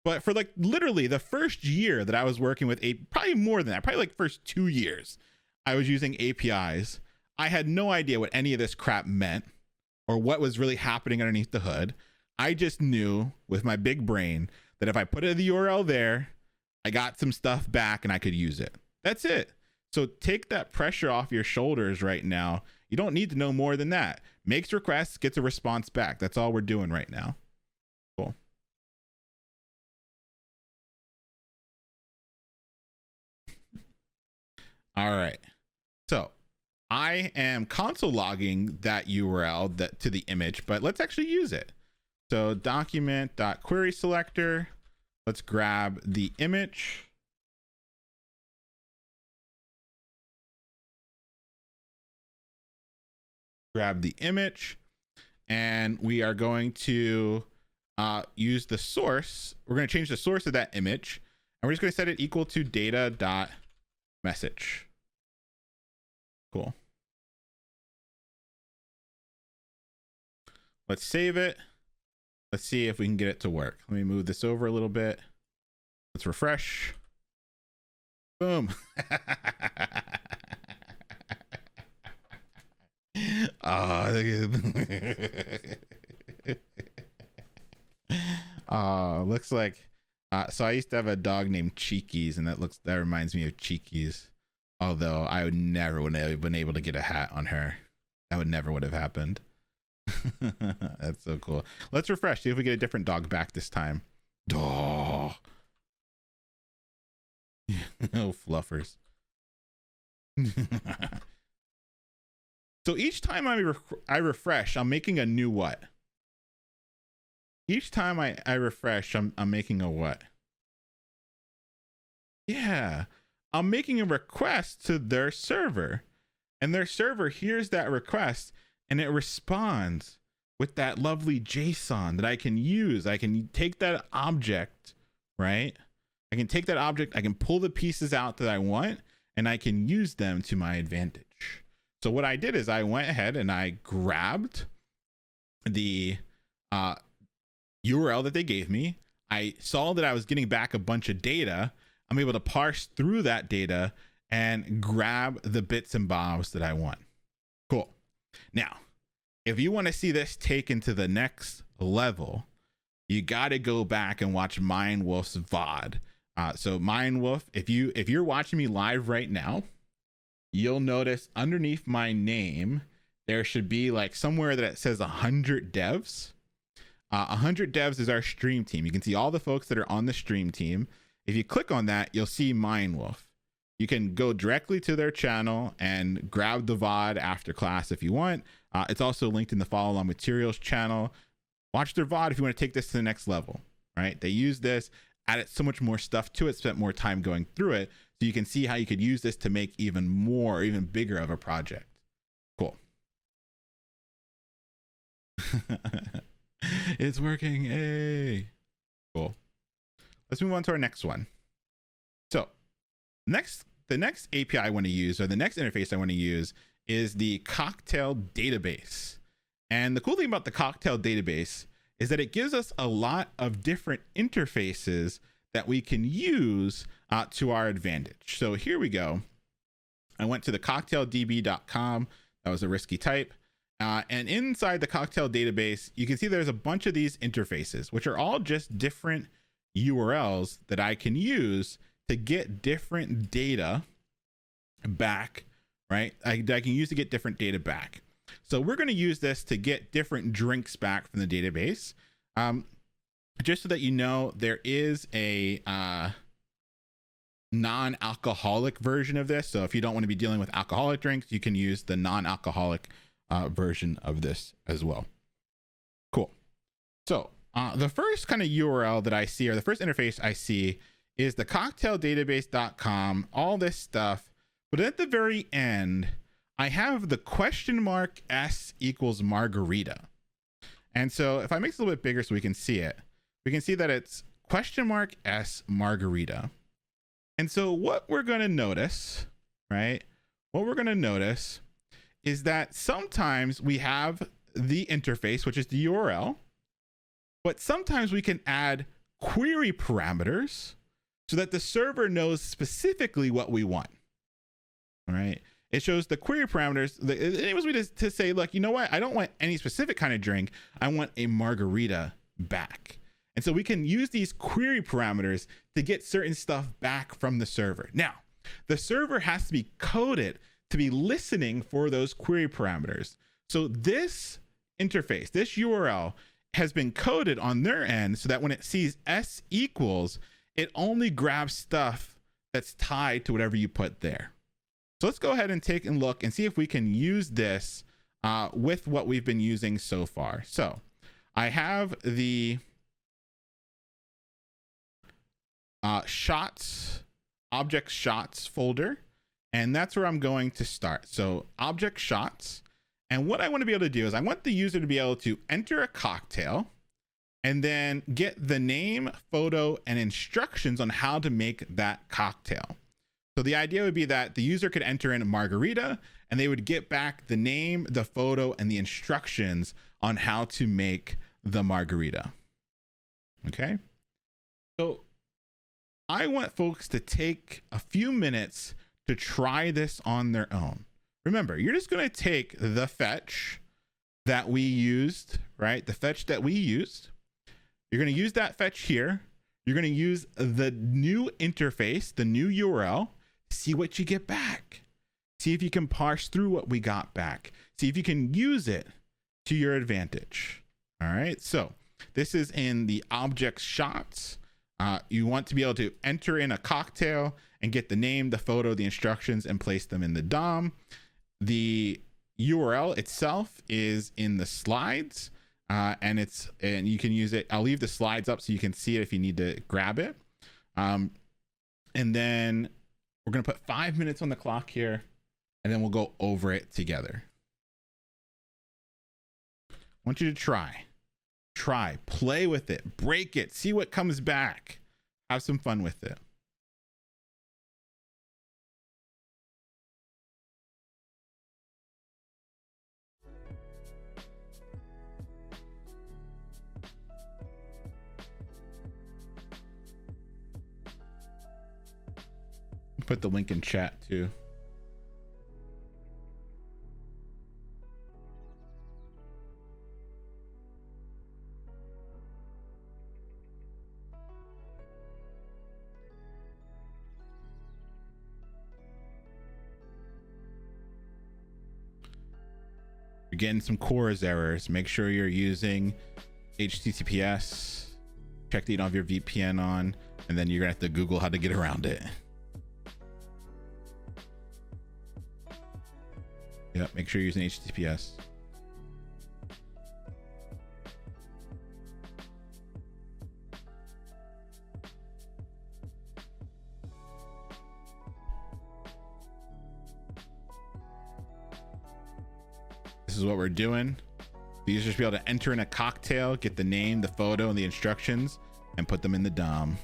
But for like literally the first year that I was working with, probably more than that, probably like first 2 years, I was using APIs. I had no idea what any of this crap meant or what was really happening underneath the hood. I just knew with my big brain that if I put the URL there, I got some stuff back and I could use it. That's it. So take that pressure off your shoulders right now. You don't need to know more than that. Makes requests, gets a response back. That's all we're doing right now. Cool. All right. So I am console logging that URL to the image, but let's actually use it. So document.query selector. Let's grab the image. Grab the image, and we are going to use the source. We're going to change the source of that image, and we're just going to set it equal to data.message. Cool. Let's save it. Let's see if we can get it to work. Let me move this over a little bit. Let's refresh. Boom. Looks like so I used to have a dog named Cheekies, and that reminds me of Cheekies. Although I would have been able to get a hat on her. That would have happened. That's so cool. Let's refresh, see if we get a different dog back this time. Oh, oh fluffers. So each time I refresh, I'm making a new what? Each time I refresh, I'm making a what? Yeah, I'm making a request to their server, and their server hears that request and it responds with that lovely JSON that I can use. I can take that object, right? I can take that object, I can pull the pieces out that I want, and I can use them to my advantage. So what I did is I went ahead and I grabbed the URL that they gave me. I saw that I was getting back a bunch of data. I'm able to parse through that data and grab the bits and bobs that I want. Cool. Now, if you want to see this taken to the next level, you got to go back and watch Mindwolf's VOD. So Mindwolf, if you're watching me live right now, you'll notice underneath my name, there should be like somewhere that it says 100 devs. 100 devs is our stream team. You can see all the folks that are on the stream team. If you click on that, you'll see Mindwolf. You can go directly to their channel and grab the VOD after class if you want. It's also linked in the Follow Along Materials channel. Watch their VOD if you want to take this to the next level, right? They use this added so much more stuff to it, spent more time going through it. So you can see how you could use this to make even more, even bigger of a project. Cool. It's working. Hey, cool. Let's move on to our next one. So the next API I want to use, or the next interface I want to use, is the Cocktail database. And the cool thing about the Cocktail database is that it gives us a lot of different interfaces that we can use to our advantage. So here we go. I went to the cocktaildb.com. That was a risky type. And inside the Cocktail database, you can see there's a bunch of these interfaces, which are all just different URLs that I can use to get different data back, right? I can use to get different data back. So we're going to use this to get different drinks back from the database. Just so that you know, there is a non-alcoholic version of this. So if you don't want to be dealing with alcoholic drinks, you can use the non-alcoholic version of this as well. Cool. So the first kind of URL that I see, or the first interface I see, is the cocktaildatabase.com, all this stuff. But at the very end, I have the $S equals margarita. And so if I make this a little bit bigger so we can see it, we can see that it's $S margarita. And so what we're going to notice, right? What we're going to notice is that sometimes we have the interface, which is the URL, but sometimes we can add query parameters so that the server knows specifically what we want. All right. It shows the query parameters. It enables me to say, look, you know what? I don't want any specific kind of drink. I want a margarita back. And so we can use these query parameters to get certain stuff back from the server. Now, the server has to be coded to be listening for those query parameters. So this interface, this URL, has been coded on their end so that when it sees S equals, it only grabs stuff that's tied to whatever you put there. So let's go ahead and take a look and see if we can use this with what we've been using so far. So I have the object shots folder, and that's where I'm going to start. So object shots. And what I want to be able to do is I want the user to be able to enter a cocktail and then get the name, photo, and instructions on how to make that cocktail. So the idea would be that the user could enter in a margarita and they would get back the name, the photo, and the instructions on how to make the margarita. Okay. So I want folks to take a few minutes to try this on their own. Remember, you're just going to take the fetch that we used, right? The fetch that we used. You're going to use that fetch here. You're going to use the new interface, the new URL, see what you get back. See if you can parse through what we got back. See if you can use it to your advantage. All right. So this is in the object shots. You want to be able to enter in a cocktail and get the name, the photo, the instructions, and place them in the DOM. The URL itself is in the slides, and you can use it. I'll leave the slides up so you can see it if you need to grab it. And then we're going to put 5 minutes on the clock here, and then we'll go over it together. I want you to try, play with it, break it, see what comes back, have some fun with it. Put the link in chat too. You're getting some CORS errors. Make sure you're using HTTPS. Check that you don't have your VPN on, and then you're gonna have to Google how to get around it. Yeah, make sure you're using HTTPS. This is what we're doing. The user should be able to enter in a cocktail, get the name, the photo, and the instructions, and put them in the DOM.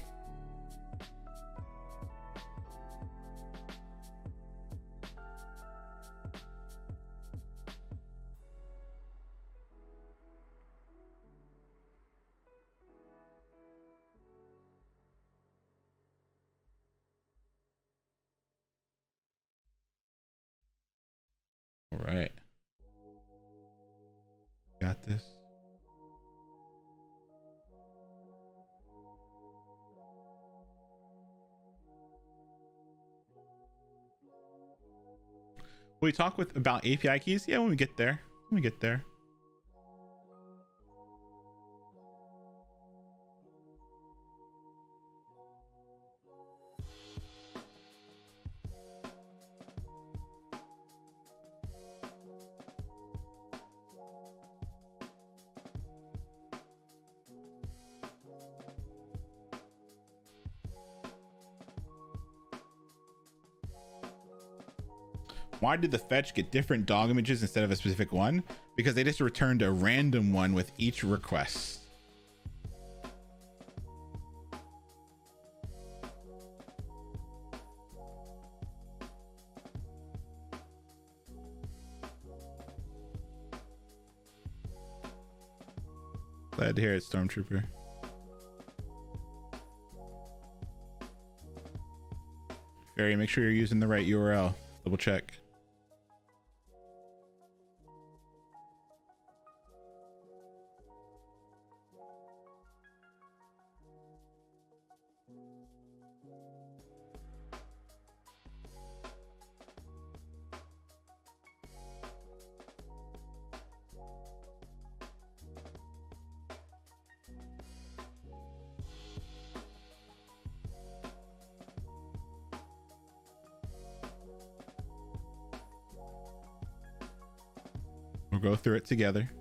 All right. Got this. Will we talk about API keys? Yeah, when we get there. When we get there. Why did the fetch get different dog images instead of a specific one? Because they just returned a random one with each request. Glad to hear it, Stormtrooper. Barry, make sure you're using the right URL. Double check. We'll go through it together.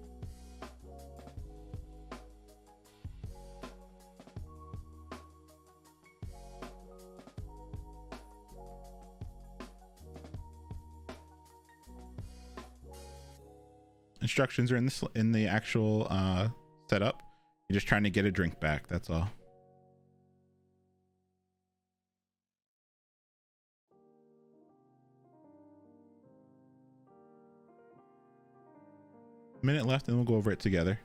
Instructions are in the actual setup. You're just trying to get a drink back, that's all. Minute left and we'll go over it together.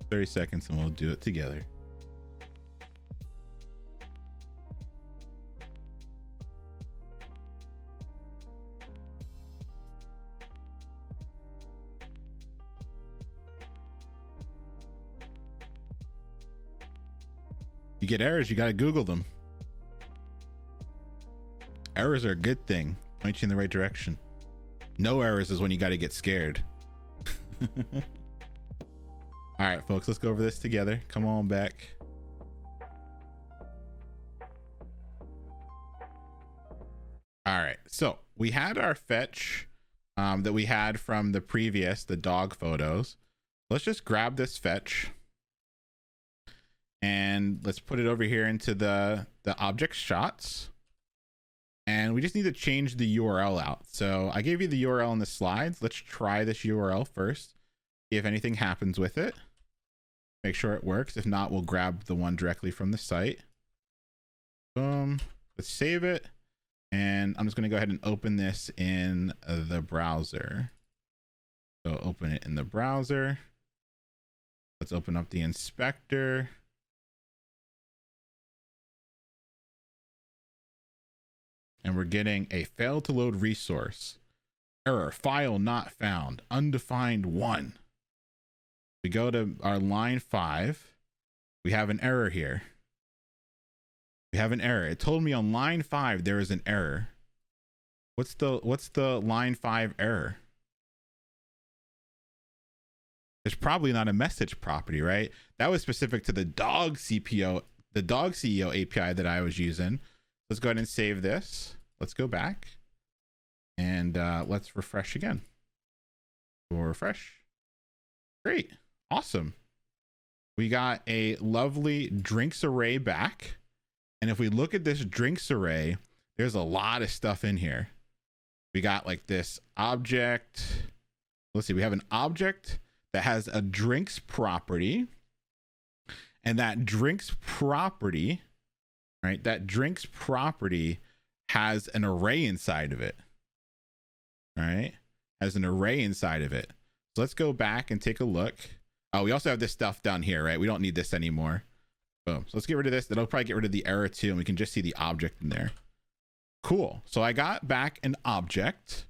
$30 seconds and we'll do it together. You get errors, you got to Google them. Errors are a good thing. Point you in the right direction. No errors is when you got to get scared. All right, folks, let's go over this together. Come on back. All right, so we had our fetch that we had from the previous, the dog photos. Let's just grab this fetch and let's put it over here into the object shots. And we just need to change the URL out. So I gave you the URL in the slides. Let's try this URL first. See if anything happens with it. Make sure it works. If not, we'll grab the one directly from the site. Boom. Let's save it. And I'm just going to go ahead and open this in the browser. So open it in the browser. Let's open up the inspector. And we're getting a failed to load resource. Error, file not found, undefined 1. We go to our line 5 We have an error here. We have an error. It told me on line 5 there is an error. What's the line 5 error? There's probably not a message property, right? That was specific to the dog CPO, the dog CEO API that I was using. Let's go ahead and save this. Let's go back and let's refresh again. We'll refresh. Great. Awesome. We got a lovely drinks array back. And if we look at this drinks array, there's a lot of stuff in here. We got like this object. Let's see, we have an object that has a drinks property. And that drinks property, right? That drinks property has an array inside of it. All right. Has an array inside of it. So let's go back and take a look. Oh, we also have this stuff down here, right? We don't need this anymore. Boom. So let's get rid of this. That'll probably get rid of the error too. And we can just see the object in there. Cool. So I got back an object,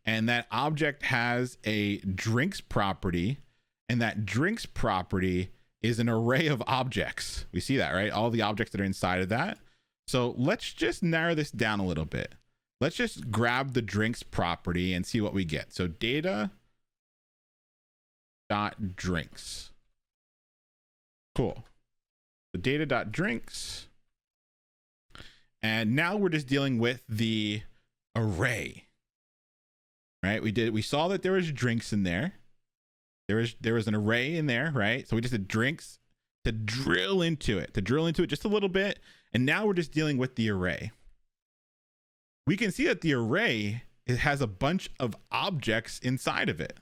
and that object has a drinks property, and that drinks property is an array of objects. We see that, right? All the objects that are inside of that. So let's just narrow this down a little bit. Let's just grab the drinks property and see what we get. So data dot drinks. Cool. So data dot drinks. And now we're just dealing with the array, right? We saw that there was drinks in there. There was an array in there, right? So we just did drinks to drill into it just a little bit. And now we're just dealing with the array. We can see that the array, it has a bunch of objects inside of it.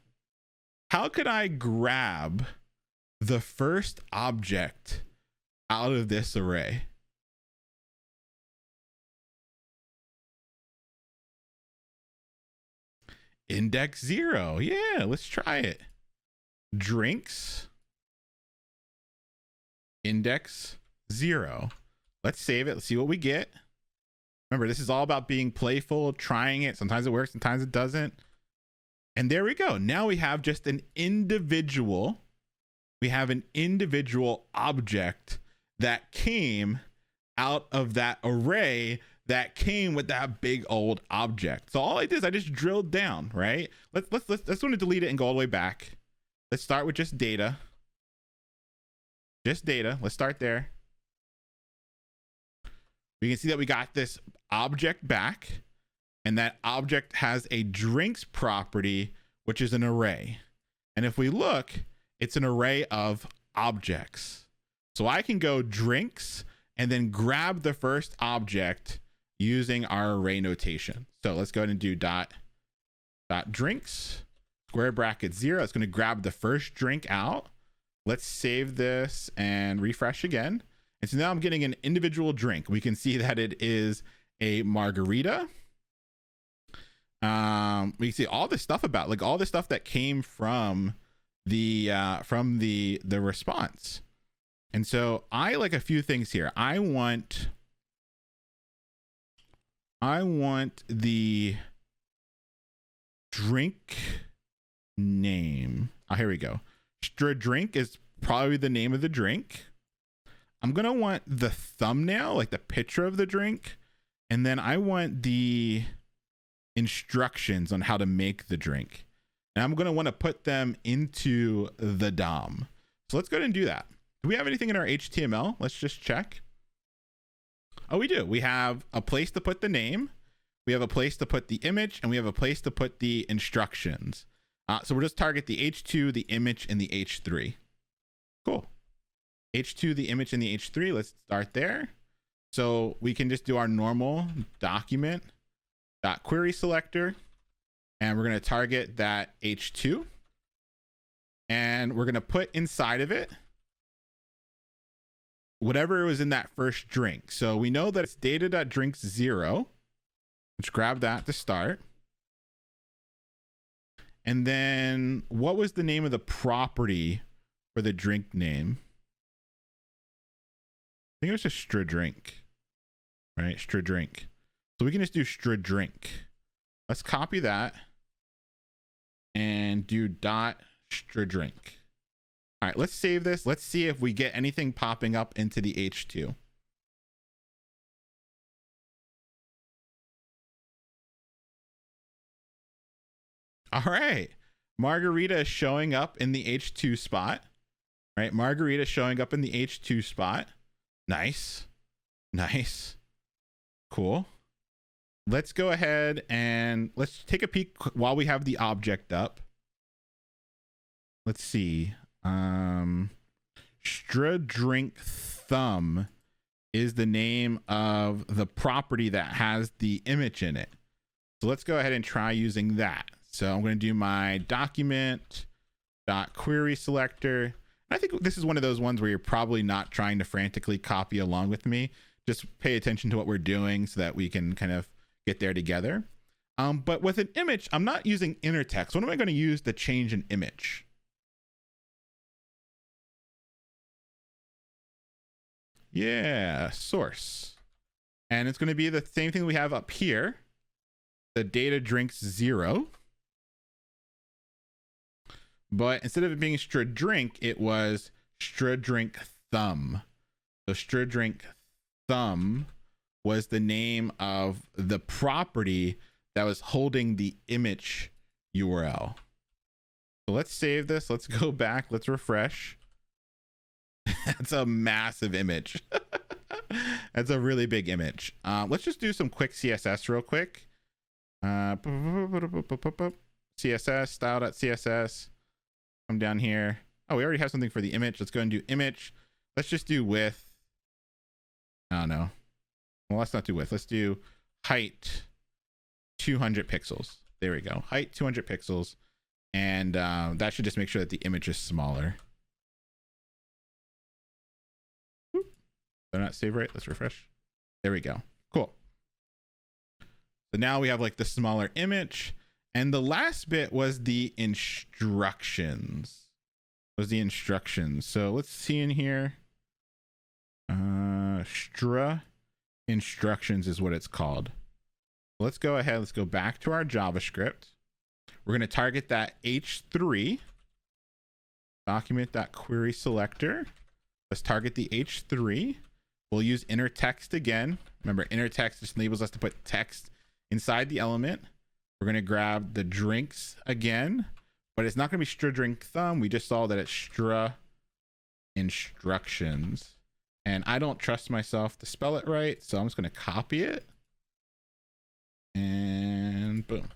How could I grab the first object out of this array? Index 0. Yeah, let's try it. Drinks. Index 0. Let's save it. Let's see what we get. Remember, this is all about being playful, trying it. Sometimes it works, sometimes it doesn't. And there we go. Now we have just an individual. We have an individual object that came out of that array that came with that big old object. So all I did is I just drilled down, right? Let's want to delete it and go all the way back. Let's start with just data. Just data. Let's start there. We can see that we got this object back, and that object has a drinks property, which is an array. And if we look, it's an array of objects. So I can go drinks and then grab the first object using our array notation. So let's go ahead and do dot drinks, square bracket 0. It's going to grab the first drink out. Let's save this and refresh again. And so now I'm getting an individual drink. We can see that it is a margarita. We can see all this stuff about, like, all the stuff that came from the response. And so I like a few things here. I want the drink name. Oh, here we go. Drink is probably the name of the drink. I'm going to want the thumbnail, like the picture of the drink. And then I want the instructions on how to make the drink. And I'm going to want to put them into the DOM. So let's go ahead and do that. Do we have anything in our HTML? Let's just check. Oh, we do. We have a place to put the name. We have a place to put the image, and we have a place to put the instructions. So we'll just target the H2, the image, and the H3. Cool. H2, the image, and the H3. Let's start there. So we can just do our normal document.query selector, and we're going to target that H2, and we're going to put inside of it whatever was in that first drink. So we know that it's data.drinks0. Let's grab that to start. And then what was the name of the property for the drink name? I think it was just strdrink, right? Strdrink. So we can just do strdrink. Let's copy that and do dot strdrink. All right, let's save this. Let's see if we get anything popping up into the H2. All right. Margarita is showing up in the H2 spot. All right, Margarita showing up in the H2 spot. Nice. Nice. Cool. Let's go ahead and let's take a peek while we have the object up. Let's see. Stradrink Thumb is the name of the property that has the image in it. So let's go ahead and try using that. So I'm going to do my document.query selector. I think this is one of those ones where you're probably not trying to frantically copy along with me. Just pay attention to what we're doing so that we can kind of get there together. But with an image, I'm not using inner text. What am I going to use to change an image? Yeah, source. And it's going to be the same thing we have up here. The data drinks 0. But instead of it being Stradrink, it was Stradrink Thumb. So Stradrink Thumb was the name of the property that was holding the image URL. So let's save this. Let's go back. Let's refresh. That's a massive image. That's a really big image. Let's just do some quick CSS real quick. CSS, style.css. Come down here. Oh, we already have something for the image. Let's go and do image. Let's just do width. I don't know. Well, let's not do width. Let's do height 200 pixels. There we go. Height 200 pixels. And that should just make sure that the image is smaller. Did I not save right? Let's refresh. There we go. Cool. So now we have like the smaller image. And the last bit was the instructions. So let's see in here. Stra instructions is what it's called. Let's go ahead. Let's go back to our JavaScript. We're going to target that H3 document.query selector. Let's target the H3. We'll use inner text again. Remember, inner text just enables us to put text inside the element. We're going to grab the drinks again, but it's not going to be Stradrink Thumb. We just saw that it's Stra instructions. And I don't trust myself to spell it right, so I'm just going to copy it. And boom.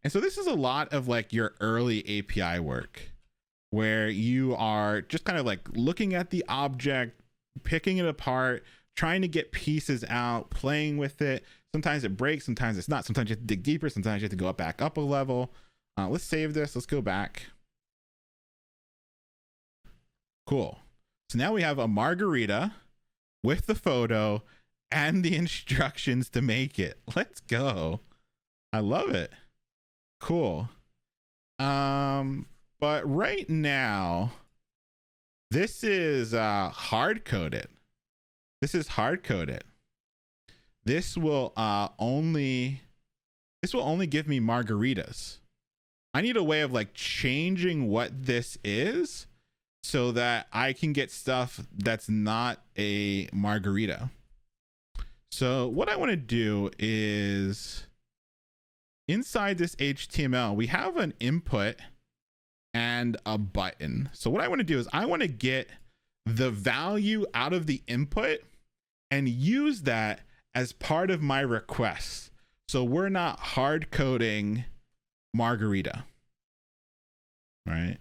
And so this is a lot of like your early API work where you are just kind of like looking at the object, picking it apart, trying to get pieces out, playing with it. Sometimes it breaks, sometimes it's not. Sometimes you have to dig deeper, sometimes you have to go back up a level. Let's save this. Let's go back. Cool. So now we have a margarita with the photo and the instructions to make it. Let's go. I love it. Cool. But right now, this is hard coded. This is hard coded. This will only give me margaritas. I need a way of like changing what this is so that I can get stuff that's not a margarita. So what I want to do is inside this HTML, we have an input and a button. So what I want to do is I want to get the value out of the input and use that as part of my request. So we're not hard coding margarita, right?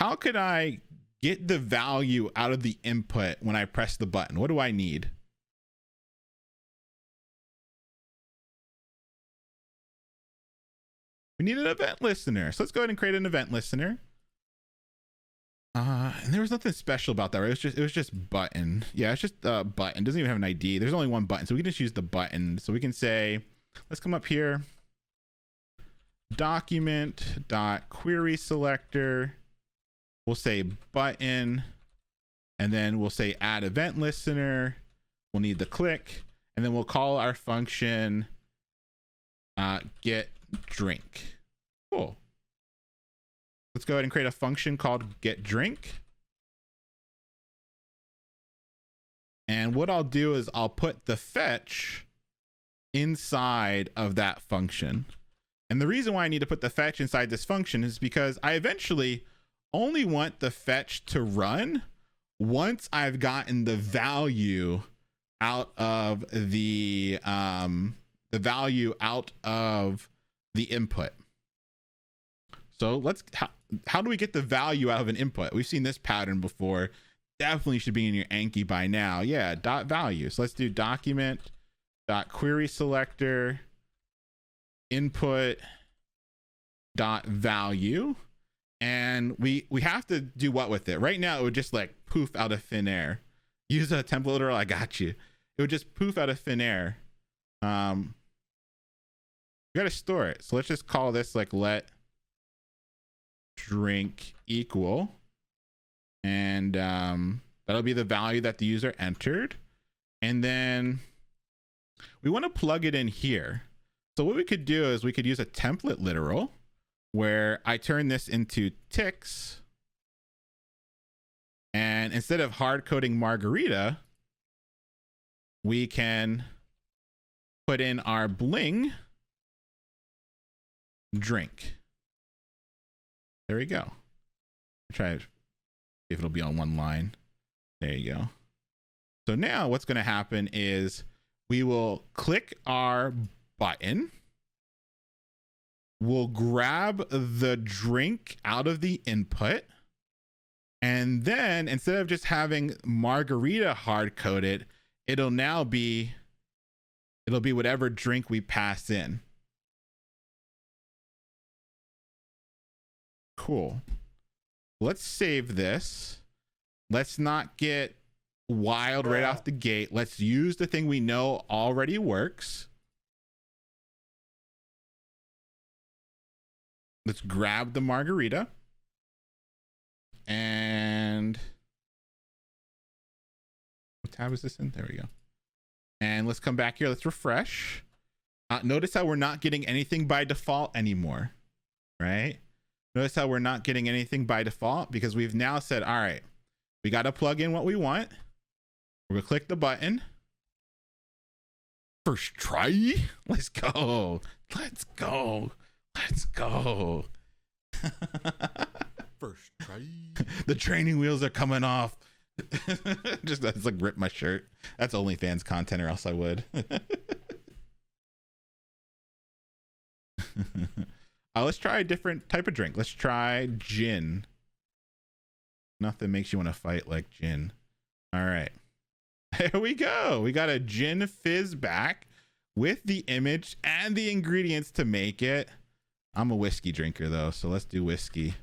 How could I get the value out of the input when I press the button? What do I need? We need an event listener. So let's go ahead and create an event listener. And there was nothing special about that, right? It was just button. Yeah, it's just a button. It doesn't even have an ID. There's only one button, so we can just use the button. So we can say, let's come up here, document.query selector. We'll say button, and then we'll say add event listener. We'll need the click, and then we'll call our function get drink. Cool. Let's go ahead and create a function called getDrink. And what I'll do is I'll put the fetch inside of that function. And the reason why I need to put the fetch inside this function is because I eventually only want the fetch to run once I've gotten the value out of the value out of the input. So how do we get the value out of an input? We've seen this pattern before. Definitely should be in your Anki by now. Yeah, dot value. So let's do document dot query selector input dot value, and we have to do what with it. Right now it would just like poof out of thin air. Use a template literal, I got you. It would just poof out of thin air. We gotta store it, so let's just call this like let drink equal, and that'll be the value that the user entered. And then we want to plug it in here. So what we could do is we could use a template literal where I turn this into ticks, and instead of hard coding margarita, we can put in our bling drink. There we go. Try to see if it'll be on one line. There you go. So now what's going to happen is we will click our button. We'll grab the drink out of the input. And then instead of just having margarita hard coded, it'll be whatever drink we pass in. Cool. Let's save this. Let's not get wild right off the gate. Let's use the thing we know already works. Let's grab the margarita. And what tab is this in? There we go. And let's come back here. Let's refresh. Notice how we're not getting anything by default anymore, right? Notice how we're not getting anything by default because we've now said, all right, we got to plug in what we want. We're gonna click the button. First try. Let's go. Let's go. Let's go. First try. The training wheels are coming off. Just that's like rip my shirt. That's OnlyFans content, or else I would. Let's try a different type of drink. Let's try gin. Nothing makes you want to fight like gin. All right. There we go. We got a gin fizz back with the image and the ingredients to make it. I'm a whiskey drinker though, so let's do whiskey.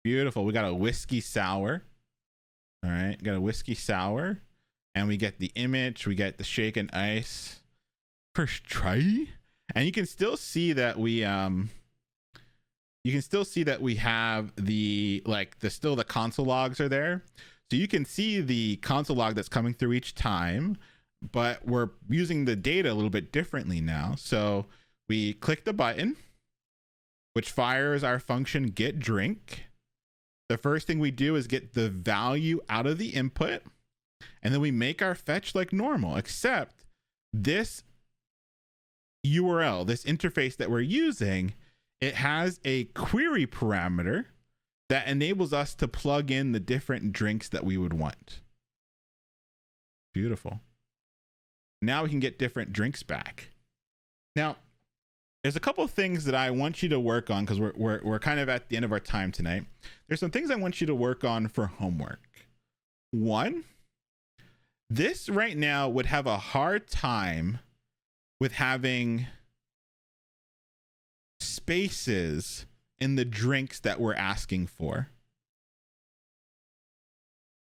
Beautiful. We got a whiskey sour. All right. Got a whiskey sour. And we get the image, we get the shaken ice. First try. And you can still see that we have the still the console logs are there. So you can see the console log that's coming through each time, but we're using the data a little bit differently now. So we click the button, which fires our function getDrink. The first thing we do is get the value out of the input. And then we make our fetch like normal, except this URL, this interface that we're using, it has a query parameter that enables us to plug in the different drinks that we would want. Beautiful. Now we can get different drinks back. Now, there's a couple of things that I want you to work on because we're kind of at the end of our time tonight. There's some things I want you to work on for homework. One, this right now would have a hard time with having spaces in the drinks that we're asking for.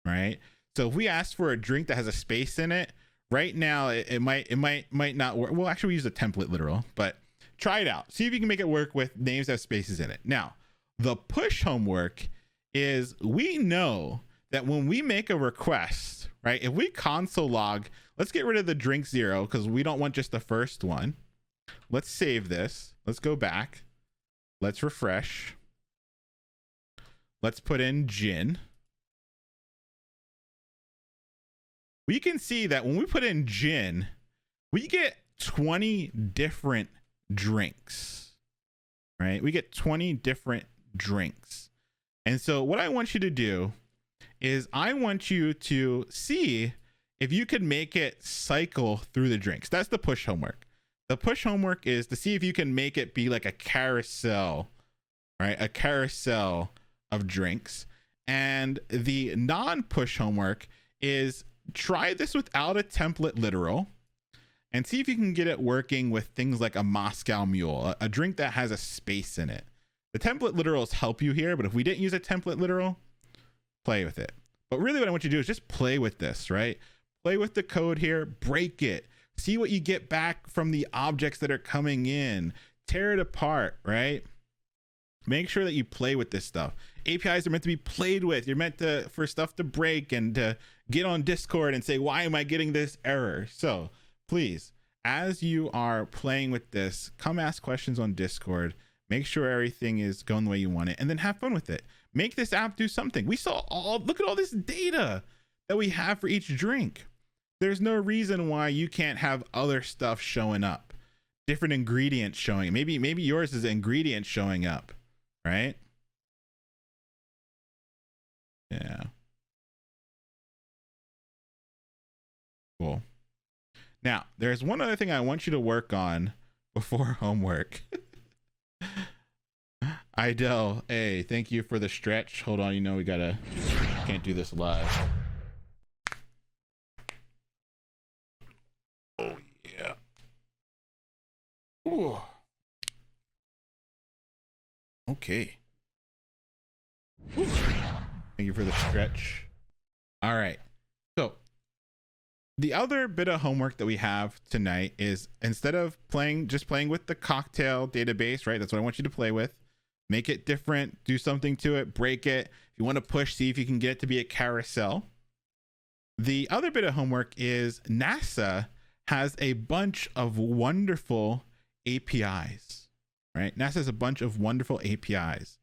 Right? So if we ask for a drink that has a space in it, right now it might not work. Well, actually we use a template literal, but try it out. See if you can make it work with names that have spaces in it. Now, the push homework is we know that when we make a request, right? If we console log, let's get rid of the drink 0 because we don't want just the first one. Let's save this. Let's go back. Let's refresh. Let's put in gin. We can see that when we put in gin, we get 20 different drinks, right? We get 20 different drinks. And so what I want you to do is I want you to see if you could make it cycle through the drinks. That's the push homework. The push homework is to see if you can make it be like a carousel, right? A carousel of drinks. And the non-push homework is try this without a template literal and see if you can get it working with things like a Moscow Mule, a drink that has a space in it. The template literals help you here, but if we didn't use a template literal, play with it. But really what I want you to do is just play with this, right? Play with the code here, break it, see what you get back from the objects that are coming in, tear it apart, right? Make sure that you play with this stuff. APIs are meant to be played with. You're meant to for stuff to break and to get on Discord and say, why am I getting this error? So please, as you are playing with this, come ask questions on Discord. Make sure everything is going the way you want it, and then have fun with it. Make this app do something. We saw look at all this data that we have for each drink. There's no reason why you can't have other stuff showing up, different ingredients showing. Maybe yours is ingredients showing up, right? Yeah. Cool. Now, there's one other thing I want you to work on before homework. Idel, hey, thank you for the stretch. Hold on, we can't do this live. Oh yeah. Ooh. Okay. Ooh. Thank you for the stretch. All right. So the other bit of homework that we have tonight is instead of playing with the cocktail database, right? That's what I want you to play with. Make it different, do something to it, break it. If you want to push, see if you can get it to be a carousel. The other bit of homework is NASA has a bunch of wonderful APIs, right? NASA has a bunch of wonderful APIs.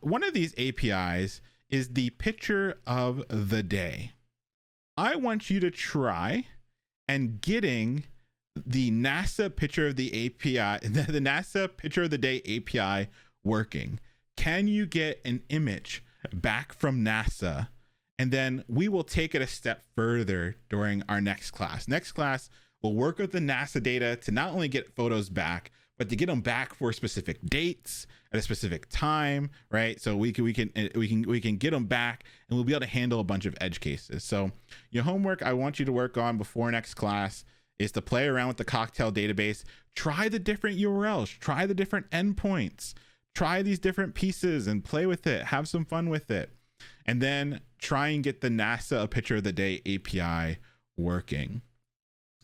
One of these APIs is the picture of the day. I want you to try and getting the NASA picture of the API, the NASA picture of the day API working. Can you get an image back from NASA? And then we will take it a step further during our next class. Next class, we'll work with the NASA data to not only get photos back, but to get them back for specific dates at a specific time, right? So we can get them back, and we'll be able to handle a bunch of edge cases. So your homework I want you to work on before next class is to play around with the cocktail database. Try the different URLs, try the different endpoints, try these different pieces and play with it. Have some fun with it. And then try and get the NASA a picture of the day API working.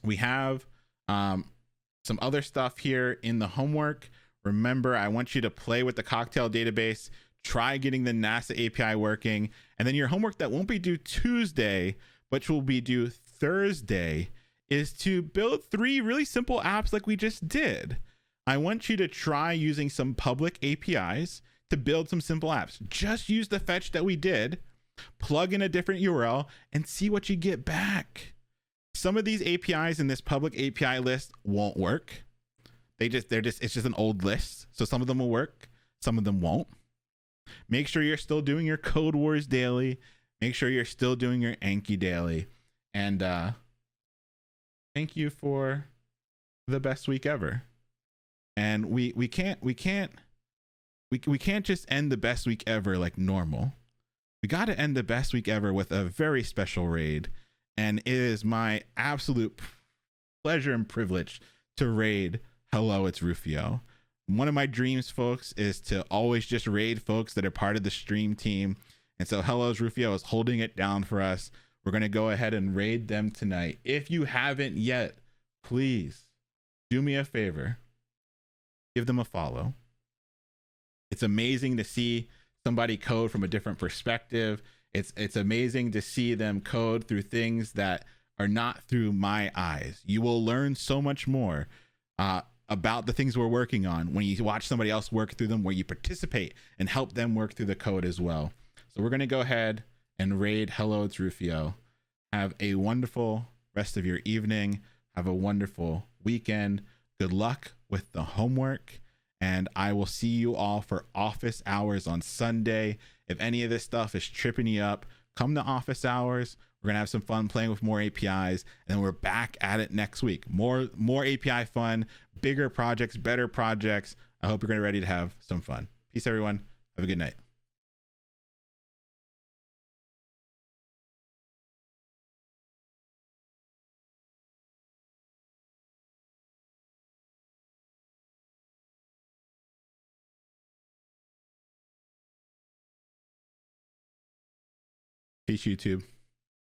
We have some other stuff here in the homework. Remember, I want you to play with the cocktail database, try getting the NASA API working, and then your homework that won't be due Tuesday, but will be due Thursday, is to build 3 really simple apps like we just did. I want you to try using some public APIs to build some simple apps. Just use the fetch that we did, plug in a different URL, and see what you get back. Some of these APIs in this public API list won't work. It's just an old list. So some of them will work, some of them won't. Make sure you're still doing your Code Wars daily. Make sure you're still doing your Anki daily. And thank you for the best week ever. And we can't just end the best week ever like normal. We got to end the best week ever with a very special raid. And it is my absolute pleasure and privilege to raid Hello, it's Rufio. One of my dreams, folks, is to always just raid folks that are part of the stream team. And so Hello's Rufio is holding it down for us. We're going to go ahead and raid them tonight. If you haven't yet, please do me a favor. Give them a follow. It's amazing to see somebody code from a different perspective. It's amazing to see them code through things that are not through my eyes. You will learn so much more about the things we're working on when you watch somebody else work through them, where you participate and help them work through the code as well. So we're going to go ahead and raid Hello, it's Rufio. Have a wonderful rest of your evening. Have a wonderful weekend. Good luck with the homework. And I will see you all for office hours on Sunday. If any of this stuff is tripping you up, come to office hours. We're going to have some fun playing with more APIs. And then we're back at it next week. More API fun, bigger projects, better projects. I hope you're going to be ready to have some fun. Peace, everyone. Have a good night. Peace, YouTube.